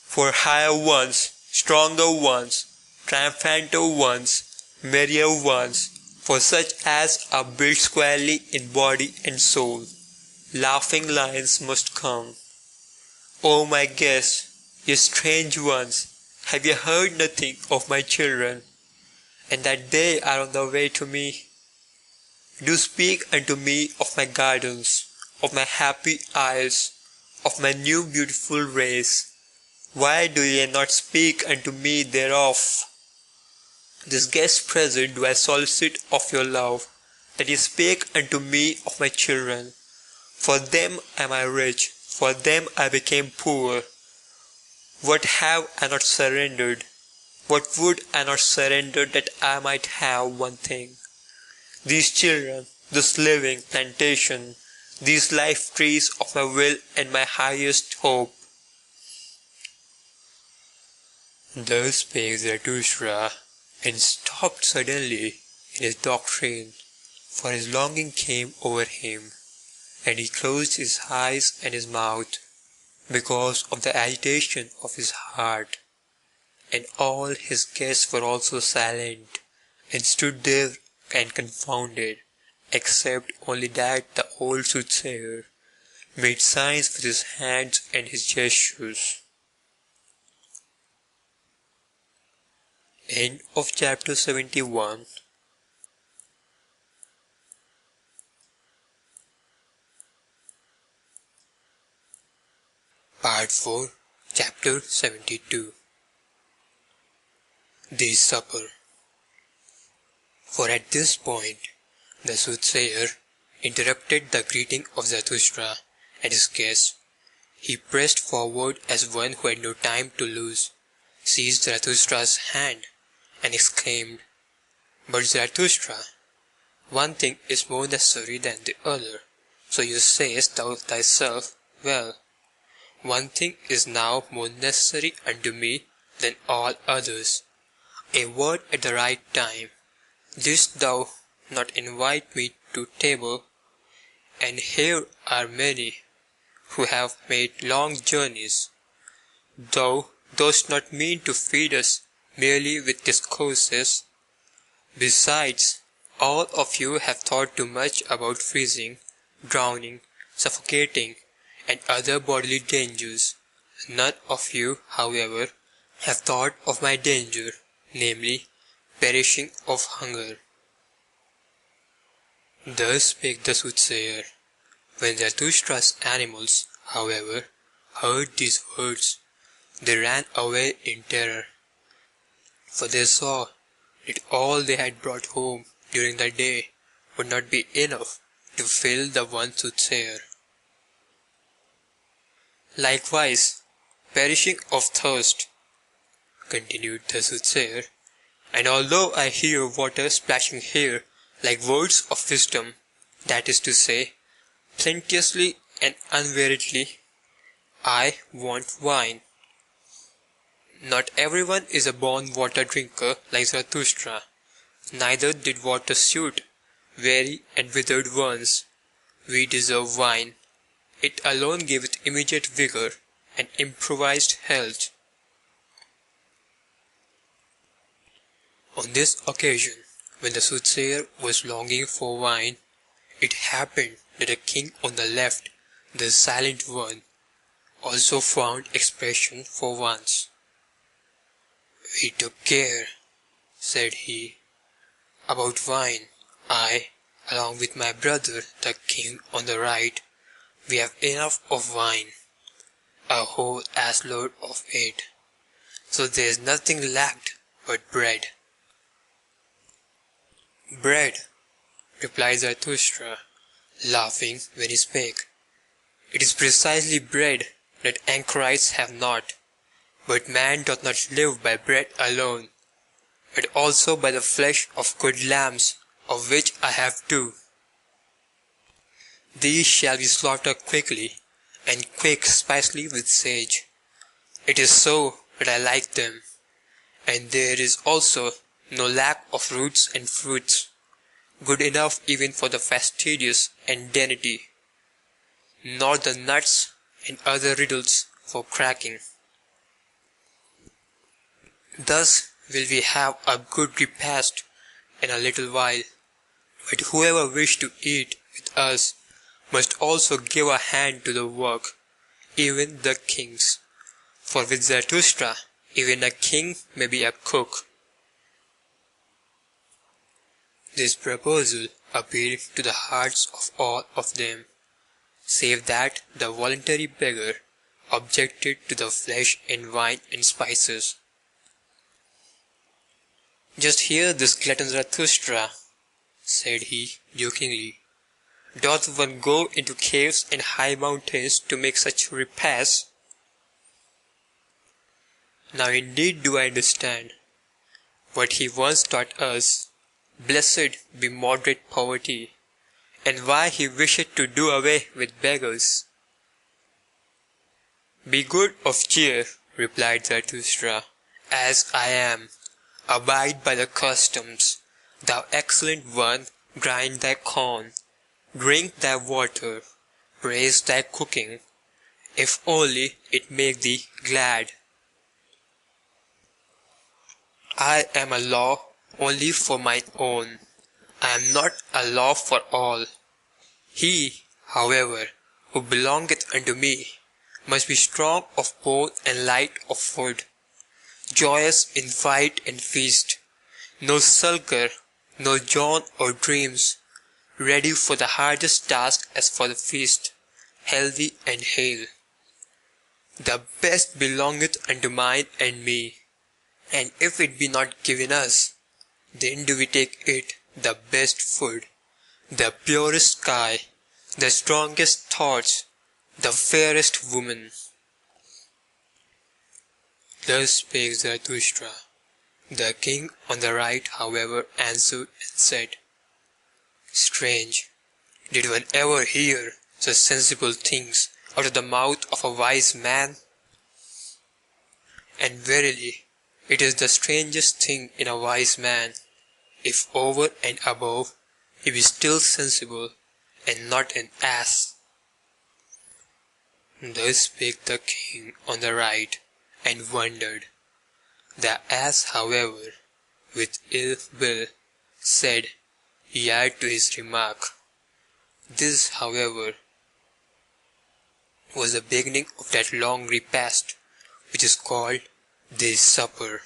For higher ones, stronger ones, triumphanter ones, merrier ones, for such as are built squarely in body and soul, laughing lions must come. O my guests, ye strange ones, have ye heard nothing of my children, and that they are on the way to me? Do speak unto me of my gardens, of my happy isles, of my new beautiful race. Why do ye not speak unto me thereof? This guest present do I solicit of your love, that ye speak unto me of my children. For them am I rich, for them I became poor. What have I not surrendered? What would I not surrender that I might have one thing? These children, this living plantation, these life trees of my will and my highest hope. Thus spake Zarathustra, and stopped suddenly in his doctrine, for his longing came over him, and he closed his eyes and his mouth, because of the agitation of his heart. And all his guests were also silent, and stood there and confounded, except only that the old soothsayer made signs with his hands and his gestures. End of chapter 71. Part 4, Chapter 72. The Supper. For at this point, the soothsayer interrupted the greeting of Zarathustra and his guests. He pressed forward as one who had no time to lose, seized Zarathustra's hand, and exclaimed, "But Zarathustra, one thing is more necessary than the other, so you sayest thou thyself well. One thing is now more necessary unto me than all others, a word at the right time. Didst thou not invite me to table? And here are many who have made long journeys. Thou dost not mean to feed us merely with discourses. Besides, all of you have thought too much about freezing, drowning, suffocating, and other bodily dangers. None of you, however, have thought of my danger, namely, perishing of hunger." Thus spake the soothsayer. When Zarathustra's animals, however, heard these words, they ran away in terror, for they saw that all they had brought home during the day would not be enough to fill the one soothsayer. "Likewise, perishing of thirst," continued the soothsayer, "and although I hear water splashing here like words of wisdom, that is to say, plenteously and unweariedly, I want wine. Not everyone is a born water drinker like Zarathustra, neither did water suit weary and withered ones. We deserve wine. It alone giveth immediate vigor and improvised health." On this occasion, when the soothsayer was longing for wine, it happened that the king on the left, the silent one, also found expression for once. "We took care," said he, "about wine. I, along with my brother the king on the right, we have enough of wine, a whole ass load of it, so there is nothing lacked but bread." "Bread," replied Zarathustra, laughing when he spake. "It is precisely bread that anchorites have not. But man doth not live by bread alone, but also by the flesh of good lambs, of which I have 2. These shall we slaughter quickly, and quick spicely with sage. It is so that I like them. And there is also no lack of roots and fruits, good enough even for the fastidious and dainty, nor the nuts and other riddles for cracking. Thus will we have a good repast in a little while, but whoever wishes to eat with us must also give a hand to the work, even the kings, for with Zarathustra even a king may be a cook." This proposal appealed to the hearts of all of them, save that the voluntary beggar objected to the flesh and wine and spices. "Just hear this glutton Zarathustra," said he jokingly. "Doth one go into caves and high mountains to make such repasts? Now indeed do I understand what he once taught us, blessed be moderate poverty, and why he wisheth to do away with beggars." "Be good of cheer," replied Zarathustra, "as I am. Abide by the customs. Thou excellent one, grind thy corn, drink thy water, praise thy cooking, if only it make thee glad. I am a law only for mine own, I am not a law for all. He, however, who belongeth unto me, must be strong of bone and light of foot, joyous in fight and feast, no sulker, no yawn or dreams, ready for the hardest task as for the feast, healthy and hale. The best belongeth unto mine and me, and if it be not given us, then do we take it the best food, the purest sky, the strongest thoughts, the fairest woman. Thus spake Zarathustra. The king on the right, however, answered and said, Strange, did one ever hear such sensible things out of the mouth of a wise man? And verily, it is the strangest thing in a wise man, if over and above he be still sensible, and not an ass. Thus spake the king on the right, and wondered. The ass, however, with ill will, said, yet to his remark. This, however, was the beginning of that long repast which is called the supper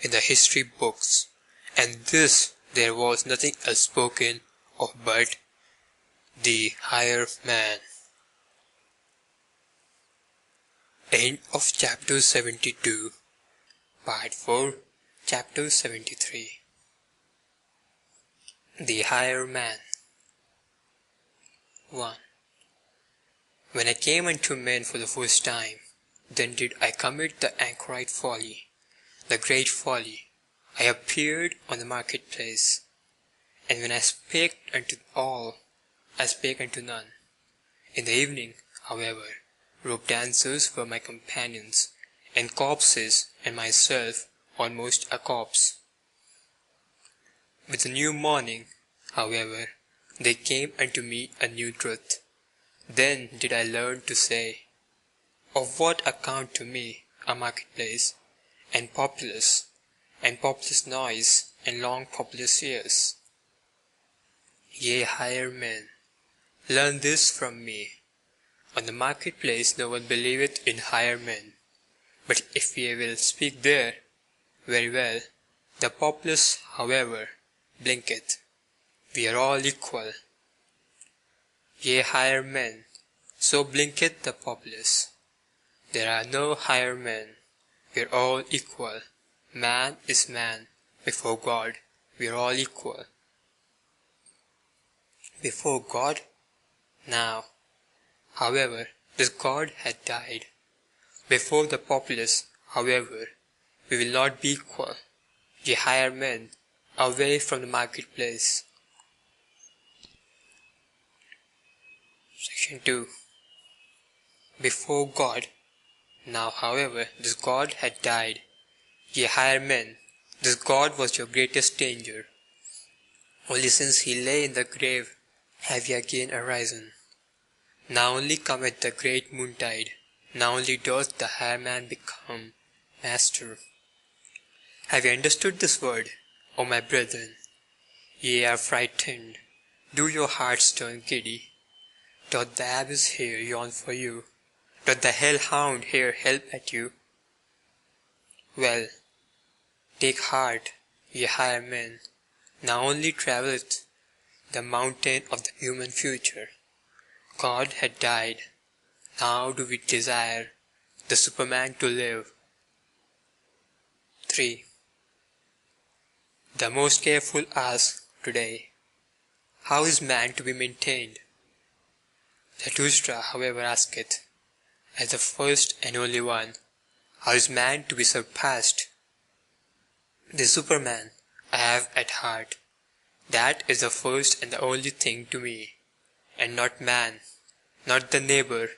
in the history books, and this there was nothing else spoken of but the higher man. End of chapter 72, part 4, chapter 73. The higher man. 1. When I came unto men for the first time, then did I commit the anchorite folly, the great folly. I appeared on the marketplace, and when I spake unto all, I spake unto none. In the evening, however, rope dancers were my companions, and corpses, and myself almost a corpse. With the new morning, however, there came unto me a new truth. Then did I learn to say, of what account to me a marketplace, and populous noise, and long populous years? Ye higher men, learn this from me. On the marketplace no one believeth in higher men, but if ye will speak there, very well. The populace, however, blinketh. We are all equal. Ye higher men, so blinketh the populace. There are no higher men. We are all equal. Man is man. Before God, we are all equal. Before God? Now, however, this God had died. Before the populace, however, we will not be equal. Ye higher men, away from the marketplace. Section 2. Before God. Now, however, this God had died. Ye higher men, this God was your greatest danger. Only since he lay in the grave have ye again arisen. Now only cometh the great moontide. Now only doth the higher man become master. Have ye understood this word, O my brethren? Ye are frightened. Do your hearts turn giddy? Doth the abyss here yawn for you? Doth the hell-hound here help at you? Well, take heart, ye higher men. Now only travelleth the mountain of the human future. God had died. Now do we desire the Superman to live. 3. The most careful ask today, how is man to be maintained? Zarathustra, however, asketh, as the first and only one, how is man to be surpassed? The Superman I have at heart. That is the first and the only thing to me, and not man, not the neighbor,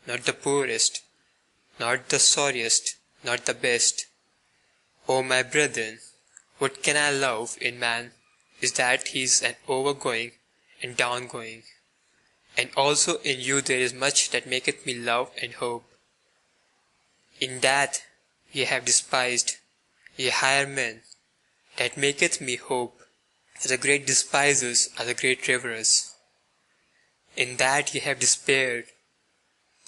not the poorest, not the sorriest, not the best. O my brethren, what can I love in man is that he is an overgoing and downgoing. And also in you there is much that maketh me love and hope. In that ye have despised, ye higher men, that maketh me hope, for the great despisers are the great reverers. In that ye have despaired,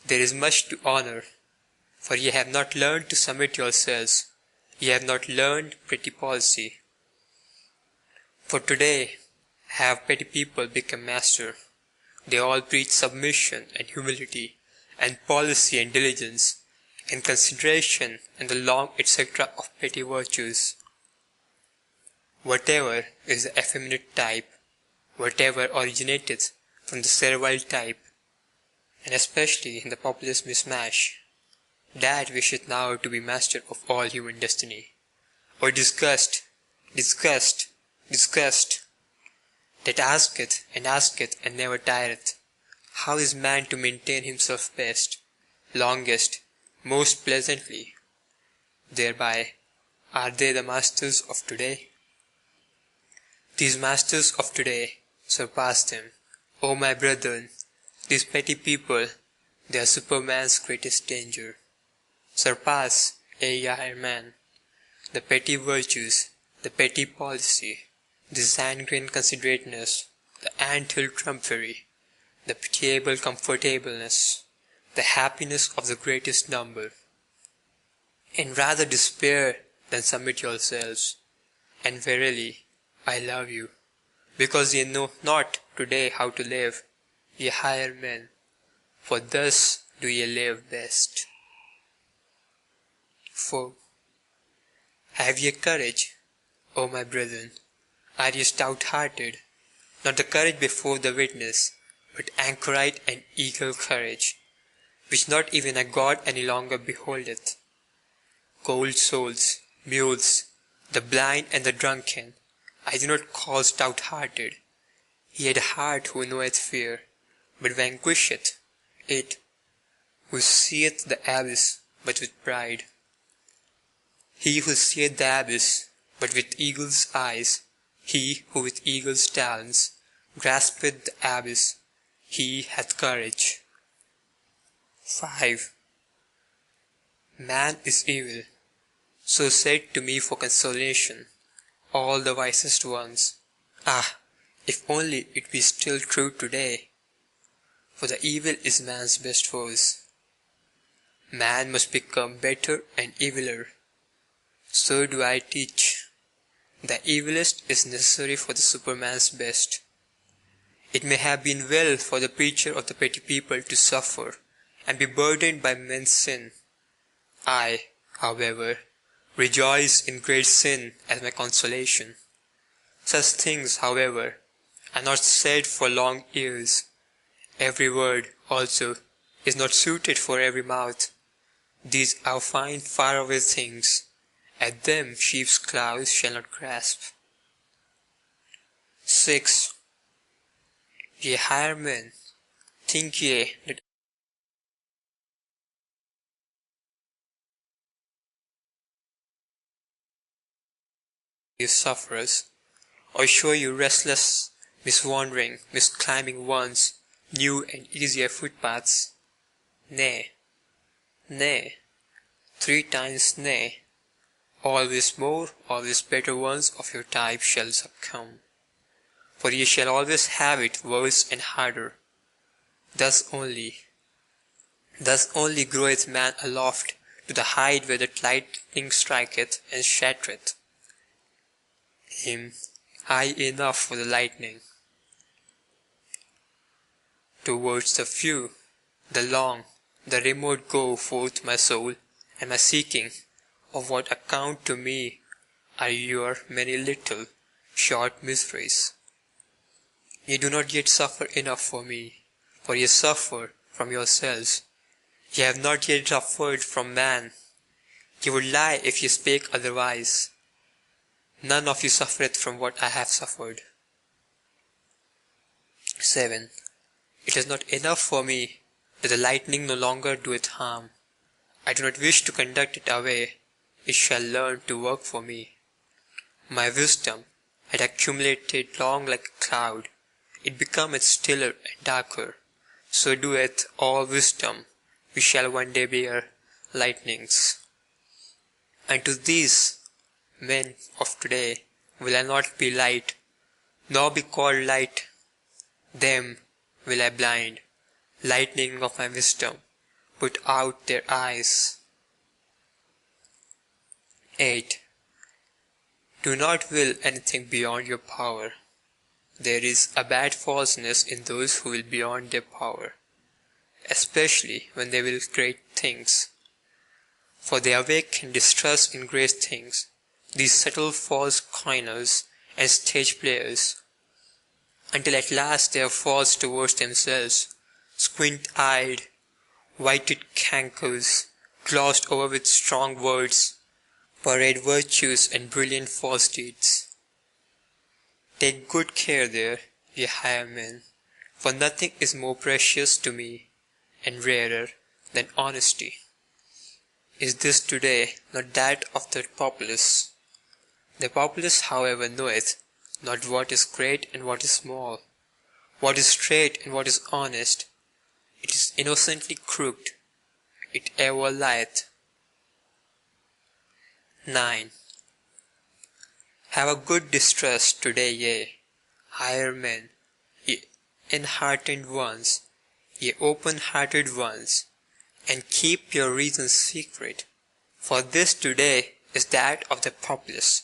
there is much to honour, for ye have not learned to submit yourselves, ye have not learned pretty policy. For today have petty people become master. They all preach submission and humility, and policy and diligence, and consideration, and the long etc. of petty virtues. Whatever is the effeminate type, whatever originateth from the servile type, and especially in the populous mishmash, that wisheth now to be master of all human destiny. Or disgust, disgust, disgust, that asketh and never tireth, how is man to maintain himself best, longest, most pleasantly? Thereby are they the masters of today? These masters of today surpass them. O my brethren, these petty people, they are Superman's greatest danger. Surpass, ye higher man, the petty virtues, the petty policy, the sanguine considerateness, the ant-hill trumpery, the pitiable comfortableness, the happiness of the greatest number. And rather despair than submit yourselves. And verily, I love you, because ye know not today how to live, ye higher men, for thus do ye live best. 4. Have ye courage, O my brethren? Are ye stout-hearted? Not the courage before the witness, but anchorite and eagle courage, which not even a god any longer beholdeth. Cold souls, mules, the blind and the drunken, I do not call stout-hearted, yet a heart who knoweth fear, but vanquisheth it, who seeth the abyss, but with pride. He who seeth the abyss, but with eagle's eyes, he who with eagle's talons graspeth the abyss, he hath courage. 5. Man is evil, so said to me for consolation, all the wisest ones. Ah, if only it be still true today! For the evil is man's best foes. Man must become better and eviler. So do I teach. The evilest is necessary for the Superman's best. It may have been well for the preacher of the petty people to suffer and be burdened by men's sin. I, however, rejoice in great sin as my consolation. Such things, however, are not said for long ears. Every word, also, is not suited for every mouth. These are fine far-away things. At them sheep's claws shall not grasp. 6. Ye higher men, think ye that you sufferers, or show you restless, miswandering, misclimbing ones, new and easier footpaths? Nay, nay, 3 times nay, always more, always better ones of your type shall succumb. For ye shall always have it worse and harder. Thus only groweth man aloft to the height where the lightning striketh and shattereth him high enough for the lightning. Towards the few, the long, the remote go forth my soul, and my seeking, of what account to me are your many little, short miseries. Ye do not yet suffer enough for me, for ye suffer from yourselves. Ye have not yet suffered from man. Ye would lie if ye spake otherwise. None of you suffereth from what I have suffered. 7. It is not enough for me that the lightning no longer doeth harm. I do not wish to conduct it away. It shall learn to work for me. My wisdom had accumulated long like a cloud, it becometh stiller and darker. So doeth all wisdom, we shall one day bear lightnings. And to these men of today will I not be light, nor be called light. Them will I blind, lightning of my wisdom, put out their eyes. 8. Do not will anything beyond your power. There is a bad falseness in those who will beyond their power, especially when they will great things. For they awaken distrust in great things, these subtle false coiners and stage players, until at last they are false towards themselves, squint-eyed, whited cankers, glossed over with strong words, parade virtues and brilliant false deeds. Take good care there, ye higher men, for nothing is more precious to me and rarer than honesty. Is this today not that of the populace? The populace, however, knoweth not what is great and what is small, what is straight and what is honest. It is innocently crooked, it ever lieth. 9. Have a good distrust today, ye higher men, ye enheartened ones, ye open-hearted ones, and keep your reasons secret, for this today is that of the populace.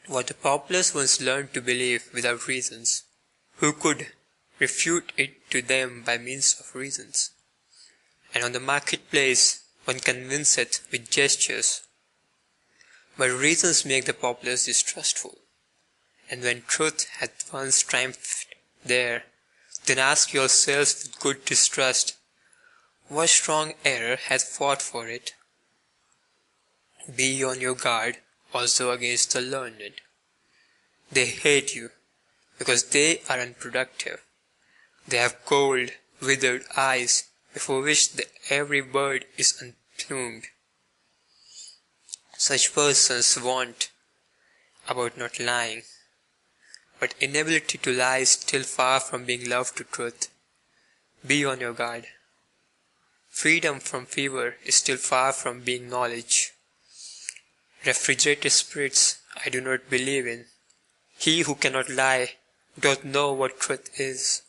What the populace once learned to believe without reasons, who could refute it to them by means of reasons? And on the marketplace one convinceth with gestures. But reasons make the populace distrustful, and when truth hath once triumphed there, then ask yourselves with good distrust, what strong error hath fought for it? Be on your guard also against the learned. They hate you because they are unproductive. They have cold, withered eyes before which every bird is unplumed. Such persons want about not lying, but inability to lie is still far from being love to truth. Be on your guard. Freedom from fever is still far from being knowledge. Refrigerated spirits I do not believe in. He who cannot lie doth know what truth is.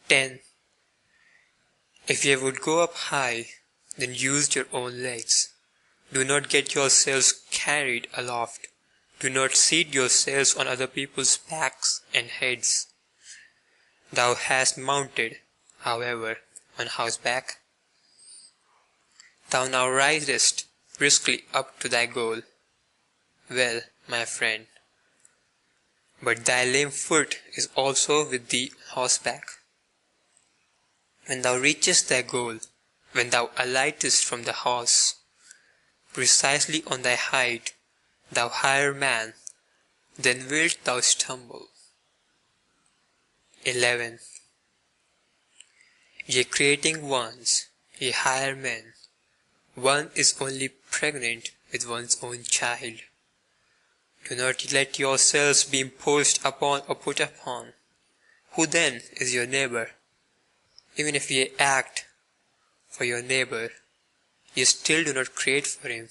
10. If ye would go up high, then use your own legs. Do not get yourselves carried aloft. Do not seat yourselves on other people's backs and heads. Thou hast mounted, however, on horseback. Thou now ridest briskly up to thy goal. Well, my friend, but thy lame foot is also with thee on horseback. When thou reachest thy goal, when thou alightest from the horse, precisely on thy height, thou higher man, then wilt thou stumble. 11. Ye creating ones, ye higher men, one is only pregnant with one's own child. Do not let yourselves be imposed upon or put upon. Who then is your neighbor? Even if ye act for your neighbor, ye still do not create for him.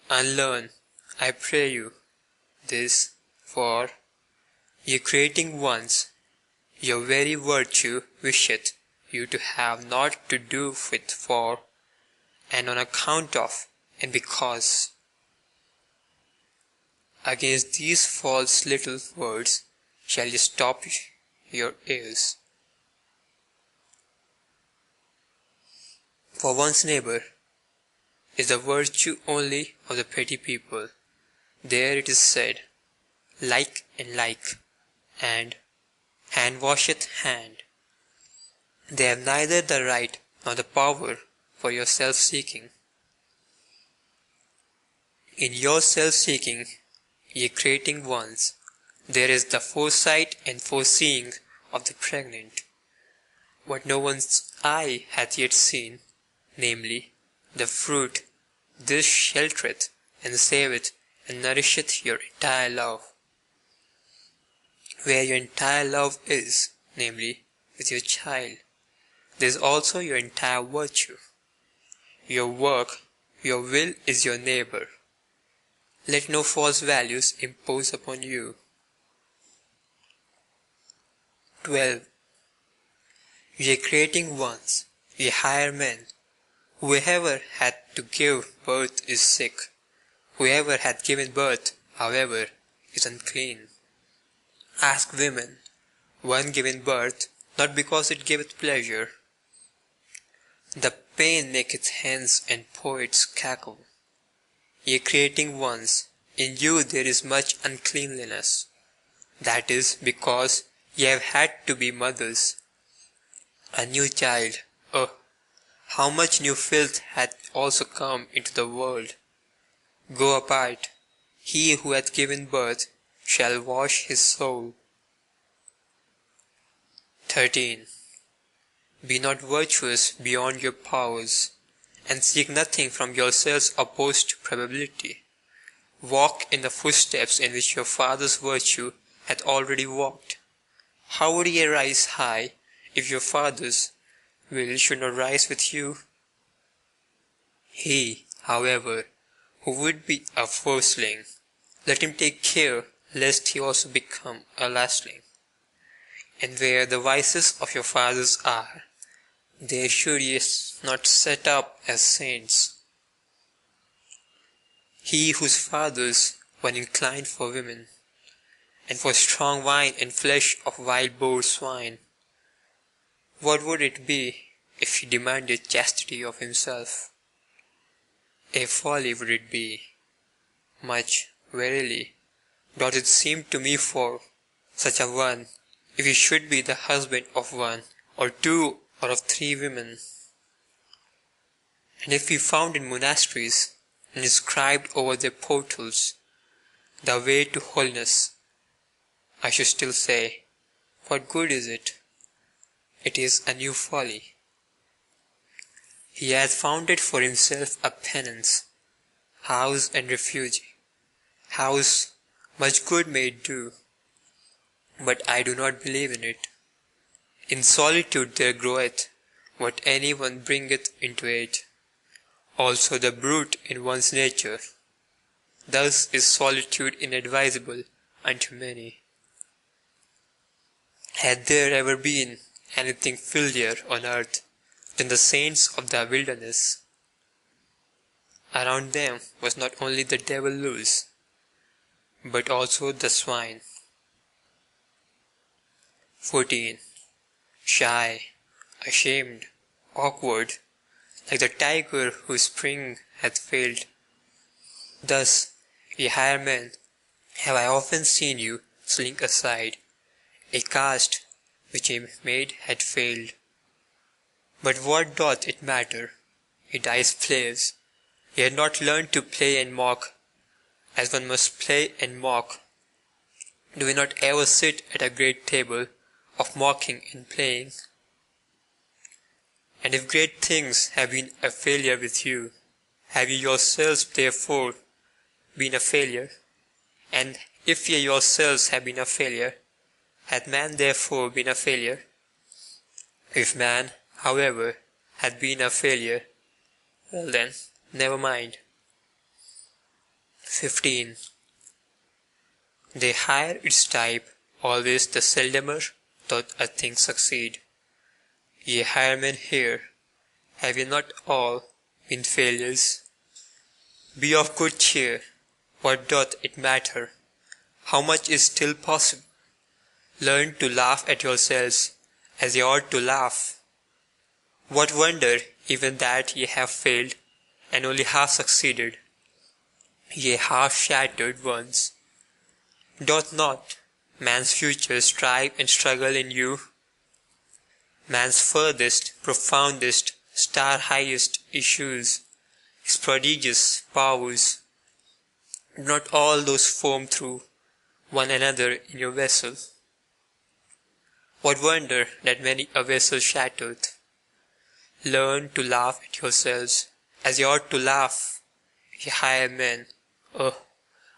Unlearn, I pray you, this, for ye creating ones, your very virtue wisheth you to have naught to do with for, and on account of, and because. Against these false little words shall ye stop your ears. For one's neighbor is the virtue only of the petty people. There it is said, like and like, and hand washeth hand. They have neither the right nor the power for your self-seeking. In your self-seeking, ye creating ones, there is the foresight and foreseeing of the pregnant. What no one's eye hath yet seen, namely, the fruit, this sheltereth and saveth and nourisheth your entire love. Where your entire love is, namely, with your child, there is also your entire virtue. Your work, your will is your neighbor. Let no false values impose upon you. 12. Ye creating ones, ye higher men, whoever hath to give birth is sick. Whoever hath given birth, however, is unclean. Ask women, one giving birth, not because it giveth pleasure. The pain maketh hens and poets cackle. Ye creating ones, in you there is much uncleanliness. That is because ye have had to be mothers. A new child, oh, how much new filth hath also come into the world. Go apart, he who hath given birth shall wash his soul. 13. Be not virtuous beyond your powers, and seek nothing from yourselves opposed to probability. Walk in the footsteps in which your father's virtue hath already walked. How would ye rise high, if your father's will should not rise with you? He, however, who would be a firstling, let him take care lest he also become a lastling. And where the vices of your fathers are, there should ye not set up as saints. He whose fathers were inclined for women, and for strong wine and flesh of wild boar swine, what would it be if he demanded chastity of himself? A folly would it be. Much, verily, doth it seem to me for such a one, if he should be the husband of one, or two, or of three women. And if he found in monasteries, and inscribed over their portals, the way to holiness, I should still say, what good is it? It is a new folly. He hath founded for himself a penance, house and refuge. House much good may it do, but I do not believe in it. In solitude there groweth what any one bringeth into it, also the brute in one's nature. Thus is solitude inadvisable unto many. Had there ever been anything filthier on earth than the saints of the wilderness? Around them was not only the devil loose, but also the swine. 14. Shy, ashamed, awkward, like the tiger whose spring hath failed. Thus, ye higher men, have I often seen you slink aside, a caste which a maid had failed. But what doth it matter? He dies plays. He had not learned to play and mock, as one must play and mock. Do we not ever sit at a great table of mocking and playing? And if great things have been a failure with you, have ye yourselves therefore been a failure? And if ye yourselves have been a failure, hath man therefore been a failure? If man, however, hath been a failure, well then, never mind. 15. They hire its type, always the seldomer doth a thing succeed. Ye higher men here, have ye not all been failures? Be of good cheer, what doth it matter? How much is still possible? Learn to laugh at yourselves, as ye ought to laugh. What wonder even that ye have failed, and only half succeeded, ye half-shattered ones? Doth not man's future strive and struggle in you? Man's furthest, profoundest, star-highest issues, his prodigious powers, do not all those foam through one another in your vessel? What wonder that many a vessel shattereth? Learn to laugh at yourselves, as ye ought to laugh, ye higher men, Oh,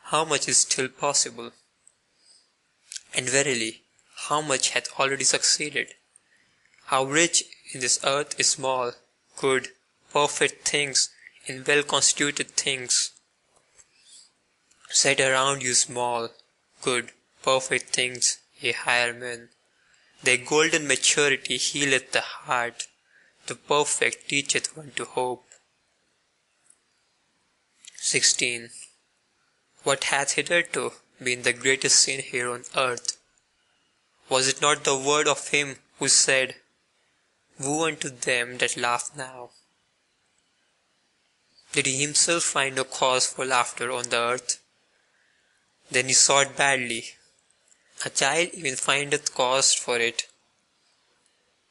how much is still possible! And verily, how much hath already succeeded! How rich in this earth is small, good, perfect things, in well-constituted things. Set around you small, good, perfect things, ye higher men. Their golden maturity healeth the heart, the perfect teacheth one to hope. 16. What hath hitherto been the greatest sin here on earth? Was it not the word of him who said, Woe unto them that laugh now? Did he himself find no cause for laughter on the earth? Then he sought badly. A child even findeth cause for it.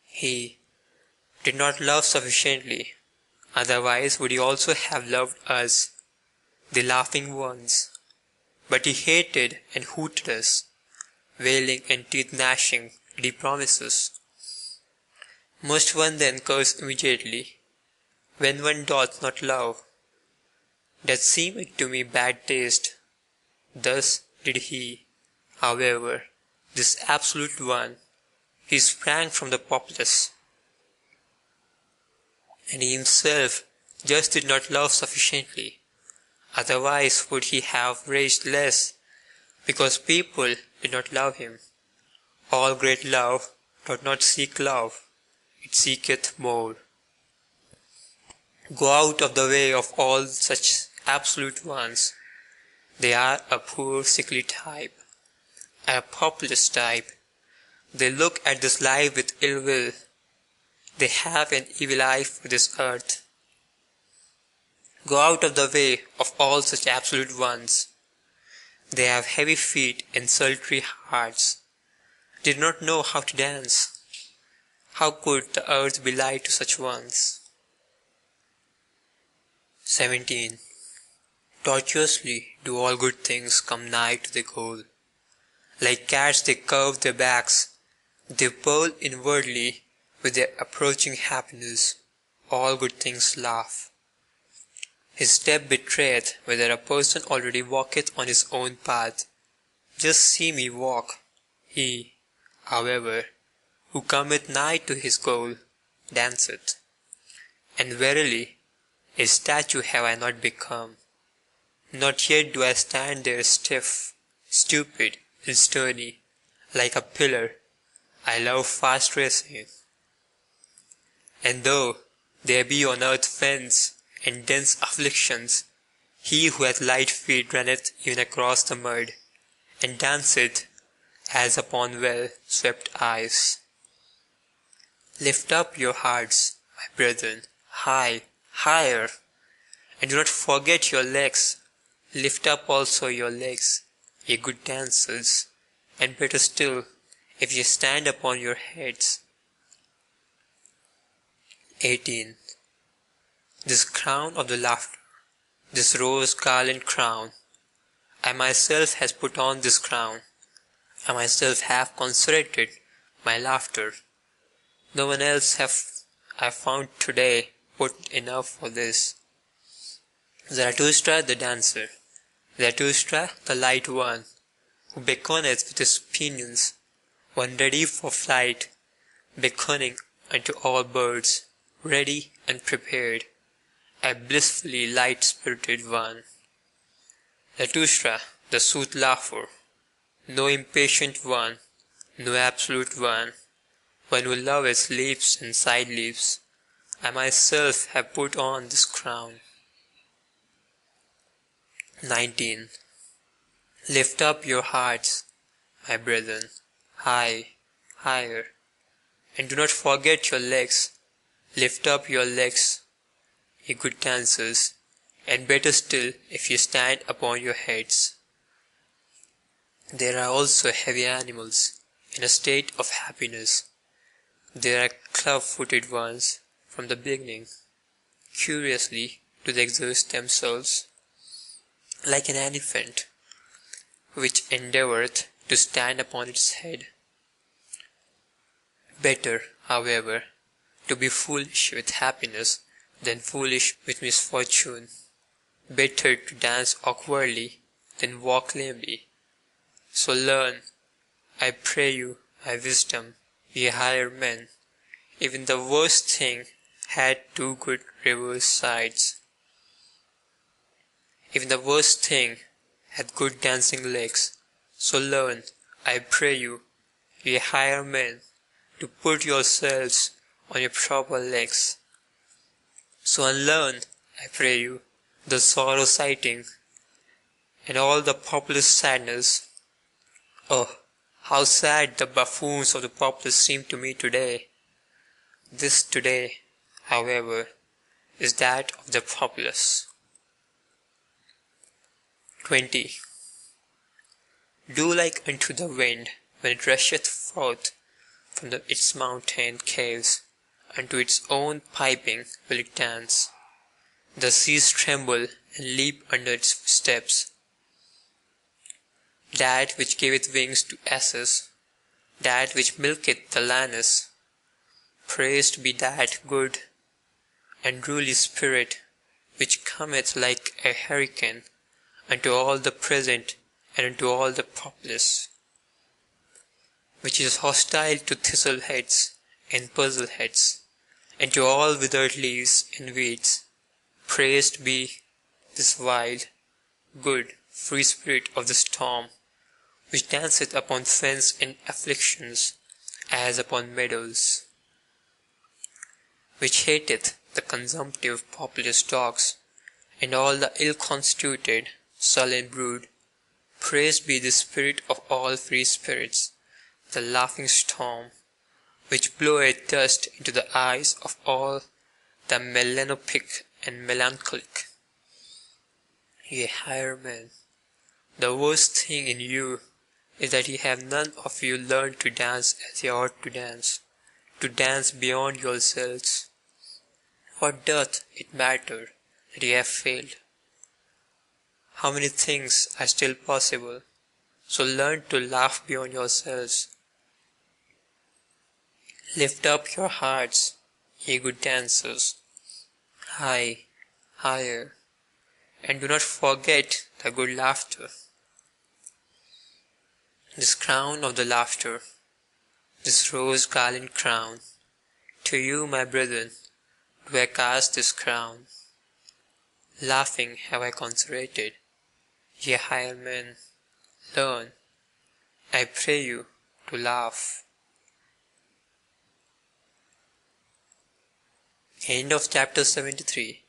He did not love sufficiently, otherwise would he also have loved us, the laughing ones. But he hated and hooted us, wailing and teeth gnashing did he promise us. Must one then curse immediately, when one doth not love? That seemeth to me bad taste. Thus did he, however, this absolute one. He sprang from the populace, and he himself just did not love sufficiently, otherwise would he have raged less, because people did not love him. All great love doth not seek love, it seeketh more. Go out of the way of all such absolute ones. They are a poor sickly type, a populous type. They look at this life with ill will. They have an evil eye for this earth. Go out of the way of all such absolute ones. They have heavy feet and sultry hearts. They do not know how to dance. How could the earth be light to such ones? 17. Tortuously do all good things come nigh to their goal. Like cats they curve their backs, they purl inwardly with their approaching happiness. All good things laugh. His step betrayeth whether a person already walketh on his own path. Just see me walk. He, however, who cometh nigh to his goal, danceth. And verily, a statue have I not become. Not yet do I stand there stiff, stupid, and sturdy, like a pillar. I love fast racing. And though there be on earth fens and dense afflictions, he who hath light feet runneth even across the mud, and danceth as upon well-swept ice. Lift up your hearts, my brethren, high, higher, and do not forget your legs. Lift up also your legs, ye good dancers, and better still, if ye stand upon your heads. 18. This crown of the laughter, this rose garland crown, I myself has put on this crown. I myself have consecrated my laughter. No one else have I found today put enough for this. Zarathustra the dancer, Zarathustra the light one, who beckoneth with his pinions, one ready for flight, beckoning unto all birds, ready and prepared, a blissfully light-spirited one. Zarathustra the sooth laugher, no impatient one, no absolute one who loveth leaps and side leaps, I myself have put on this crown. 19. Lift up your hearts, my brethren, high, higher, and do not forget your legs. Lift up your legs, ye good dancers, and better still if you stand upon your heads. There are also heavy animals in a state of happiness. There are club-footed ones from the beginning. Curiously do they exert themselves, like an elephant, which endeavoureth to stand upon its head. Better, however, to be foolish with happiness than foolish with misfortune. better to dance awkwardly than walk lamely. So learn, I pray you, my wisdom, ye higher men. Even the worst thing had two good reverse sides. Even the worst thing had good dancing legs. So learn, I pray you, ye higher men, to put yourselves on your proper legs. So unlearn, I pray you, the sorrow sighting and all the populace sadness. Oh, how sad the buffoons of the populace seem to me today. This today, however, is that of the populace. 20. Do like unto the wind when it rusheth forth from its mountain caves, unto its own piping will it dance. The seas tremble and leap under its steps. That which giveth wings to asses, that which milketh the lances, praised be that good and ruly spirit which cometh like a hurricane unto all the present and unto all the populace, which is hostile to thistle heads and puzzle heads, and to all withered leaves and weeds. Praised be this wild, good, free spirit of the storm, which danceth upon fens and afflictions as upon meadows, which hateth the consumptive populous dogs and all the ill-constituted sullen brood. Praised be the spirit of all free spirits, the laughing storm, which bloweth dust into the eyes of all the melanopic and melancholic. Ye higher men, the worst thing in you is that ye have none of you learned to dance as ye ought to dance beyond yourselves. What doth it matter that ye have failed? How many things are still possible? So learn to laugh beyond yourselves. Lift up your hearts, ye good dancers, high, higher, and do not forget the good laughter. This crown of the laughter, this rose-garland crown, to you, my brethren, do I cast this crown. Laughing have I consecrated. Ye higher men, learn, I pray you, to laugh. End of chapter 73.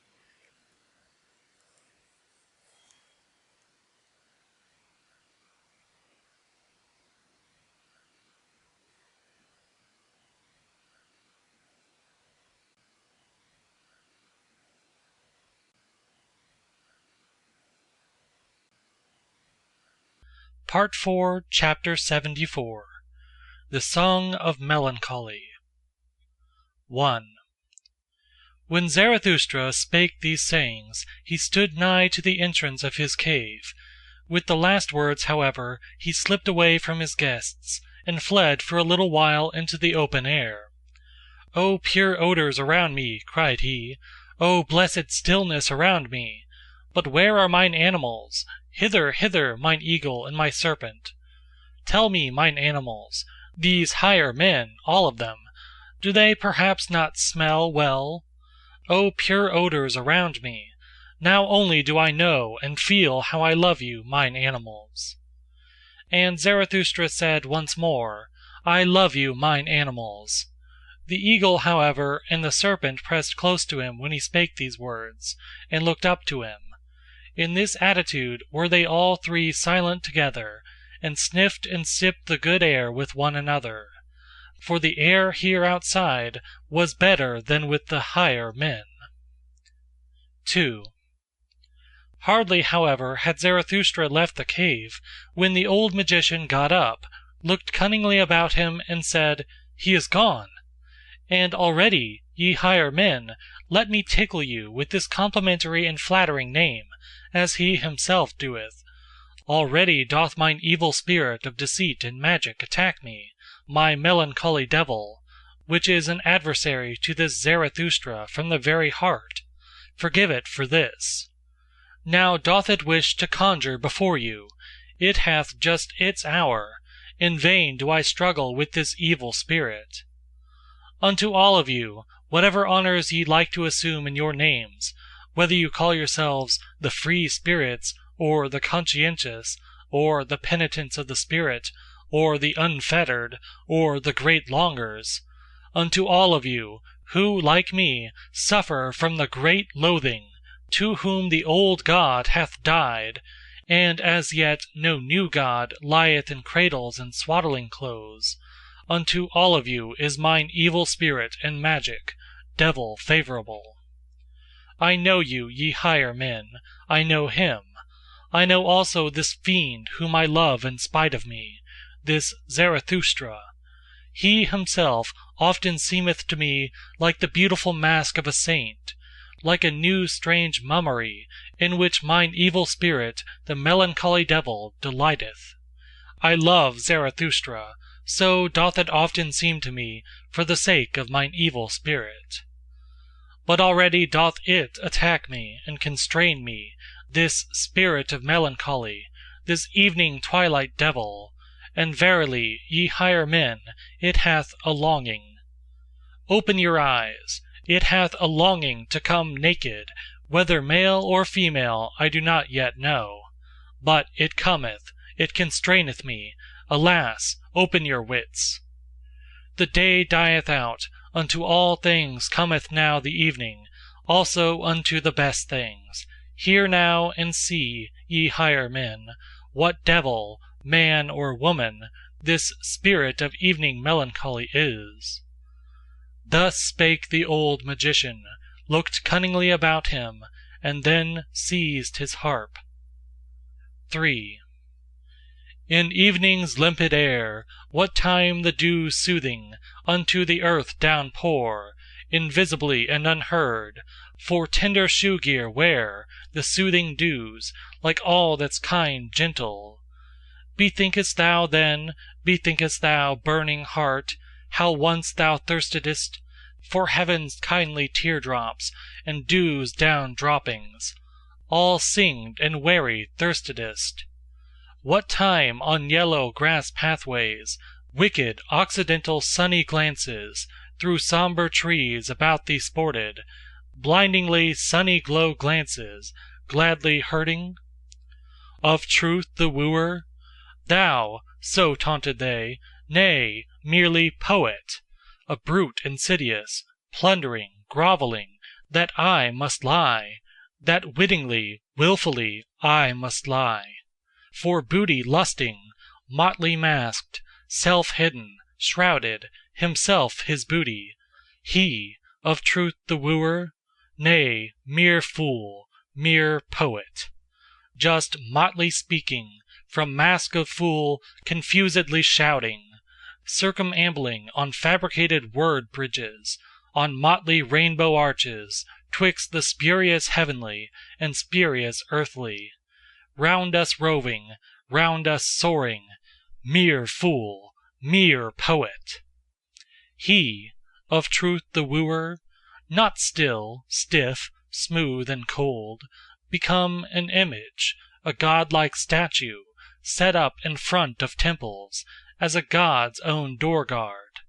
Part 4, Chapter 74. The Song of Melancholy. 1. When Zarathustra spake these sayings, he stood nigh to the entrance of his cave. With the last words, however, he slipped away from his guests, and fled for a little while into the open air. "O pure odours around me," cried he, "O blessed stillness around me! But where are mine animals? Hither, hither, mine eagle and my serpent! Tell me, mine animals, these higher men, all of them, do they perhaps not smell well? O pure odours around me! Now only do I know and feel how I love you, mine animals." And Zarathustra said once more, "I love you, mine animals." The eagle, however, and the serpent pressed close to him when he spake these words, and looked up to him. In this attitude were they all three silent together, and sniffed and sipped the good air with one another. For the air here outside was better than with the higher men. 2. Hardly, however, had Zarathustra left the cave, when the old magician got up, looked cunningly about him, and said, "He is gone! And already, ye higher men, let me tickle you with this complimentary and flattering name, as he himself doeth. Already doth mine evil spirit of deceit and magic attack me, my melancholy devil, which is an adversary to this Zarathustra from the very heart. Forgive it for this. Now doth it wish to conjure before you, it hath just its hour, in vain do I struggle with this evil spirit. Unto all of you, whatever honors ye like to assume in your names, whether you call yourselves the free spirits, or the conscientious, or the penitents of the spirit, or the unfettered, or the great longers, unto all of you, who, like me, suffer from the great loathing, to whom the old God hath died, and as yet no new God lieth in cradles and swaddling clothes, unto all of you is mine evil spirit and magic, devil favorable. I know you, ye higher men, I know him. I know also this fiend whom I love in spite of me, this Zarathustra. He himself often seemeth to me like the beautiful mask of a saint, like a new strange mummery, in which mine evil spirit, the melancholy devil, delighteth. I love Zarathustra, so doth it often seem to me, for the sake of mine evil spirit. But already doth it attack me and constrain me, this spirit of melancholy, this evening twilight devil, and verily, ye higher men, it hath a longing. Open your eyes, it hath a longing to come naked, whether male or female I do not yet know. But it cometh, it constraineth me, alas, open your wits. The day dieth out, unto all things cometh now the evening, also unto the best things. Hear now and see, ye higher men, what devil, man or woman, this spirit of evening melancholy is. Thus spake the old magician, looked cunningly about him, and then seized his harp. 3. In evening's limpid air, what time the dews soothing unto the earth downpour, invisibly and unheard, for tender shoe gear wear the soothing dews, like all that's kind gentle. Bethinkest thou then, bethinkest thou, burning heart, how once thou thirstedst for heaven's kindly teardrops and dew's down droppings, all singed and weary thirstedst? What time on yellow grass pathways, wicked occidental sunny glances through somber trees about thee sported, blindingly sunny glow glances, gladly hurting? Of truth the wooer? Thou, so taunted they, nay, merely poet, a brute insidious, plundering, groveling, that I must lie, that wittingly, wilfully I must lie. For booty lusting, motley masked, self-hidden, shrouded, himself his booty, he, of truth the wooer? Nay, mere fool, mere poet. Just motley speaking, from mask of fool confusedly shouting, circumambling on fabricated word bridges, on motley rainbow arches, twixt the spurious heavenly and spurious earthly, round us roving, round us soaring, mere fool, mere poet. He, of truth the wooer? Not still, stiff, smooth, and cold, become an image, a godlike statue, set up in front of temples, as a god's own door-guard.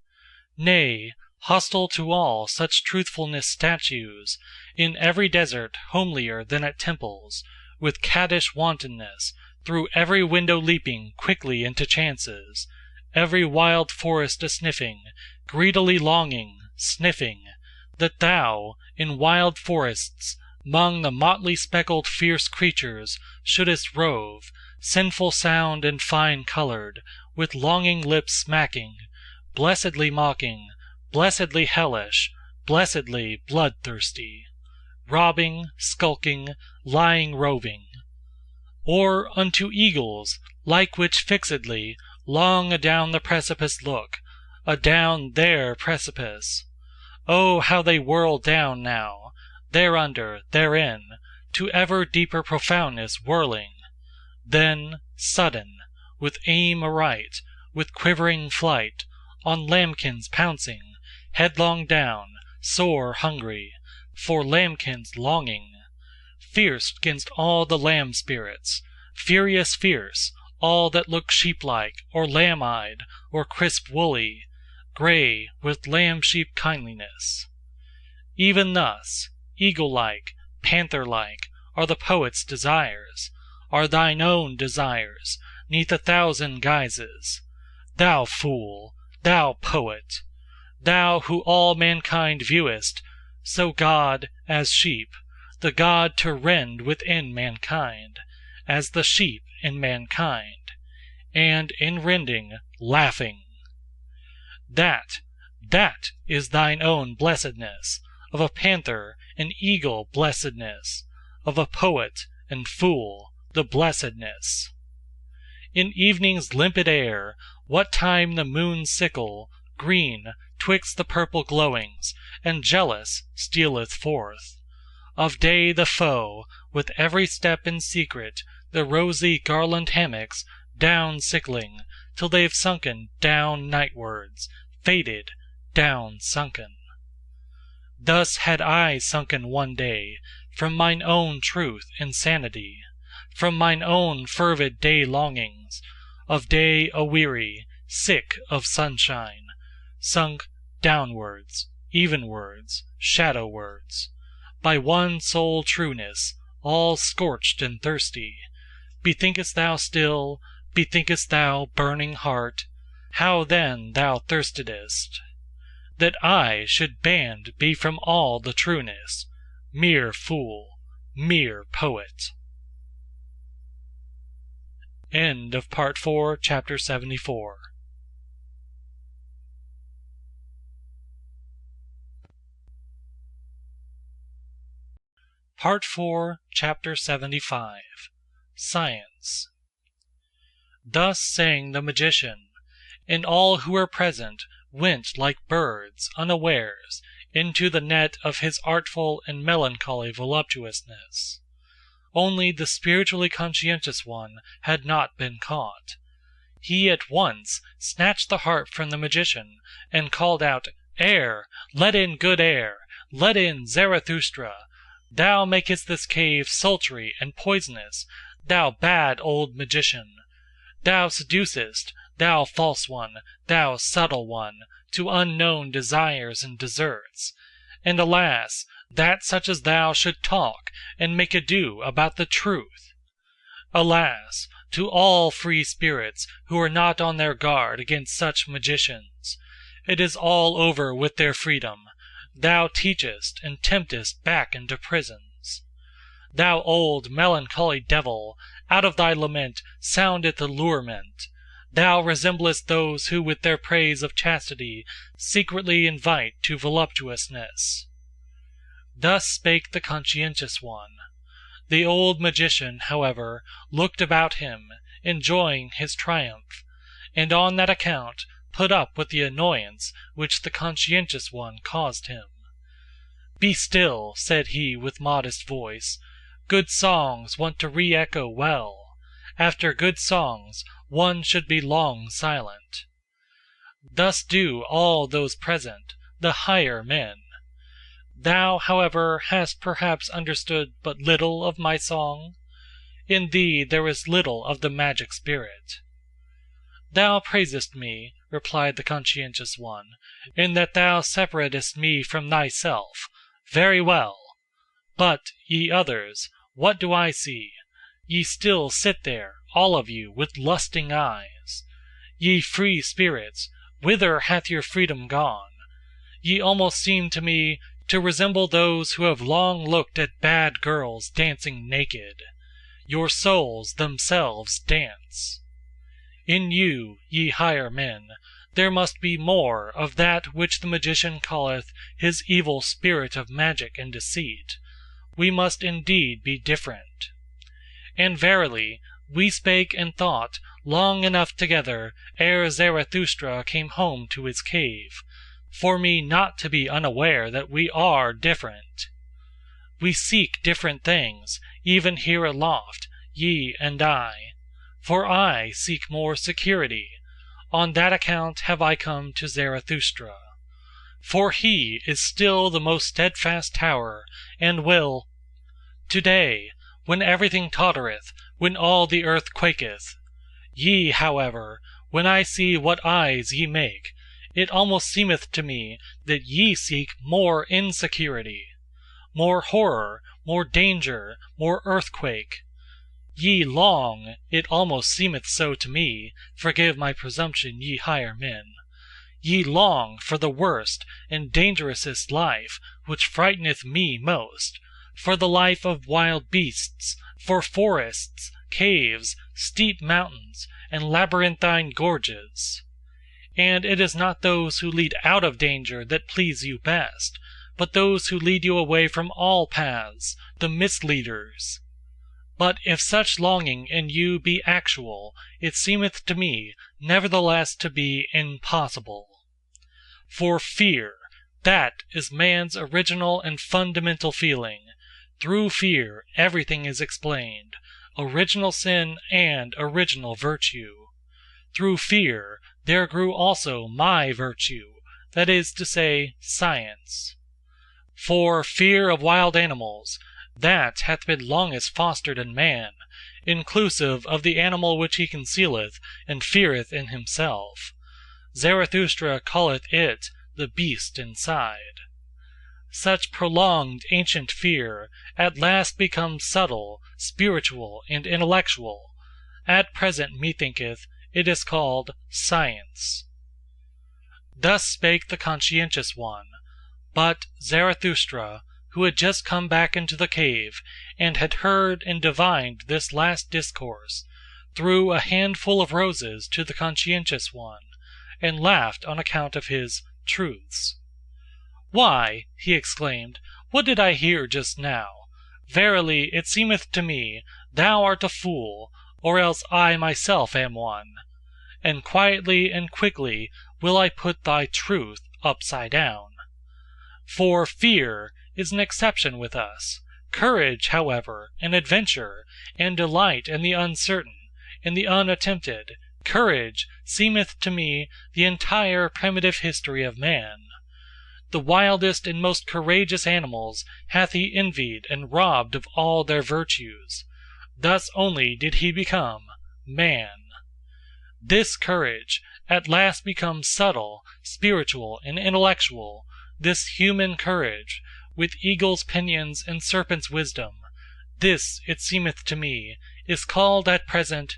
Nay, hostile to all such truthfulness statues, in every desert homelier than at temples, with caddish wantonness, through every window leaping quickly into chances, every wild forest a-sniffing, greedily longing, sniffing, that thou, in wild forests, 'mong the motley speckled fierce creatures, shouldest rove, sinful sound and fine colored, with longing lips smacking, blessedly mocking, blessedly hellish, blessedly bloodthirsty, robbing, skulking, lying roving. Or unto eagles, like which fixedly, long adown the precipice look, adown their precipice. Oh, how they whirl down now, thereunder, therein, to ever deeper profoundness whirling. Then, sudden, with aim aright, with quivering flight, on lambkins pouncing, headlong down, sore hungry, for lambkins longing, fierce 'gainst all the lamb spirits, furious fierce, all that look sheep-like, or lamb-eyed, or crisp-woolly, grey with lamb-sheep kindliness. Even thus, eagle-like, panther-like, are the poet's desires, are thine own desires, 'neath 1,000 guises. Thou fool, thou poet! Thou who all mankind viewest, so God, as sheep, the God to rend within mankind, as the sheep in mankind, and in rending, laughing. That is thine own blessedness, of a panther and eagle blessedness, of a poet and fool the blessedness. In evening's limpid air, what time the moon's sickle, green, twixt the purple glowings, and jealous, stealeth forth, of day the foe, with every step in secret, the rosy garland hammocks, down sickling, till they've sunken down nightwards, faded, down sunken. Thus had I sunken one day, from mine own truth and sanity, from mine own fervid day longings, of day aweary, sick of sunshine, sunk downwards, evenwards, shadowwards, by one sole trueness, all scorched and thirsty. Bethinkest thou still, bethinkest thou, burning heart, how then thou thirstedest, that I should banned be from all the trueness, mere fool, mere poet. End of Part 4, Chapter 74. Part 4, Chapter 75. Science. Thus sang the magician, and all who were present went like birds, unawares, into the net of his artful and melancholy voluptuousness. Only the spiritually conscientious one had not been caught. He at once snatched the harp from the magician, and called out, "Air! Let in good air! Let in Zarathustra! Thou makest this cave sultry and poisonous, thou bad old magician! Thou seducest, thou false one, thou subtle one, to unknown desires and deserts. And alas, that such as thou should talk and make ado about the truth! Alas, to all free spirits who are not on their guard against such magicians! It is all over with their freedom. Thou teachest and temptest back into prisons. Thou old melancholy devil, out of thy lament soundeth allurement. Thou resemblest those who with their praise of chastity secretly invite to voluptuousness." Thus spake the conscientious one. The old magician, however, looked about him, enjoying his triumph, and on that account put up with the annoyance which the conscientious one caused him. "Be still," said he with modest voice. "Good songs want to re-echo well. After good songs one should be long silent." Thus do all those present, the higher men. Thou, however, hast perhaps understood but little of my song. In thee there is little of the magic spirit. "Thou praisest me," replied the conscientious one, "in that thou separatest me from thyself. Very well! But, ye others, what do I see? Ye still sit there, all of you, with lusting eyes. Ye free spirits, whither hath your freedom gone? Ye almost seem to me to resemble those who have long looked at bad girls dancing naked. Your souls themselves dance. In you, ye higher men, there must be more of that which the magician calleth his evil spirit of magic and deceit. We must indeed be different. And verily, we spake and thought long enough together ere Zarathustra came home to his cave, for me not to be unaware that we are different. We seek different things, even here aloft, ye and I. For I seek more security. On that account have I come to Zarathustra. For he is still the most steadfast tower, and will today, when everything tottereth, when all the earth quaketh. Ye, however, when I see what eyes ye make, it almost seemeth to me that ye seek more insecurity, more horror, more danger, more earthquake. Ye long, it almost seemeth so to me, forgive my presumption, ye higher men, ye long for the worst and dangerousest life, which frighteneth me most, for the life of wild beasts, for forests, caves, steep mountains, and labyrinthine gorges. And it is not those who lead out of danger that please you best, but those who lead you away from all paths, the misleaders. But if such longing in you be actual, it seemeth to me nevertheless to be impossible. For fear, that is man's original and fundamental feeling. Through fear everything is explained, original sin and original virtue. Through fear there grew also my virtue, that is to say, science. For fear of wild animals, that hath been longest fostered in man, inclusive of the animal which he concealeth and feareth in himself. Zarathustra calleth it the beast inside. Such prolonged ancient fear at last becomes subtle, spiritual, and intellectual. At present, methinketh, it is called science. Thus spake the conscientious one, but Zarathustra, who had just come back into the cave, and had heard and divined this last discourse, threw a handful of roses to the conscientious one, and laughed on account of his truths. "Why," he exclaimed, "what did I hear just now? Verily, it seemeth to me thou art a fool, or else I myself am one. And quietly and quickly will I put thy truth upside down. For fear is an exception with us. Courage, however, and adventure, and delight in the uncertain, in the unattempted, courage seemeth to me the entire primitive history of man. The wildest and most courageous animals hath he envied and robbed of all their virtues. Thus only did he become man. This courage at last becomes subtle, spiritual, and intellectual, this human courage, with eagle's pinions and serpent's wisdom. This, it seemeth to me, is called at present—"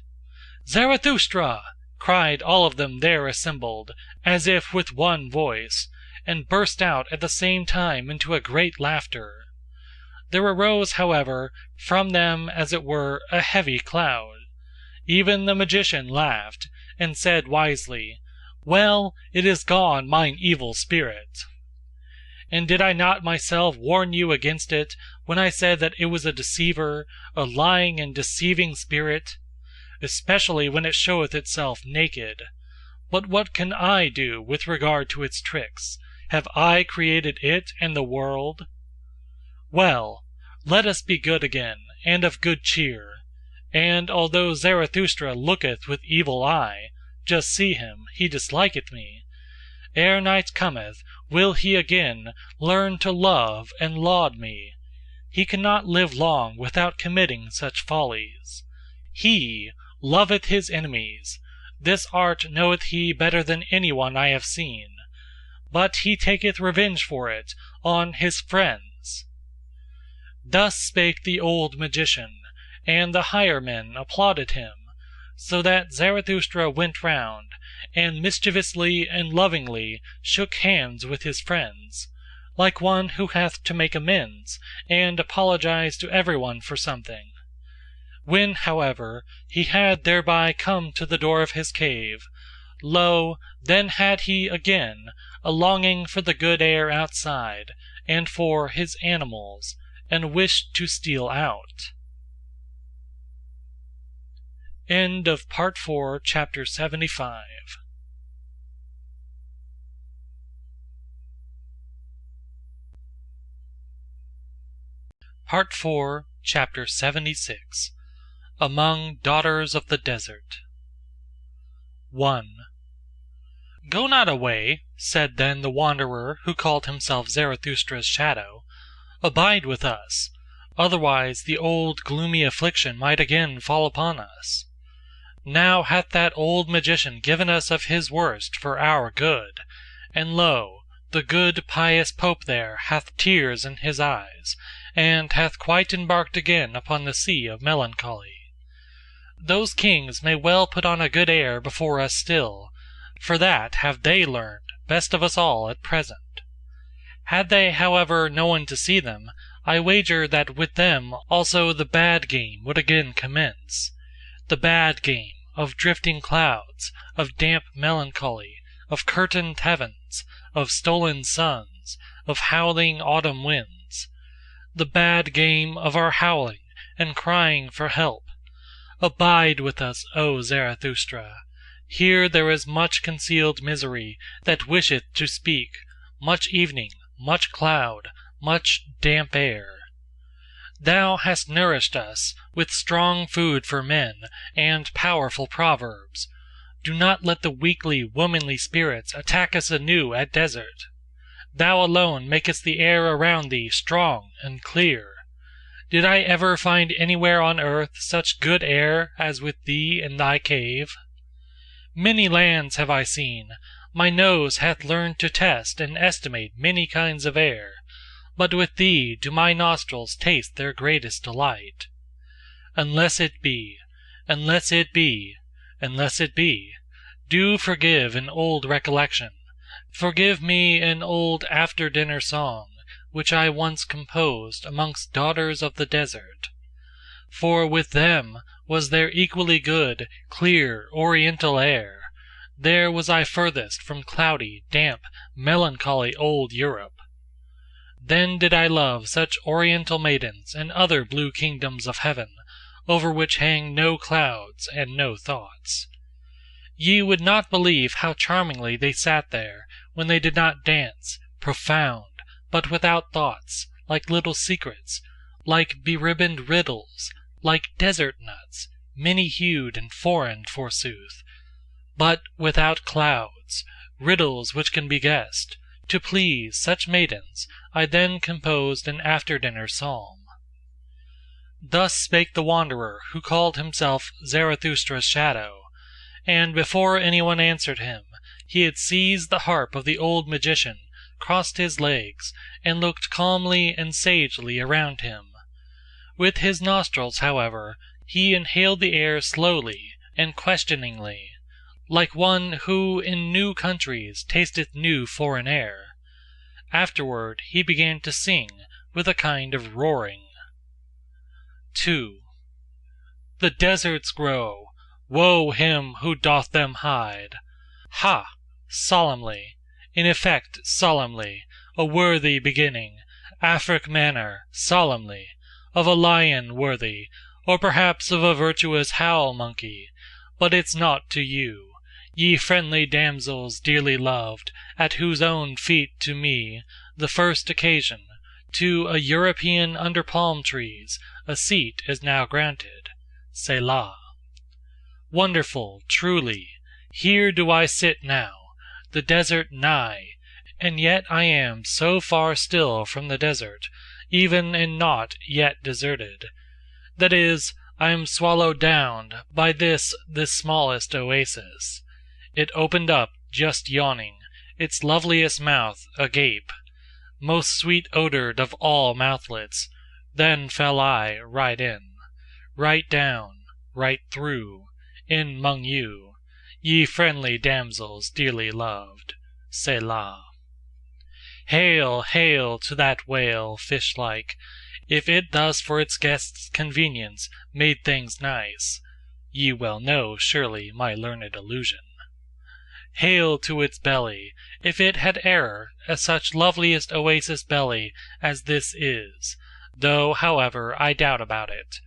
"Zarathustra!" cried all of them there assembled, as if with one voice, and burst out at the same time into a great laughter. There arose, however, from them as it were a heavy cloud. Even the magician laughed, and said wisely, "Well, it is gone, mine evil spirit. And did I not myself warn you against it, when I said that it was a deceiver, a lying and deceiving spirit? Especially when it showeth itself naked. But what can I do with regard to its tricks? Have I created it and the world? Well, let us be good again, and of good cheer. And although Zarathustra looketh with evil eye, just see him, he disliketh me. Ere night cometh, will he again learn to love and laud me. He cannot live long without committing such follies. He loveth his enemies. This art knoweth he better than any one I have seen. But he taketh revenge for it on his friends." Thus spake the old magician, and the higher men applauded him, so that Zarathustra went round, and mischievously and lovingly shook hands with his friends, like one who hath to make amends and apologize to everyone for something. When, however, he had thereby come to the door of his cave, lo, then had he again a longing for the good air outside, and for his animals, and wished to steal out. End of Part 4, Chapter 75. Part 4, Chapter 76. Among Daughters of the Desert. 1. "Go not away," said then the wanderer who called himself Zarathustra's shadow. "Abide with us. otherwise the old gloomy affliction might again fall upon us. Now hath that old magician given us of his worst for our good, and lo, the good pious Pope there hath tears in his eyes, and hath quite embarked again upon the sea of melancholy. Those kings may well put on a good air before us still, for that have they learned, best of us all at present. Had they, however, no one to see them, I wager that with them also the bad game would again commence. The bad game of drifting clouds, of damp melancholy, of curtained heavens, of stolen suns, of howling autumn winds. The bad game of our howling and crying for help. Abide with us, O Zarathustra. Here there is much concealed misery that wisheth to speak, much evening, much cloud, much damp air. Thou hast nourished us with strong food for men and powerful proverbs. Do not let the weakly, womanly spirits attack us anew at desert. Thou alone makest the air around thee strong and clear. Did I ever find anywhere on earth such good air as with thee in thy cave? Many lands have I seen. My nose hath learned to test and estimate many kinds of air, but with thee do my nostrils taste their greatest delight. Unless it be, unless it be, unless it be, do forgive an old recollection, forgive me an old after-dinner song, which I once composed amongst daughters of the desert. For with them was there equally good, clear, oriental air. There was I furthest from cloudy, damp, melancholy old Europe. Then did I love such oriental maidens and other blue kingdoms of heaven, over which hang no clouds and no thoughts. Ye would not believe how charmingly they sat there, when they did not dance, profound, but without thoughts, like little secrets, like beribboned riddles, like desert nuts, many-hued and foreign forsooth, but without clouds, riddles which can be guessed. To please such maidens, I then composed an after-dinner psalm. Thus spake the wanderer who called himself Zarathustra's shadow, and before anyone answered him, he had seized the harp of the old magician, crossed his legs, and looked calmly and sagely around him. With his nostrils, however, he inhaled the air slowly and questioningly, like one who in new countries tasteth new foreign air. Afterward he began to sing with a kind of roaring. 2. The deserts grow, woe him who doth them hide. Ha! Solemnly, in effect solemnly, a worthy beginning, Afric manner, solemnly, of a lion worthy, or perhaps of a virtuous howl monkey, but it's naught to you, ye friendly damsels dearly loved, at whose own feet to me, the first occasion, to a European under palm trees, a seat is now granted. Selah. Wonderful, truly, here do I sit now, the desert nigh, and yet I am so far still from the desert, even and not yet deserted. That is, I am swallowed down by this smallest oasis. It opened up, just yawning, its loveliest mouth agape, most sweet odored of all mouthlets, then fell I right in, right down, right through, in 'mong you, ye friendly damsels dearly loved. Selah. Hail, hail to that whale, fish-like, if it thus for its guests' convenience made things nice, ye well know surely my learned allusion. Hail to its belly, if it had e'er such loveliest oasis belly as this is, though, however, I doubt about it.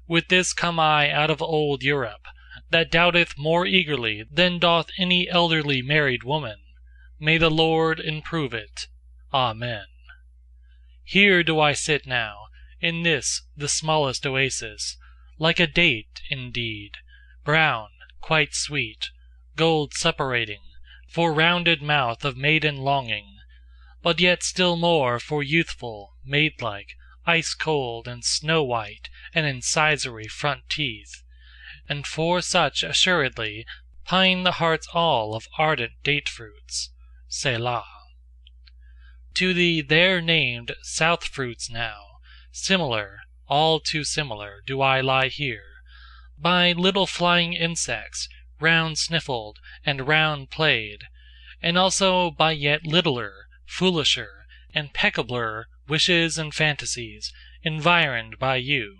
With this come I out of old Europe, that doubteth more eagerly than doth any elderly married woman. May the Lord improve it. Amen. Here do I sit now, in this the smallest oasis, like a date indeed, brown, quite sweet, gold suppurating, for rounded mouth of maiden longing, but yet still more for youthful, maid-like, ice-cold and snow-white and incisory front teeth, and for such assuredly pine the hearts all of ardent date-fruits. Selah. To the there named south-fruits now, similar, all too similar, do I lie here, by little flying insects, round-sniffled and round-played, and also by yet littler, foolisher, and peccabler wishes and fantasies, environed by you,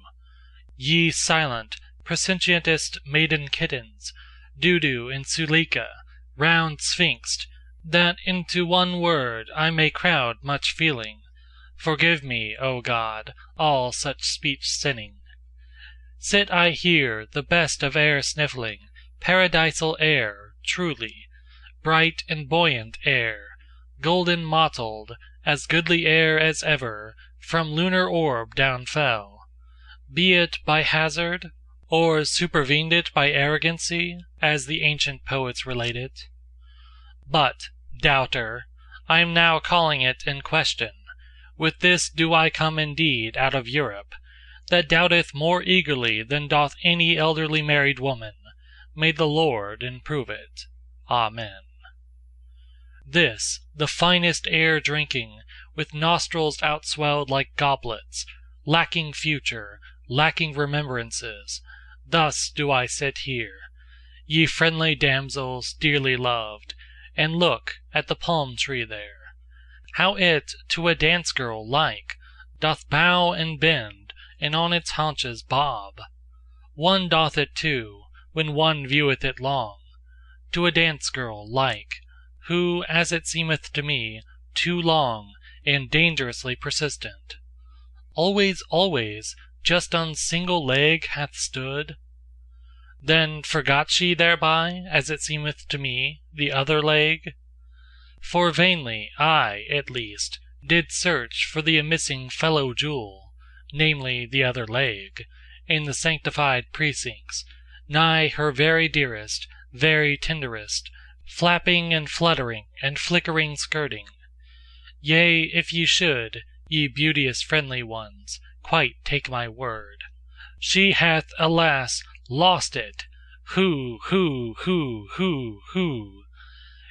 ye silent, prescientist maiden kittens, Dudu and Sulika, round sphinxed, that into one word I may crowd much feeling. Forgive me, O God, all such speech sinning. Sit I here, the best of air sniffling, paradisal air, truly, bright and buoyant air, golden mottled, as goodly air as ever from lunar orb down fell, be it by hazard, or supervened it by arrogancy, as the ancient poets relate it. But, doubter, I am now calling it in question. With this do I come indeed out of Europe, that doubteth more eagerly than doth any elderly married woman. May the Lord improve it. Amen. This, the finest air drinking, with nostrils outswelled like goblets, lacking future, lacking remembrances, thus do I sit here, ye friendly damsels, dearly loved, and look at the palm tree there, how it to a dance girl like doth bow and bend, and on its haunches bob. One doth it too, when one vieweth it long, to a dance girl like, who, as it seemeth to me, too long, and dangerously persistent, always, always, just on single leg hath stood. Then forgot she thereby, as it seemeth to me, the other leg? For vainly I, at least, did search for the missing fellow jewel, namely the other leg, in the sanctified precincts, nigh her very dearest, very tenderest, flapping and fluttering and flickering skirting. Yea, if ye should, ye beauteous friendly ones, quite take my word, she hath, alas, lost it. Hoo, hoo, hoo, hoo, hoo.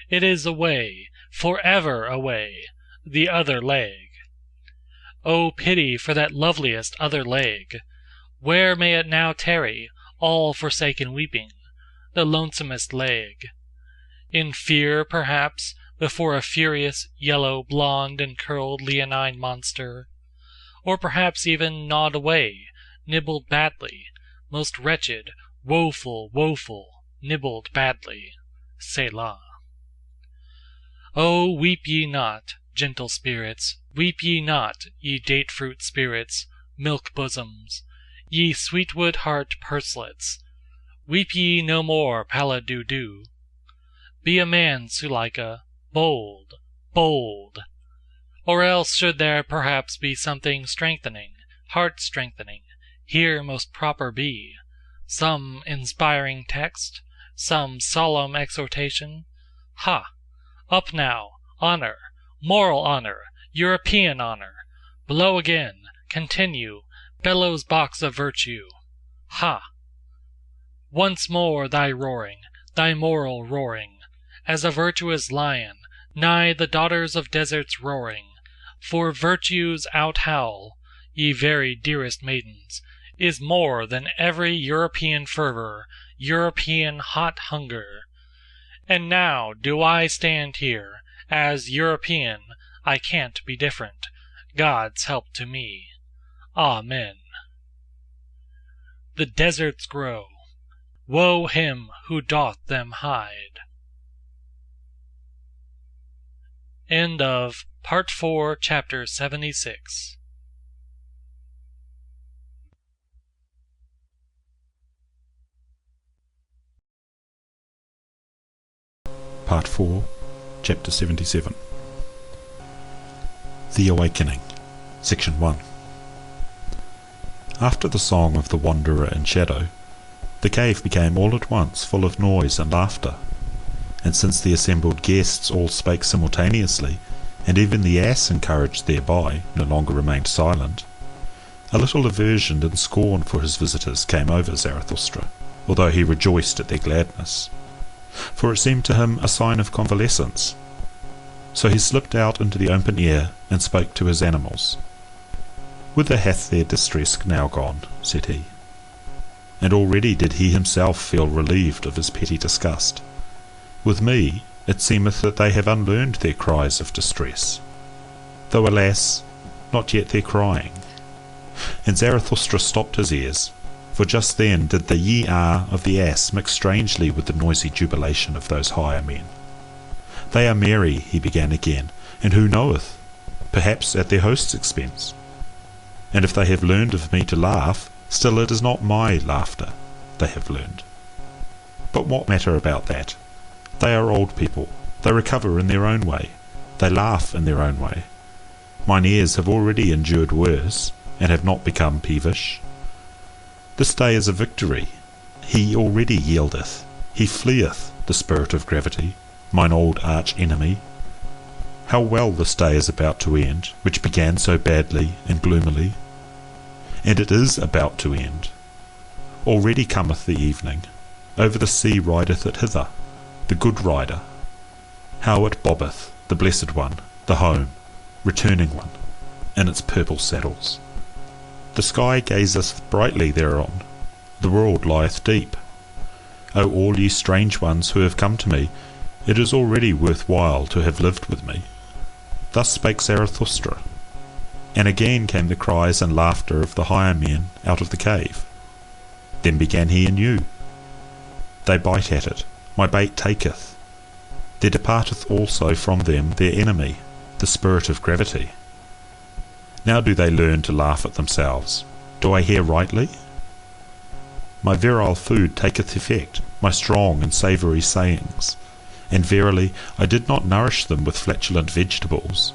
It is away, forever away, the other leg. O pity for that loveliest other leg! Where may it now tarry, all forsaken weeping, the lonesomest leg? In fear, perhaps, before a furious, yellow, blonde, and curled leonine monster? Or perhaps even gnawed away, nibbled badly, most wretched, woeful, woeful, nibbled badly. Selah. Oh, weep ye not, gentle spirits, weep ye not, ye date-fruit spirits, milk bosoms, ye sweetwood heart purslets, weep ye no more, pallid doo-doo. Be a man, Sulika, bold, bold. Or else should there perhaps be something strengthening, heart-strengthening, here most proper be, some inspiring text, some solemn exhortation? Ha! Up now, honor, moral honor, European honor, blow again, continue, bellows box of virtue. Ha! Once more thy roaring, thy moral roaring, as a virtuous lion, nigh the daughters of deserts roaring, for virtue's out-howl, ye very dearest maidens, is more than every European fervor, European hot hunger. And now do I stand here, as European, I can't be different, God's help to me. Amen. The deserts grow, woe him who doth them hide. End of Part 4, Chapter 76. Part 4, Chapter 77. The Awakening, Section 1. After the song of the wanderer in shadow, the cave became all at once full of noise and laughter, and since the assembled guests all spake simultaneously, and even the ass, encouraged thereby, no longer remained silent, A little aversion and scorn for his visitors came over Zarathustra, although he rejoiced at their gladness, for it seemed to him a sign of convalescence. So he slipped out into the open air and spoke to his animals. "Whither hath their distress now gone?" said he. And already did he himself feel relieved of his petty disgust. "With me it seemeth that they have unlearned their cries of distress, though alas, not yet their crying." And Zarathustra stopped his ears, for just then did the ye-ah of the ass mix strangely with the noisy jubilation of those higher men. "They are merry," he began again, "and who knoweth? Perhaps at their host's expense. And if they have learned of me to laugh, still it is not my laughter they have learned. But what matter about that? They are old people, they recover in their own way, they laugh in their own way. Mine ears have already endured worse, and have not become peevish. This day is a victory. He already yieldeth, he fleeth, the spirit of gravity, mine old arch-enemy. How well this day is about to end, which began so badly and gloomily. And it is about to end. Already cometh the evening. Over the sea rideth it hither, the good rider. How it bobbeth, the blessed one, the home, returning one, in its purple saddles. The sky gazeth brightly thereon, the world lieth deep. O all ye strange ones who have come to me, it is already worth while to have lived with me." Thus spake Zarathustra, and again came the cries and laughter of the higher men out of the cave. Then began he anew. "They bite at it, my bait taketh. There departeth also from them their enemy, the spirit of gravity. Now do they learn to laugh at themselves. Do I hear rightly? My virile food taketh effect, my strong and savoury sayings, and verily I did not nourish them with flatulent vegetables,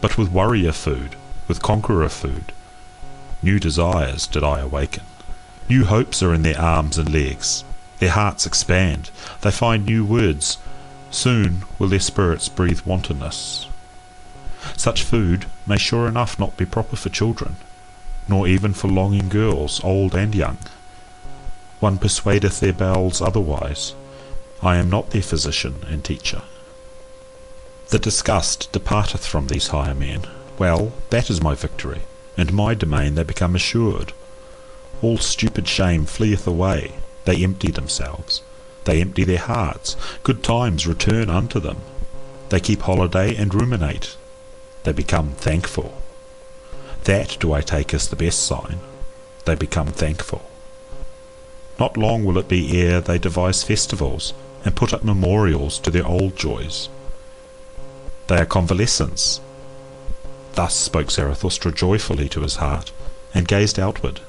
but with warrior food, with conqueror food. New desires did I awaken. New hopes are in their arms and legs. Their hearts expand, they find new words. Soon will their spirits breathe wantonness. Such food may sure enough not be proper for children, nor even for longing girls, old and young. One persuadeth their bowels otherwise. I am not their physician and teacher. The disgust departeth from these higher men. Well, that is my victory, and my domain they become assured. All stupid shame fleeth away, they empty themselves, they empty their hearts, good times return unto them, they keep holiday and ruminate, they become thankful. That do I take as the best sign, they become thankful. Not long will it be ere they devise festivals, and put up memorials to their old joys. They are convalescents." Thus spoke Zarathustra joyfully to his heart, and gazed outward.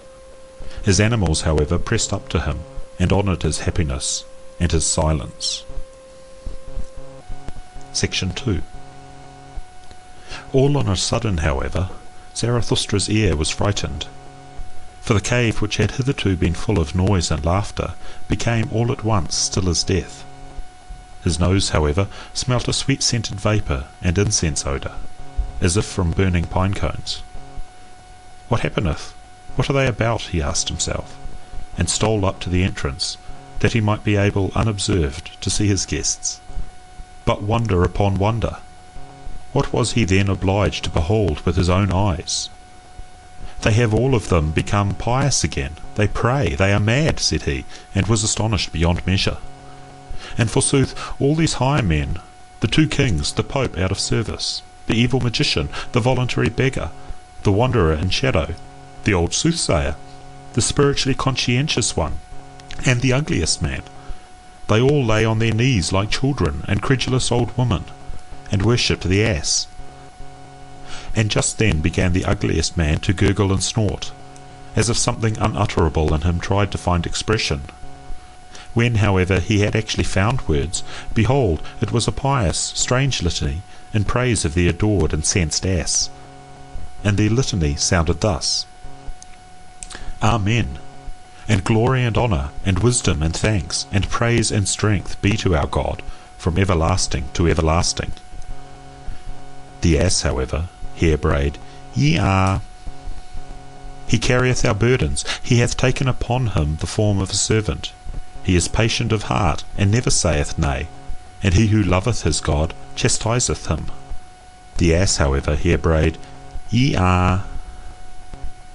His animals, however, pressed up to him, and honoured his happiness and his silence. Section 2. All on a sudden, however, Zarathustra's ear was frightened, for the cave, which had hitherto been full of noise and laughter, became all at once still as death. His nose, however, smelt a sweet-scented vapour and incense odour, as if from burning pine cones. "What happeneth? What are they about?" he asked himself, and stole up to the entrance, that he might be able unobserved to see his guests. But wonder upon wonder! What was he then obliged to behold with his own eyes? "They have all of them become pious again, they pray, they are mad," said he, and was astonished beyond measure. And forsooth all these higher men, the two kings, the Pope out of service, the evil magician, the voluntary beggar, the wanderer in shadow, the old soothsayer, the spiritually conscientious one, and the ugliest man, they all lay on their knees like children and credulous old women, and worshipped the ass. And just then began the ugliest man to gurgle and snort, as if something unutterable in him tried to find expression. When, however, he had actually found words, behold, it was a pious, strange litany in praise of the adored and censed ass. And the litany sounded thus: Amen. And glory and honour, and wisdom and thanks, and praise and strength be to our God, from everlasting to everlasting. The ass, however, hair brayed, Ye are. He carrieth our burdens. He hath taken upon him the form of a servant. He is patient of heart, and never saith nay. And he who loveth his God chastiseth him. The ass, however, here brayed, Ye are.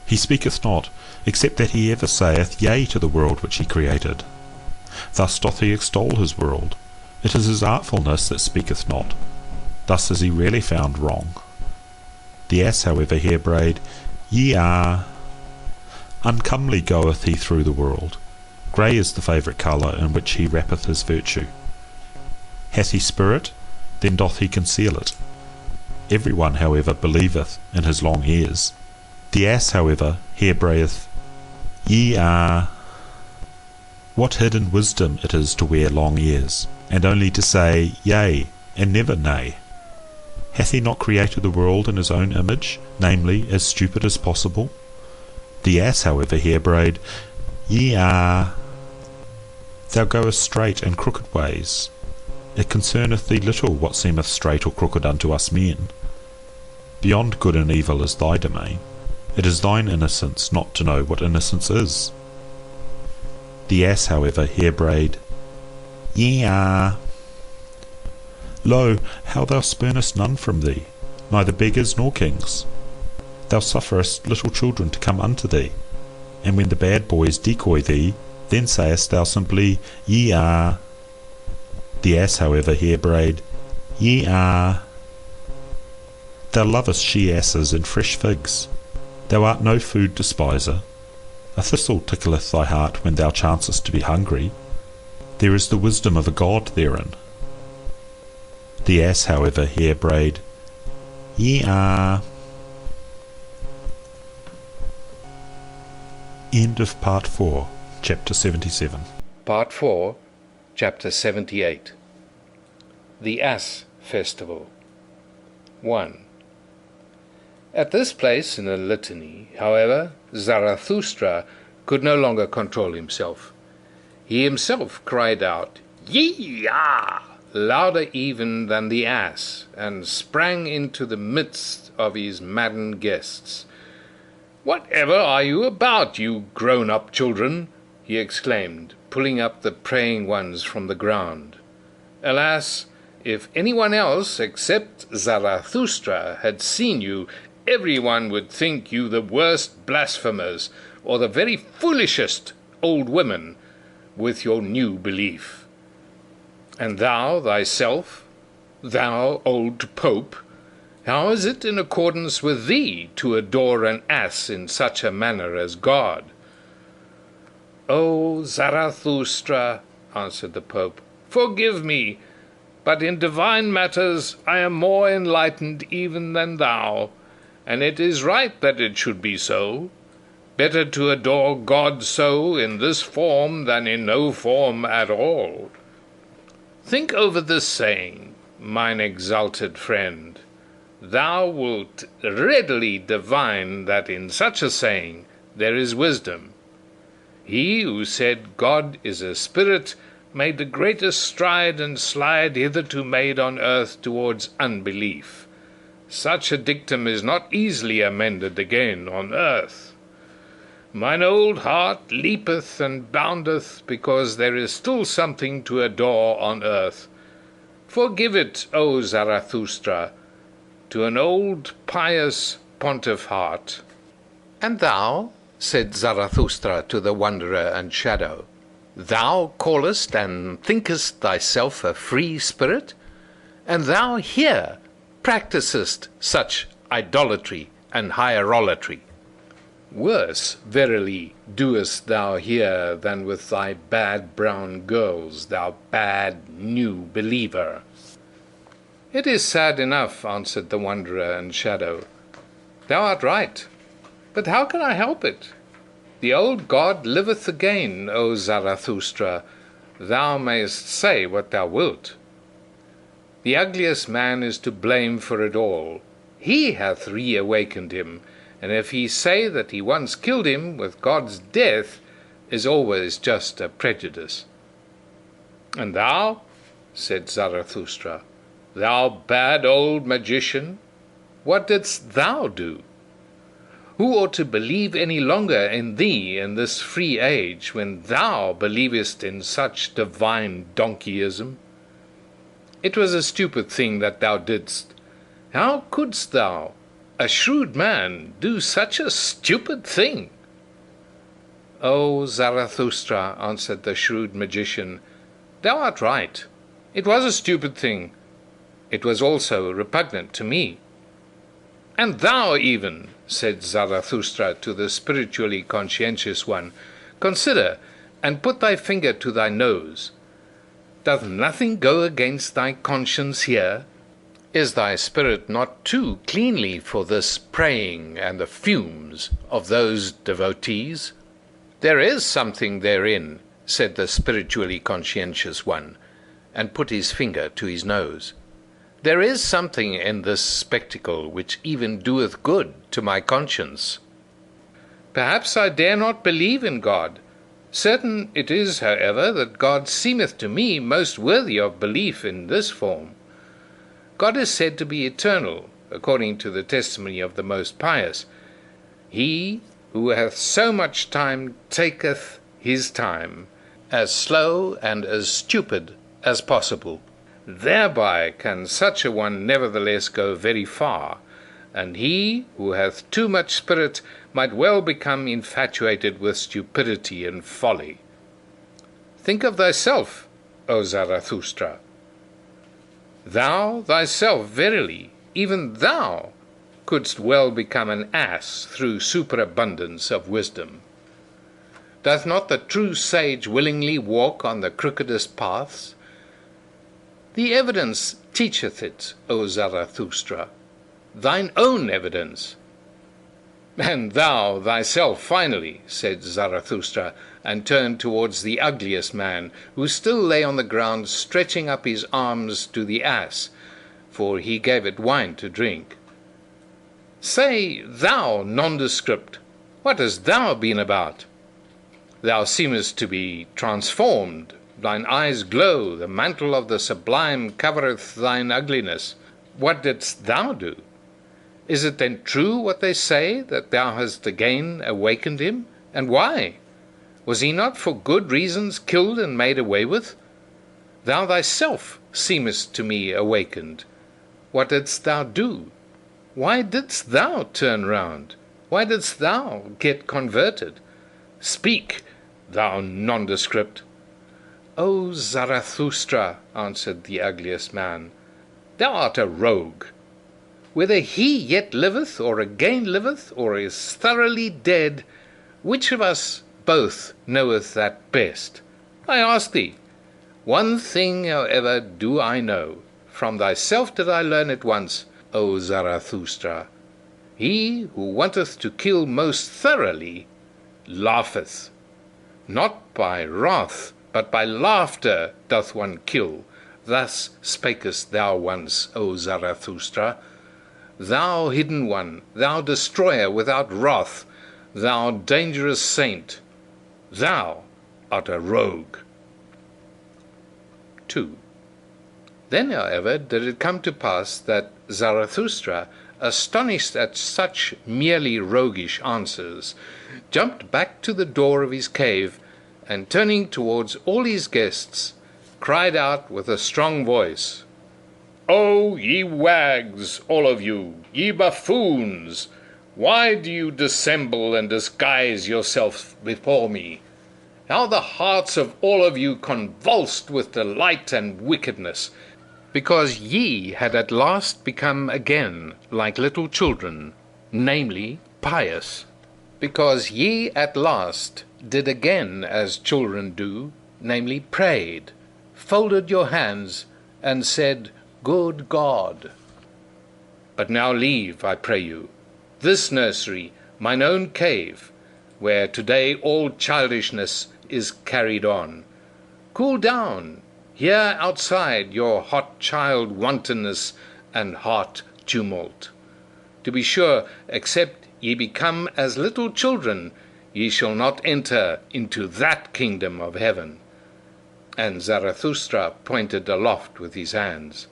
He speaketh not, except that he ever saith yea to the world which he created. Thus doth he extol his world. It is his artfulness that speaketh not. Thus is he rarely found wrong. The ass, however, here brayed, Ye are. Uncomely goeth he through the world. Grey is the favourite colour in which he wrappeth his virtue. Hath he spirit? Then doth he conceal it. Every one, however, believeth in his long ears. The ass, however, here brayeth, Ye are. What hidden wisdom it is to wear long ears, and only to say yea, and never nay. Hath he not created the world in his own image, namely, as stupid as possible? The ass, however, here brayed, Ye are. Thou goest straight and crooked ways. It concerneth thee little what seemeth straight or crooked unto us men. Beyond good and evil is thy domain. It is thine innocence not to know what innocence is. The ass, however, here brayed, Ye are. Lo, how thou spurnest none from thee, neither beggars nor kings. Thou sufferest little children to come unto thee, and when the bad boys decoy thee, then sayest thou simply, Ye are. The ass, however, here brayed, Ye are. Thou lovest she-asses and fresh figs. Thou art no food despiser. A thistle tickleth thy heart when thou chancest to be hungry. There is the wisdom of a god therein. The ass, however, here brayed, Ye are. End of Part 4, Chapter 77. Part 4, Chapter 78. The Ass Festival. 1. At this place in the litany, however, Zarathustra could no longer control himself. He himself cried out, Yee-yah! Louder even than the ass, and sprang into the midst of his maddened guests. Whatever are you about, you grown-up children? He exclaimed, pulling up the praying ones from the ground. Alas, if anyone else except Zarathustra had seen you, everyone would think you the worst blasphemers, or the very foolishest old women, with your new belief. And thou thyself, thou old Pope, how is it in accordance with thee to adore an ass in such a manner as God? O Zarathustra, answered the Pope, forgive me, but in divine matters I am more enlightened even than thou, and it is right that it should be so. Better to adore God so in this form than in no form at all. Think over this saying, mine exalted friend. Thou wilt readily divine that in such a saying there is wisdom. He who said God is a spirit made the greatest stride and slide hitherto made on earth towards unbelief. Such a dictum is not easily amended again on earth. Mine old heart leapeth and boundeth, because there is still something to adore on earth. Forgive it, O Zarathustra, to an old pious pontiff heart. And thou, said Zarathustra to the wanderer and shadow, thou callest and thinkest thyself a free spirit, and thou here practisest such idolatry and hierolatry. Worse, verily, doest thou here than with thy bad brown girls, thou bad new believer. It is sad enough, answered the wanderer and shadow. Thou art right, but how can I help it? The old God liveth again, O Zarathustra. Thou mayst say what thou wilt. The ugliest man is to blame for it all. He hath reawakened him, and if he say that he once killed him with God's death, is always just a prejudice. And thou, said Zarathustra, thou bad old magician, what didst thou do? Who ought to believe any longer in thee in this free age, when thou believest in such divine donkeyism? It was a stupid thing that thou didst. How couldst thou, a shrewd man, do such a stupid thing? O Zarathustra, answered the shrewd magician, thou art right. It was a stupid thing. It was also repugnant to me. And thou even, said Zarathustra to the spiritually conscientious one, consider, and put thy finger to thy nose. Doth nothing go against thy conscience here? Is thy spirit not too cleanly for this praying and the fumes of those devotees? There is something therein, said the spiritually conscientious one, and put his finger to his nose. There is something in this spectacle which even doeth good to my conscience. Perhaps I dare not believe in God. Certain it is, however, that God seemeth to me most worthy of belief in this form. God is said to be eternal, according to the testimony of the most pious. He who hath so much time taketh his time, as slow and as stupid as possible. Thereby can such a one nevertheless go very far, and he who hath too much spirit might well become infatuated with stupidity and folly. Think of thyself, O Zarathustra. Thou thyself, verily, even thou, couldst well become an ass through superabundance of wisdom. Doth not the true sage willingly walk on the crookedest paths? The evidence teacheth it, O Zarathustra, thine own evidence. And thou thyself finally, said Zarathustra, and turned towards the ugliest man, who still lay on the ground stretching up his arms to the ass, for he gave it wine to drink. Say, thou nondescript, what hast thou been about? Thou seemest to be transformed, thine eyes glow, the mantle of the sublime covereth thine ugliness. What didst thou do? Is it then true what they say, that thou hast again awakened him? And why? Was he not for good reasons killed and made away with? Thou thyself seemest to me awakened. What didst thou do? Why didst thou turn round? Why didst thou get converted? Speak, thou nondescript. O Zarathustra, answered the ugliest man, thou art a rogue. Whether he yet liveth, or again liveth, or is thoroughly dead, which of us both knoweth that best? I ask thee. One thing, however, do I know. From thyself did I learn it once, O Zarathustra. He who wanteth to kill most thoroughly laugheth. Not by wrath, but by laughter doth one kill. Thus spakest thou once, O Zarathustra. Thou hidden one, thou destroyer without wrath, thou dangerous saint, thou art a rogue. 2. Then, however, did it come to pass that Zarathustra, astonished at such merely roguish answers, jumped back to the door of his cave, and turning towards all his guests, cried out with a strong voice, O ye wags, all of you, ye buffoons, why do you dissemble and disguise yourself before me? How the hearts of all of you convulsed with delight and wickedness, because ye had at last become again like little children, namely, pious. Because ye at last did again as children do, namely, prayed, folded your hands, and said, Good God. But now leave, I pray you, this nursery, mine own cave, where today all childishness is carried on. Cool down, hear outside your hot child wantonness and heart tumult. To be sure, except ye become as little children, ye shall not enter into that kingdom of heaven. And Zarathustra pointed aloft with his hands.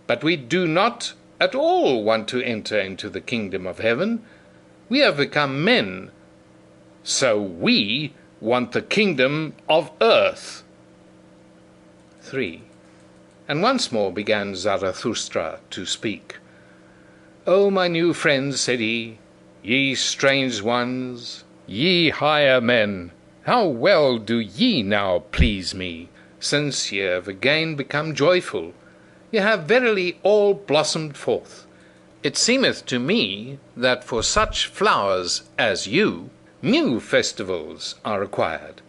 But we do not at all want to enter into the kingdom of heaven. We have become men, so we want the kingdom of earth. 3. And once more began Zarathustra to speak. O my new friends, said he, ye strange ones, ye higher men, how well do ye now please me, since ye have again become joyful. Ye have verily all blossomed forth. It seemeth to me that for such flowers as you, new festivals are required.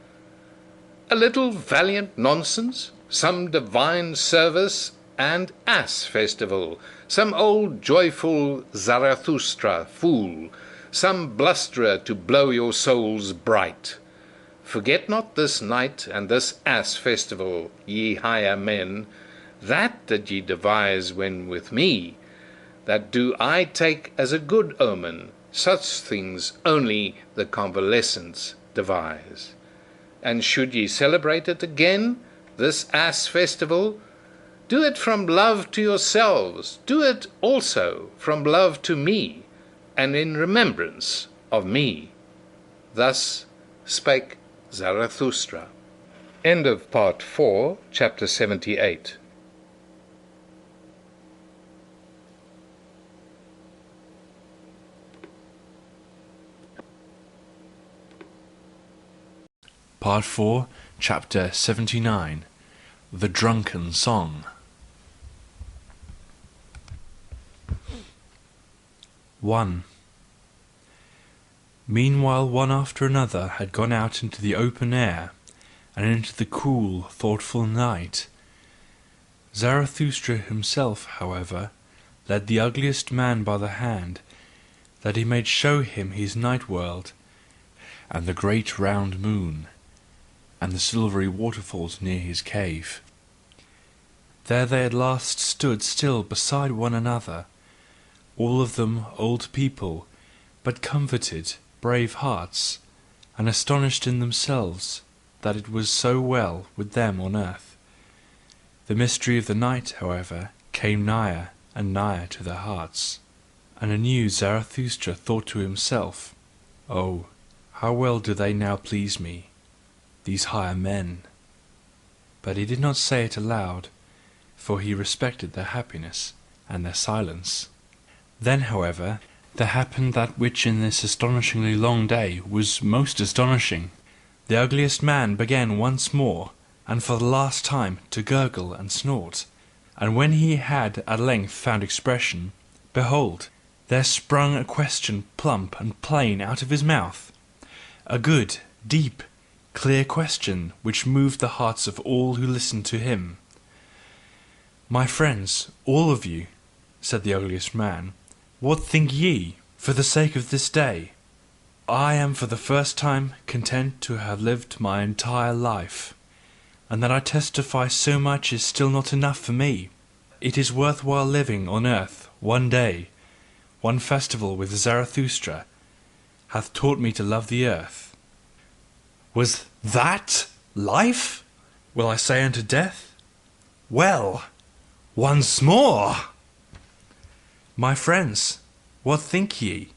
A little valiant nonsense, some divine service and ass festival, some old joyful Zarathustra fool, some blusterer to blow your souls bright. Forget not this night and this ass festival, ye higher men, that did ye devise when with me, that do I take as a good omen, such things only the convalescents devise. And should ye celebrate it again, this ass festival, do it from love to yourselves, do it also from love to me, and in remembrance of me. Thus spake Zarathustra. End of Part 4, Chapter 78. Part 4, Chapter 79. The Drunken Song. 1. Meanwhile one after another had gone out into the open air, and into the cool, thoughtful night. Zarathustra himself, however, led the ugliest man by the hand, that he might show him his night world, and the great round moon, and the silvery waterfalls near his cave. There they at last stood still beside one another, all of them old people, but comforted, brave hearts, and astonished in themselves that it was so well with them on earth. The mystery of the night, however, came nigher and nigher to their hearts, and anew Zarathustra thought to himself, "Oh, how well do they now please me, these higher men!" But he did not say it aloud, for he respected their happiness and their silence. Then, however, there happened that which in this astonishingly long day was most astonishing. The ugliest man began once more, and for the last time, to gurgle and snort. And when he had at length found expression, behold, there sprung a question plump and plain out of his mouth, a good, deep, clear question which moved the hearts of all who listened to him. "My friends, all of you," said the ugliest man, "what think ye, for the sake of this day? I am for the first time content to have lived my entire life, and that I testify so much is still not enough for me. It is worth while living on earth one day, one festival with Zarathustra, hath taught me to love the earth. Was that life? Will I say unto death? Well, once more! My friends, what think ye?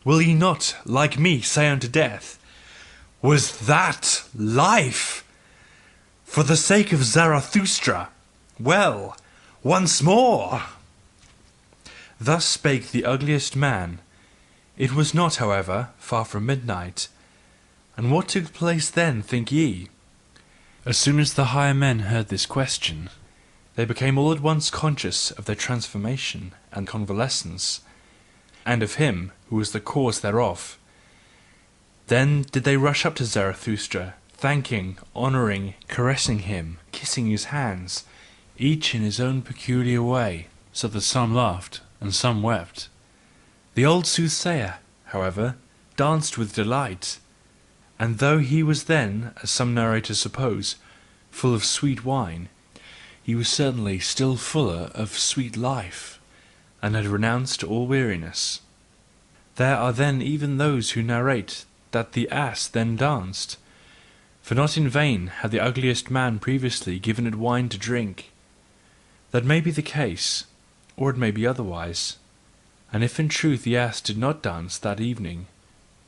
Will ye not, like me, say unto death, Was that life? For the sake of Zarathustra, well, once more! Thus spake the ugliest man. It was not, however, far from midnight. And what took place then, think ye? As soon as the higher men heard this question, they became all at once conscious of their transformation and convalescence, and of him who was the cause thereof. Then did they rush up to Zarathustra, thanking, honouring, caressing him, kissing his hands, each in his own peculiar way, so that some laughed and some wept. The old soothsayer, however, danced with delight, and though he was then, as some narrators suppose, full of sweet wine, he was certainly still fuller of sweet life, and had renounced all weariness. There are then even those who narrate that the ass then danced, for not in vain had the ugliest man previously given it wine to drink. That may be the case, or it may be otherwise. And if in truth the ass did not dance that evening,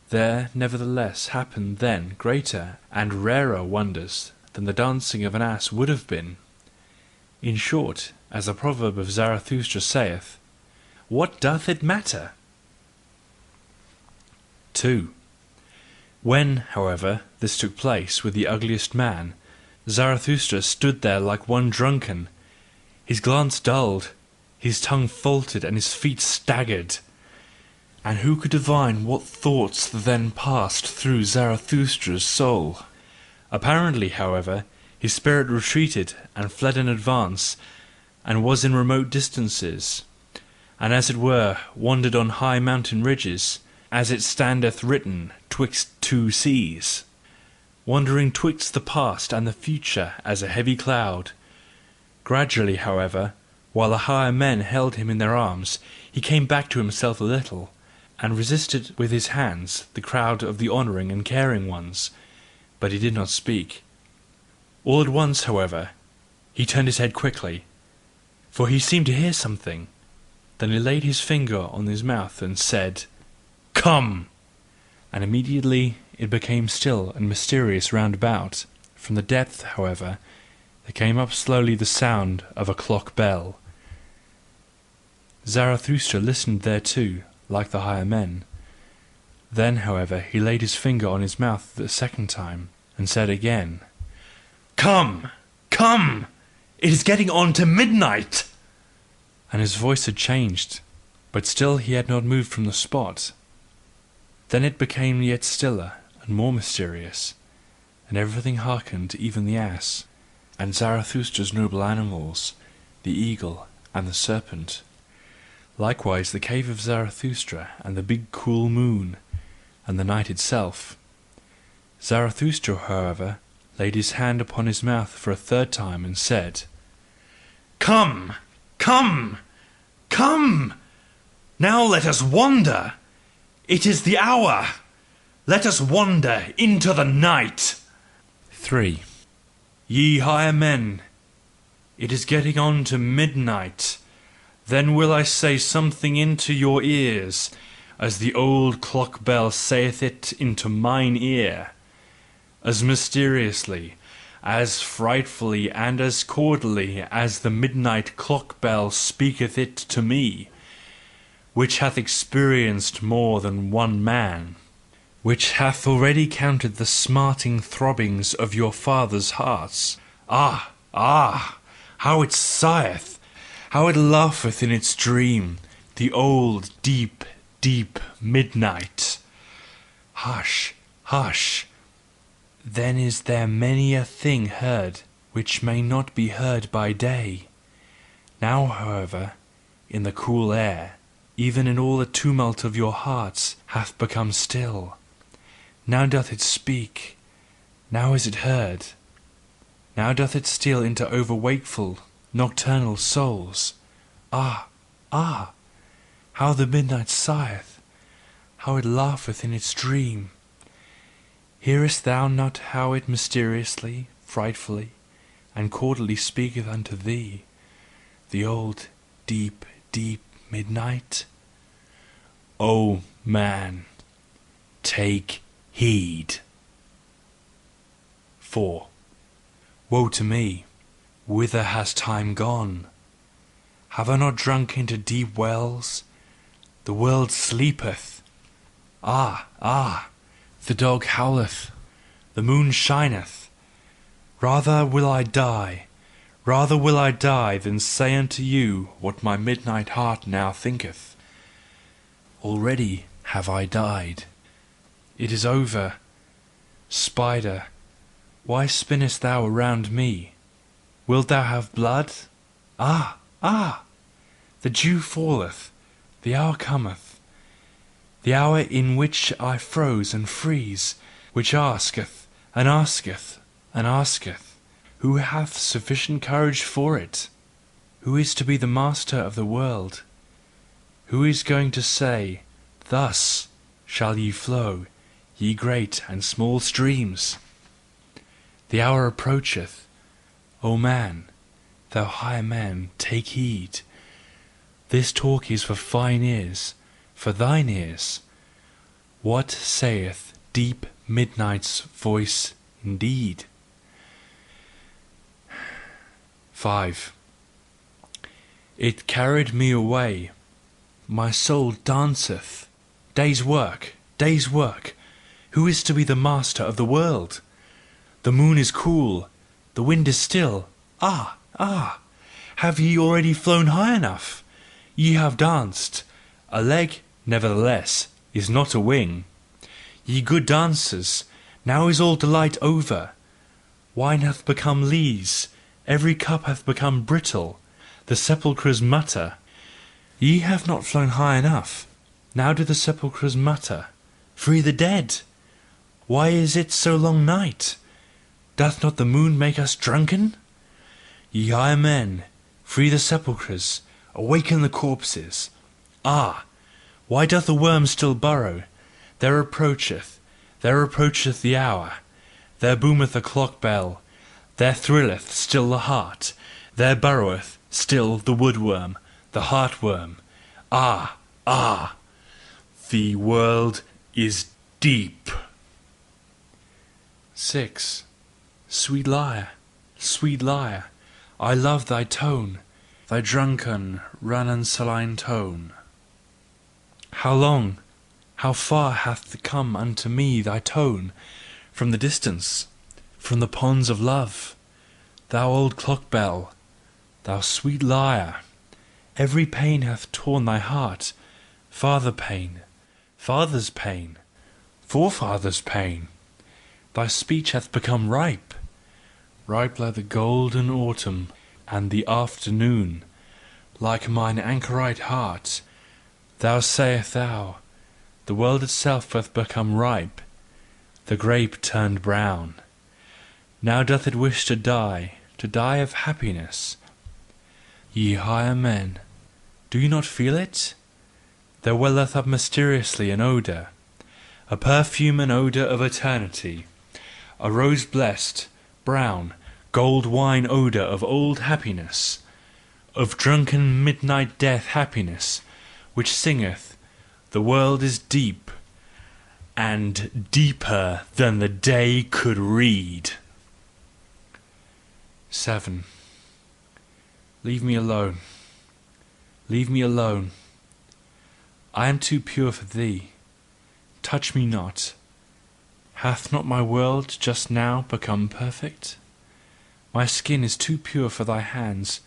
there nevertheless happened then greater and rarer wonders than the dancing of an ass would have been. In short, as the proverb of Zarathustra saith, what doth it matter? 2. When, however, this took place with the ugliest man, Zarathustra stood there like one drunken, his glance dulled, his tongue faltered, and his feet staggered. And who could divine what thoughts then passed through Zarathustra's soul? Apparently, however, his spirit retreated and fled in advance, and was in remote distances, and as it were wandered on high mountain ridges, as it standeth written twixt two seas, wandering twixt the past and the future as a heavy cloud. Gradually, however, while the higher men held him in their arms, he came back to himself a little, and resisted with his hands the crowd of the honouring and caring ones, but he did not speak. All at once, however, he turned his head quickly, for he seemed to hear something. Then he laid his finger on his mouth and said, "Come!" And immediately it became still and mysterious round about. From the depth, however, there came up slowly the sound of a clock bell. Zarathustra listened thereto, like the higher men. Then, however, he laid his finger on his mouth the second time, and said again, "Come! Come! It is getting on to midnight!" And his voice had changed, but still he had not moved from the spot. Then it became yet stiller and more mysterious, and everything hearkened, even the ass, and Zarathustra's noble animals, the eagle and the serpent. Likewise the cave of Zarathustra, and the big cool moon, and the night itself. Zarathustra, however, laid his hand upon his mouth for a third time, and said, "Come! Come! Come! Now let us wander! It is the hour! Let us wander into the night!" 3. Ye higher men, it is getting on to midnight. Then will I say something into your ears, as the old clock bell saith it into mine ear, as mysteriously, as frightfully, and as cordially as the midnight clock bell speaketh it to me, which hath experienced more than one man, which hath already counted the smarting throbbings of your fathers' hearts. Ah, ah, how it sigheth, how it laugheth in its dream, the old deep, deep midnight. Hush, hush! Then is there many a thing heard which may not be heard by day. Now, however, in the cool air, even in all the tumult of your hearts, hath become still. Now doth it speak, now is it heard. Now doth it steal into over-wakeful, nocturnal souls. Ah, ah! How the midnight sigheth, how it laugheth in its dream! Hearest thou not how it mysteriously, frightfully, and cordially speaketh unto thee, the old deep, deep midnight? O man, take heed. 4. Woe to me! Whither has time gone? Have I not drunk into deep wells? The world sleepeth. Ah, ah! The dog howleth, the moon shineth. Rather will I die than say unto you what my midnight heart now thinketh. Already have I died. It is over. Spider, why spinnest thou around me? Wilt thou have blood? Ah, ah! The dew falleth, the hour cometh, the hour in which I froze and freeze, which asketh, and asketh, and asketh, who hath sufficient courage for it? Who is to be the master of the world? Who is going to say, "Thus shall ye flow, ye great and small streams"? The hour approacheth. O man, thou higher man, take heed. This talk is for fine ears, for thine ears. What saith deep midnight's voice indeed? 5. It carried me away, my soul danceth. Day's work, day's work. Who is to be the master of the world? The moon is cool, the wind is still. Ah, ah! Have ye already flown high enough? Ye have danced. A leg, nevertheless, is not a wing. Ye good dancers, now is all delight over. Wine hath become lees, every cup hath become brittle, the sepulchres mutter. Ye have not flown high enough. Now do the sepulchres mutter. Free the dead! Why is it so long night? Doth not the moon make us drunken? Ye higher men, free the sepulchres, awaken the corpses. Ah! Why doth the worm still burrow? There approacheth the hour. There boometh the clock bell, there thrilleth still the heart, there burroweth still the woodworm, the heartworm. Ah! Ah! The world is deep. 6. Sweet lyre, I love thy tone, thy drunken, ranunculine tone. How long, how far hath come unto me thy tone, from the distance, from the ponds of love, thou old clock bell, thou sweet lyre! Every pain hath torn thy heart, father pain, father's pain, forefather's pain. Thy speech hath become ripe, ripe like the golden autumn and the afternoon, like mine anchorite heart. Thou sayest thou, the world itself hath become ripe, the grape turned brown. Now doth it wish to die of happiness. Ye higher men, do you not feel it? There welleth up mysteriously an odour, a perfume and odour of eternity, a rose blessed, brown, gold wine odour of old happiness, of drunken midnight death happiness, which singeth, the world is deep, and deeper than the day could read. 7. Leave me alone, leave me alone. I am too pure for thee. Touch me not. Hath not my world just now become perfect? My skin is too pure for thy hands.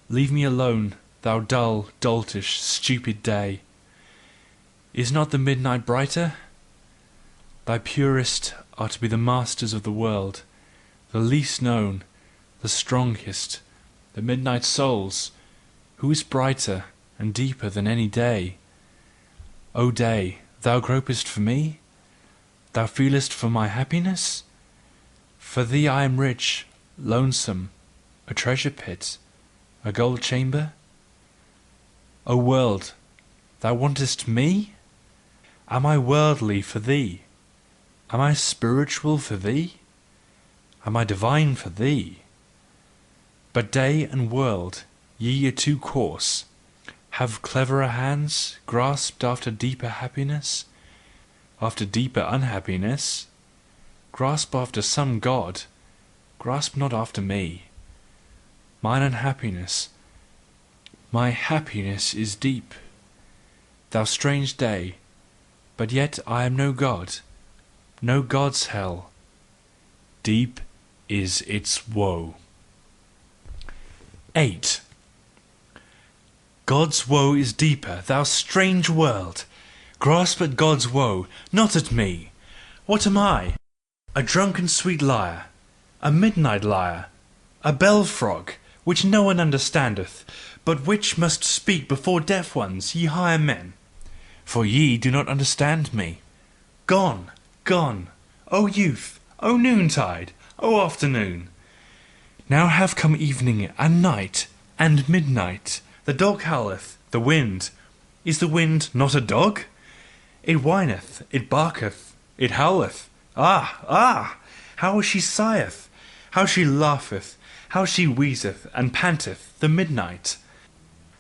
Leave me alone, thou dull, doltish, stupid day. Is not the midnight brighter? Thy purest are to be the masters of the world, the least known, the strongest, the midnight souls. Who is brighter and deeper than any day? O day, thou gropest for me? Thou feelest for my happiness? For thee I am rich, lonesome, a treasure pit, a gold chamber? O world, thou wantest me? Am I worldly for thee? Am I spiritual for thee? Am I divine for thee? But day and world, ye are too coarse. Have cleverer hands grasped after deeper happiness, after deeper unhappiness? Grasp after some God, grasp not after me. Mine unhappiness, my happiness is deep. Thou strange day, but yet I am no God, no God's hell. Deep is its woe. 8. God's woe is deeper, thou strange world. Grasp at God's woe, not at me. What am I? A drunken sweet lyre, a midnight lyre, a bell frog, which no one understandeth, but which must speak before deaf ones, ye higher men. For ye do not understand me. Gone, gone, O youth, O noontide, O afternoon. Now have come evening and night and midnight. The dog howleth, the wind. Is the wind not a dog? It whineth, it barketh, it howleth. Ah, ah! How she sigheth, how she laugheth, how she wheezeth and panteth, the midnight.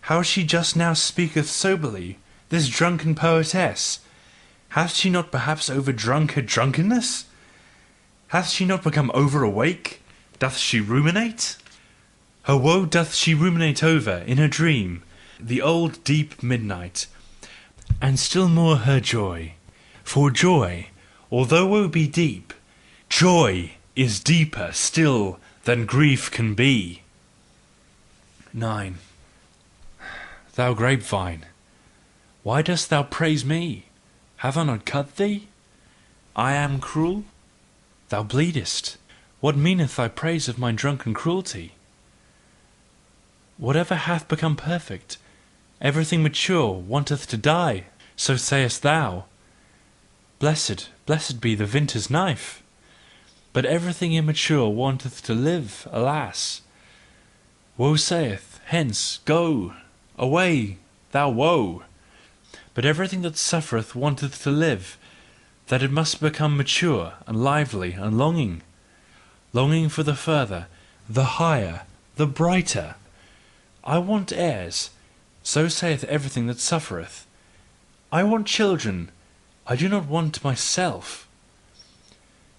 How she just now speaketh soberly, this drunken poetess! Hath she not perhaps overdrunk her drunkenness? Hath she not become over-awake? Doth she ruminate? Her woe doth she ruminate over in her dream, the old deep midnight, and still more her joy. For joy, although woe be deep, joy is deeper still than grief can be. 9. Thou grapevine, why dost thou praise me? Have I not cut thee? I am cruel? Thou bleedest. What meaneth thy praise of my drunken cruelty? Whatever hath become perfect, everything mature, wanteth to die, so sayest thou. Blessed, blessed be the vintner's knife! But everything immature wanteth to live, alas! Woe saith, hence, go, away, thou woe! But everything that suffereth wanteth to live, that it must become mature and lively and longing. Longing for the further, the higher, the brighter. I want heirs, so saith everything that suffereth. I want children, I do not want myself.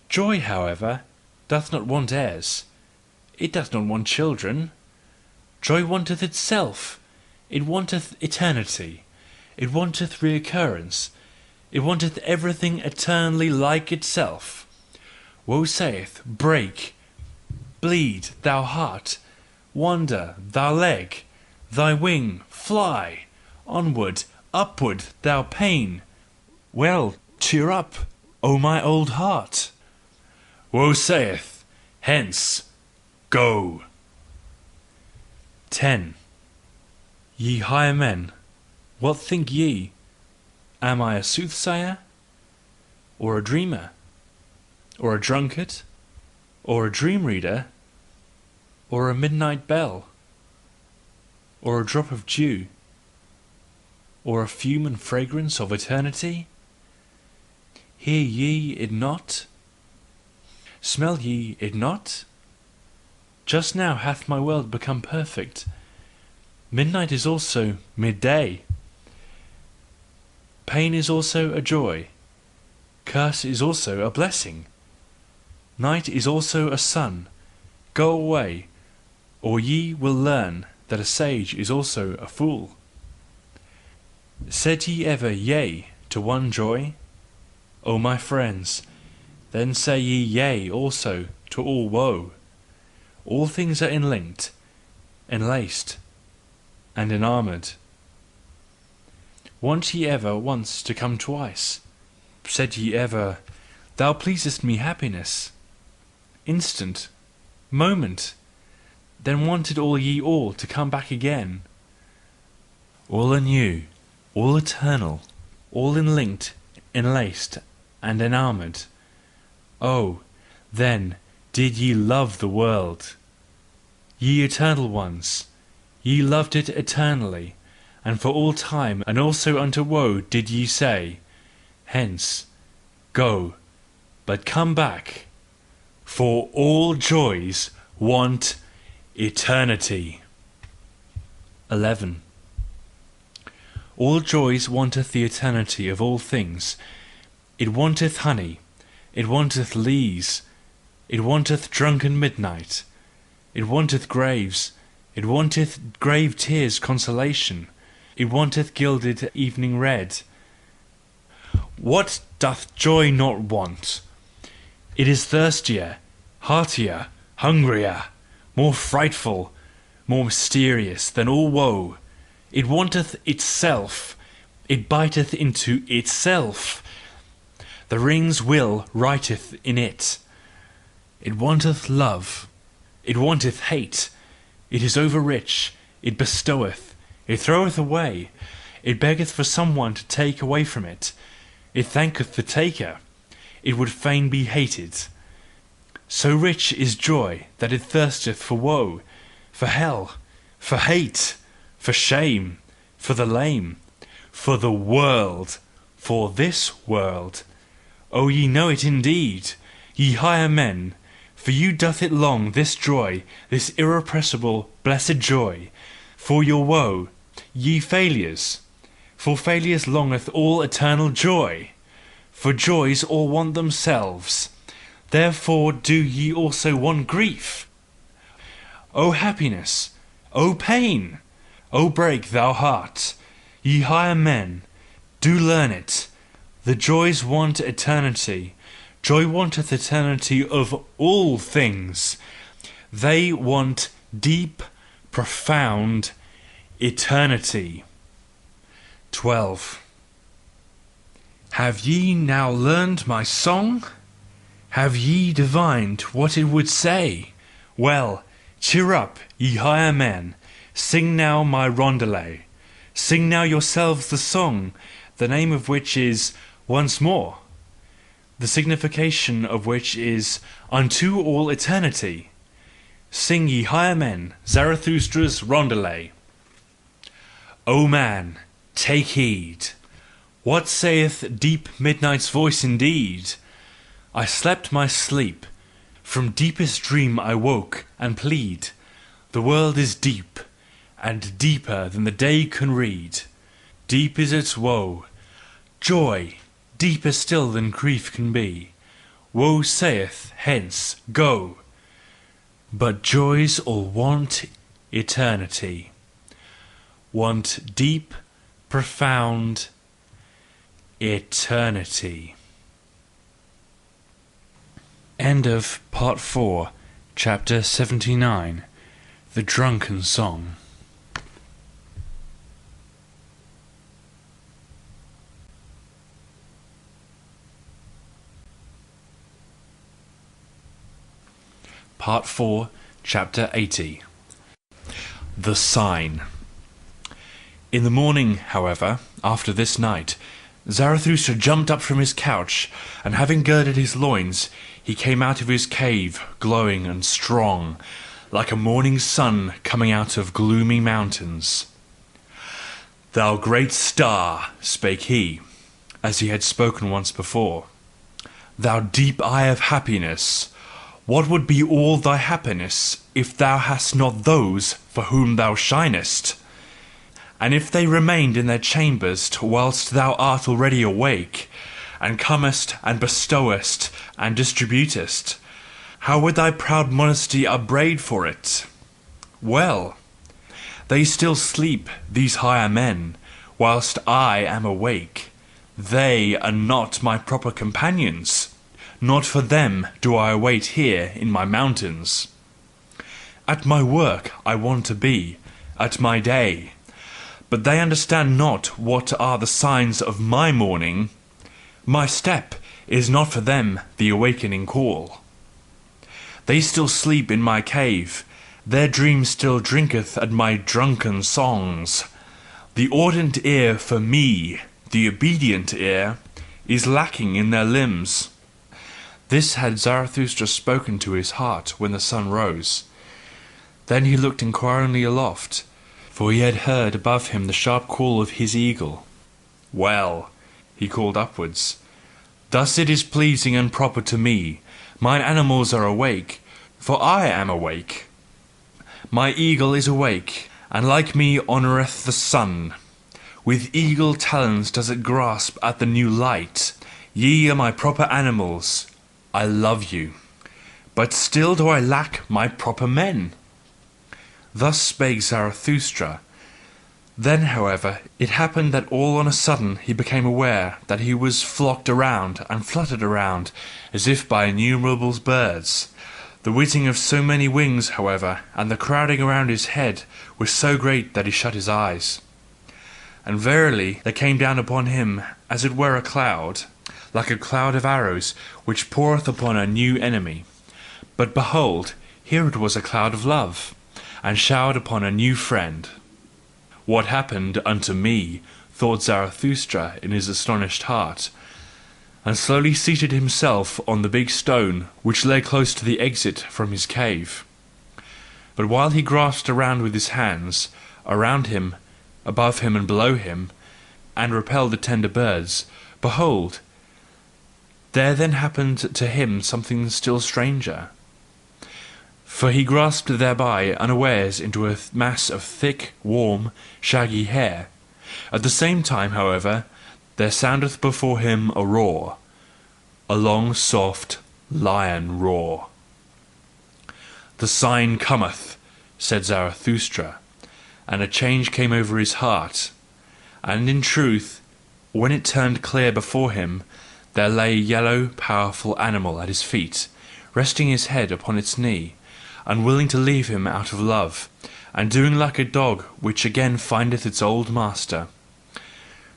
Joy, however, doth not want heirs, it doth not want children. Joy wanteth itself, it wanteth eternity, it wanteth reoccurrence, it wanteth everything eternally like itself. Woe saith, break, bleed, thou heart, wander, thou leg, thy wing, fly, onward, upward, thou pain. Well, cheer up, O my old heart. Woe saith, hence, go. 10. Ye higher men, what think ye? Am I a soothsayer? Or a dreamer? Or a drunkard? Or a dream reader? Or a midnight bell? Or a drop of dew? Or a fume and fragrance of eternity? Hear ye it not? Smell ye it not? Just now hath my world become perfect. Midnight is also midday. Pain is also a joy. Curse is also a blessing. Night is also a sun. Go away, or ye will learn that a sage is also a fool. Said ye ever yea to one joy? O my friends, then say ye yea also to all woe. All things are enlinked, enlaced, and enarmoured. Want ye ever once to come twice? Said ye ever, thou pleasest me happiness? Instant, moment, then wanted all ye all to come back again. All anew, all eternal, all enlinked, enlaced, and enarmoured. Oh, then did ye love the world, ye eternal ones, ye loved it eternally, and for all time, and also unto woe did ye say, hence, go, but come back, for all joys want eternity. 11. All joys wanteth the eternity of all things. It wanteth honey, it wanteth lees, it wanteth drunken midnight, it wanteth graves, it wanteth grave tears consolation, it wanteth gilded evening red. What doth joy not want? It is thirstier, heartier, hungrier, more frightful, more mysterious than all woe. It wanteth itself, it biteth into itself. The ring's will writeth in it. It wanteth love, it wanteth hate, it is over rich, it bestoweth, it throweth away, it beggeth for some one to take away from it, it thanketh the taker, it would fain be hated. So rich is joy that it thirsteth for woe, for hell, for hate, for shame, for the lame, for the world, for this world. O ye know it indeed, ye higher men, for you doth it long, this joy, this irrepressible, blessed joy. For your woe, ye failures, for failures longeth all eternal joy, for joys all want themselves, therefore do ye also want grief. O happiness, O pain, O break thou heart, ye higher men, do learn it. The joys want eternity, joy wanteth eternity of all things. They want deep, profound eternity. 12. Have ye now learned my song? Have ye divined what it would say? Well, cheer up, ye higher men, sing now my roundelay. Sing now yourselves the song, the name of which is once more, the signification of which is unto all eternity. Sing, ye higher men, Zarathustra's roundelay. O man, take heed. What saith deep midnight's voice indeed? I slept my sleep, from deepest dream I woke and plead. The world is deep, and deeper than the day can read. Deep is its woe, joy deeper still than grief can be. Woe saith, hence, go. But joys all want eternity, want deep, profound eternity. End of Part 4, Chapter 79, The Drunken Song. Part 4, Chapter 80. The Sign. In the morning, however, after this night, Zarathustra jumped up from his couch, and having girded his loins, he came out of his cave, glowing and strong, like a morning sun coming out of gloomy mountains. Thou great star, spake he, as he had spoken once before, thou deep eye of happiness, what would be all thy happiness if thou hadst not those for whom thou shinest? And if they remained in their chambers whilst thou art already awake, and comest and bestowest and distributest, how would thy proud modesty upbraid for it? Well, they still sleep, these higher men, whilst I am awake. They are not my proper companions. Not for them do I wait here in my mountains. At my work I want to be, at my day. But they understand not what are the signs of my morning. My step is not for them the awakening call. They still sleep in my cave, their dream still drinketh at my drunken songs. The ardent ear for me, the obedient ear, is lacking in their limbs. This had Zarathustra spoken to his heart when the sun rose. Then he looked inquiringly aloft, for he had heard above him the sharp call of his eagle. Well, he called upwards, thus it is pleasing and proper to me. Mine animals are awake, for I am awake. My eagle is awake, and like me honoureth the sun. With eagle talons does it grasp at the new light. Ye are my proper animals. I love you, but still do I lack my proper men. Thus spake Zarathustra. Then, however, it happened that all on a sudden he became aware that he was flocked around and fluttered around as if by innumerable birds. The whizzing of so many wings, however, and the crowding around his head was so great that he shut his eyes. And verily there came down upon him as it were a cloud, like a cloud of arrows, which poureth upon a new enemy. But behold, here it was a cloud of love, and showered upon a new friend. What happened unto me, thought Zarathustra in his astonished heart, and slowly seated himself on the big stone which lay close to the exit from his cave. But while he grasped around with his hands, around him, above him and below him, and repelled the tender birds, behold, there then happened to him something still stranger. for he grasped thereby unawares into a mass of thick, warm, shaggy hair. At the same time, however, there soundeth before him a roar, a long, soft, lion roar. "The sign cometh," said Zarathustra, and a change came over his heart. And in truth, when it turned clear before him, there lay a yellow, powerful animal at his feet, resting his head upon its knee, unwilling to leave him out of love, and doing like a dog which again findeth its old master.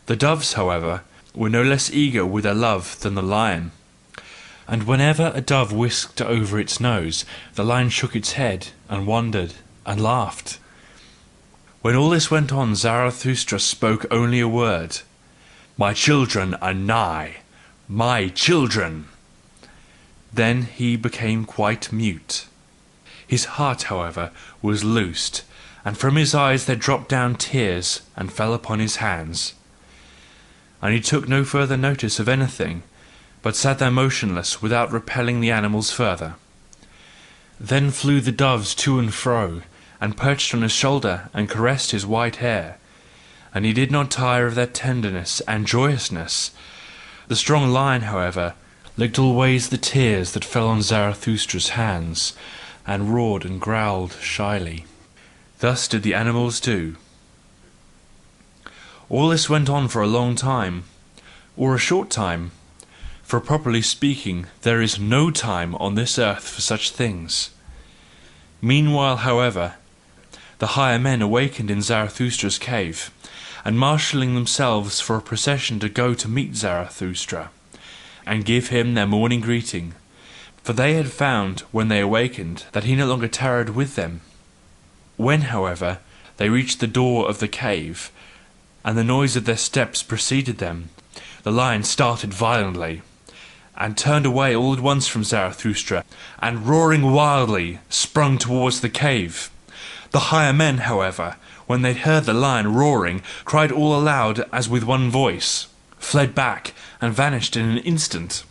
The doves, however, were no less eager with their love than the lion. And whenever a dove whisked over its nose, the lion shook its head, and wondered, and laughed. When all this went on, Zarathustra spoke only a word: "My children are nigh, my children." Then he became quite mute. His heart, however, was loosed, and from his eyes there dropped down tears and fell upon his hands. And he took no further notice of anything, but sat there motionless without repelling the animals further. Then flew the doves to and fro, and perched on his shoulder and caressed his white hair, and he did not tire of their tenderness and joyousness. The strong lion, however, licked always the tears that fell on Zarathustra's hands, and roared and growled shyly. Thus did the animals do. All this went on for a long time, or a short time, for properly speaking there is no time on this earth for such things. Meanwhile, however, the higher men awakened in Zarathustra's cave, and marshalling themselves for a procession to go to meet Zarathustra, and give him their morning greeting, for they had found, when they awakened, that he no longer tarried with them. When, however, they reached the door of the cave, and the noise of their steps preceded them, the lion started violently, and turned away all at once from Zarathustra, and roaring wildly sprung towards the cave. The higher men, however, when they heard the lion roaring, cried all aloud as with one voice, fled back, and vanished in an instant.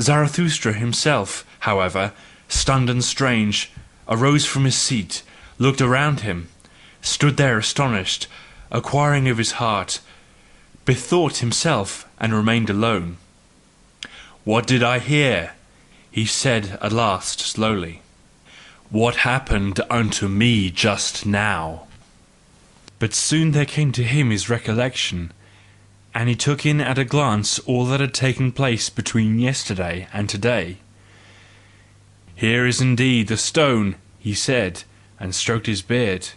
Zarathustra himself, however, stunned and strange, arose from his seat, looked around him, stood there astonished, inquiring of his heart, bethought himself, and remained alone. "What did I hear?" he said at last slowly. "What happened unto me just now?" But soon there came to him his recollection, and he took in at a glance all that had taken place between yesterday and today. "Here is indeed the stone," he said, and stroked his beard.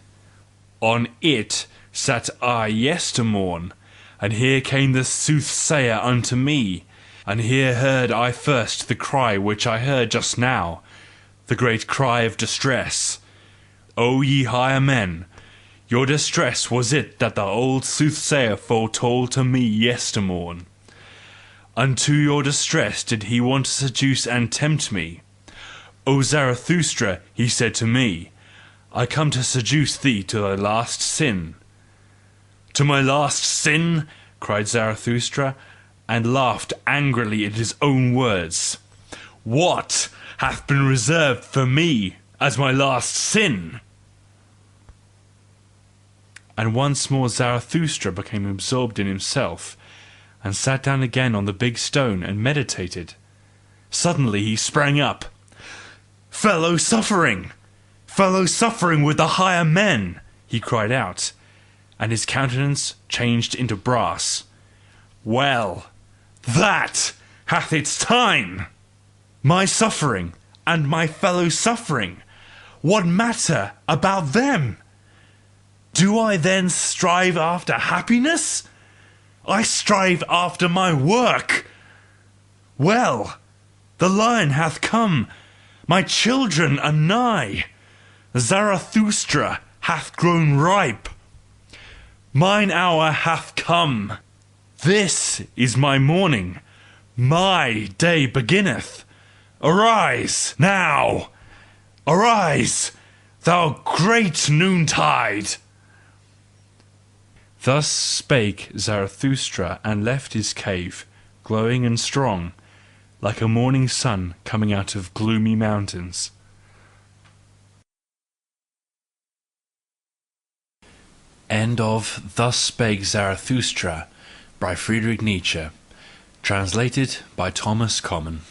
"On it sat I yestermorn, and here came the soothsayer unto me, and here heard I first the cry which I heard just now, the great cry of distress. O ye higher men, your distress was it that the old soothsayer foretold to me yestermorn. Unto your distress did he want to seduce and tempt me. O Zarathustra, he said to me, I come to seduce thee to thy last sin. To my last sin? Cried Zarathustra, and laughed angrily at his own words. What hath been reserved for me as my last sin? And once more Zarathustra became absorbed in himself, and sat down again on the big stone and meditated. Suddenly he sprang up. Fellow suffering with the higher men, he cried out, and his countenance changed into brass. Well, that hath its time. My suffering and my fellow suffering, what matter about them? Do I then strive after happiness? I strive after my work. Well, the lion hath come, my children are nigh, Zarathustra hath grown ripe. Mine hour hath come. This is my morning, my day beginneth. Arise now, arise, thou great noontide. Thus spake Zarathustra, and left his cave, glowing and strong, like a morning sun coming out of gloomy mountains. End of Thus Spake Zarathustra by Friedrich Nietzsche. Translated by Thomas Common.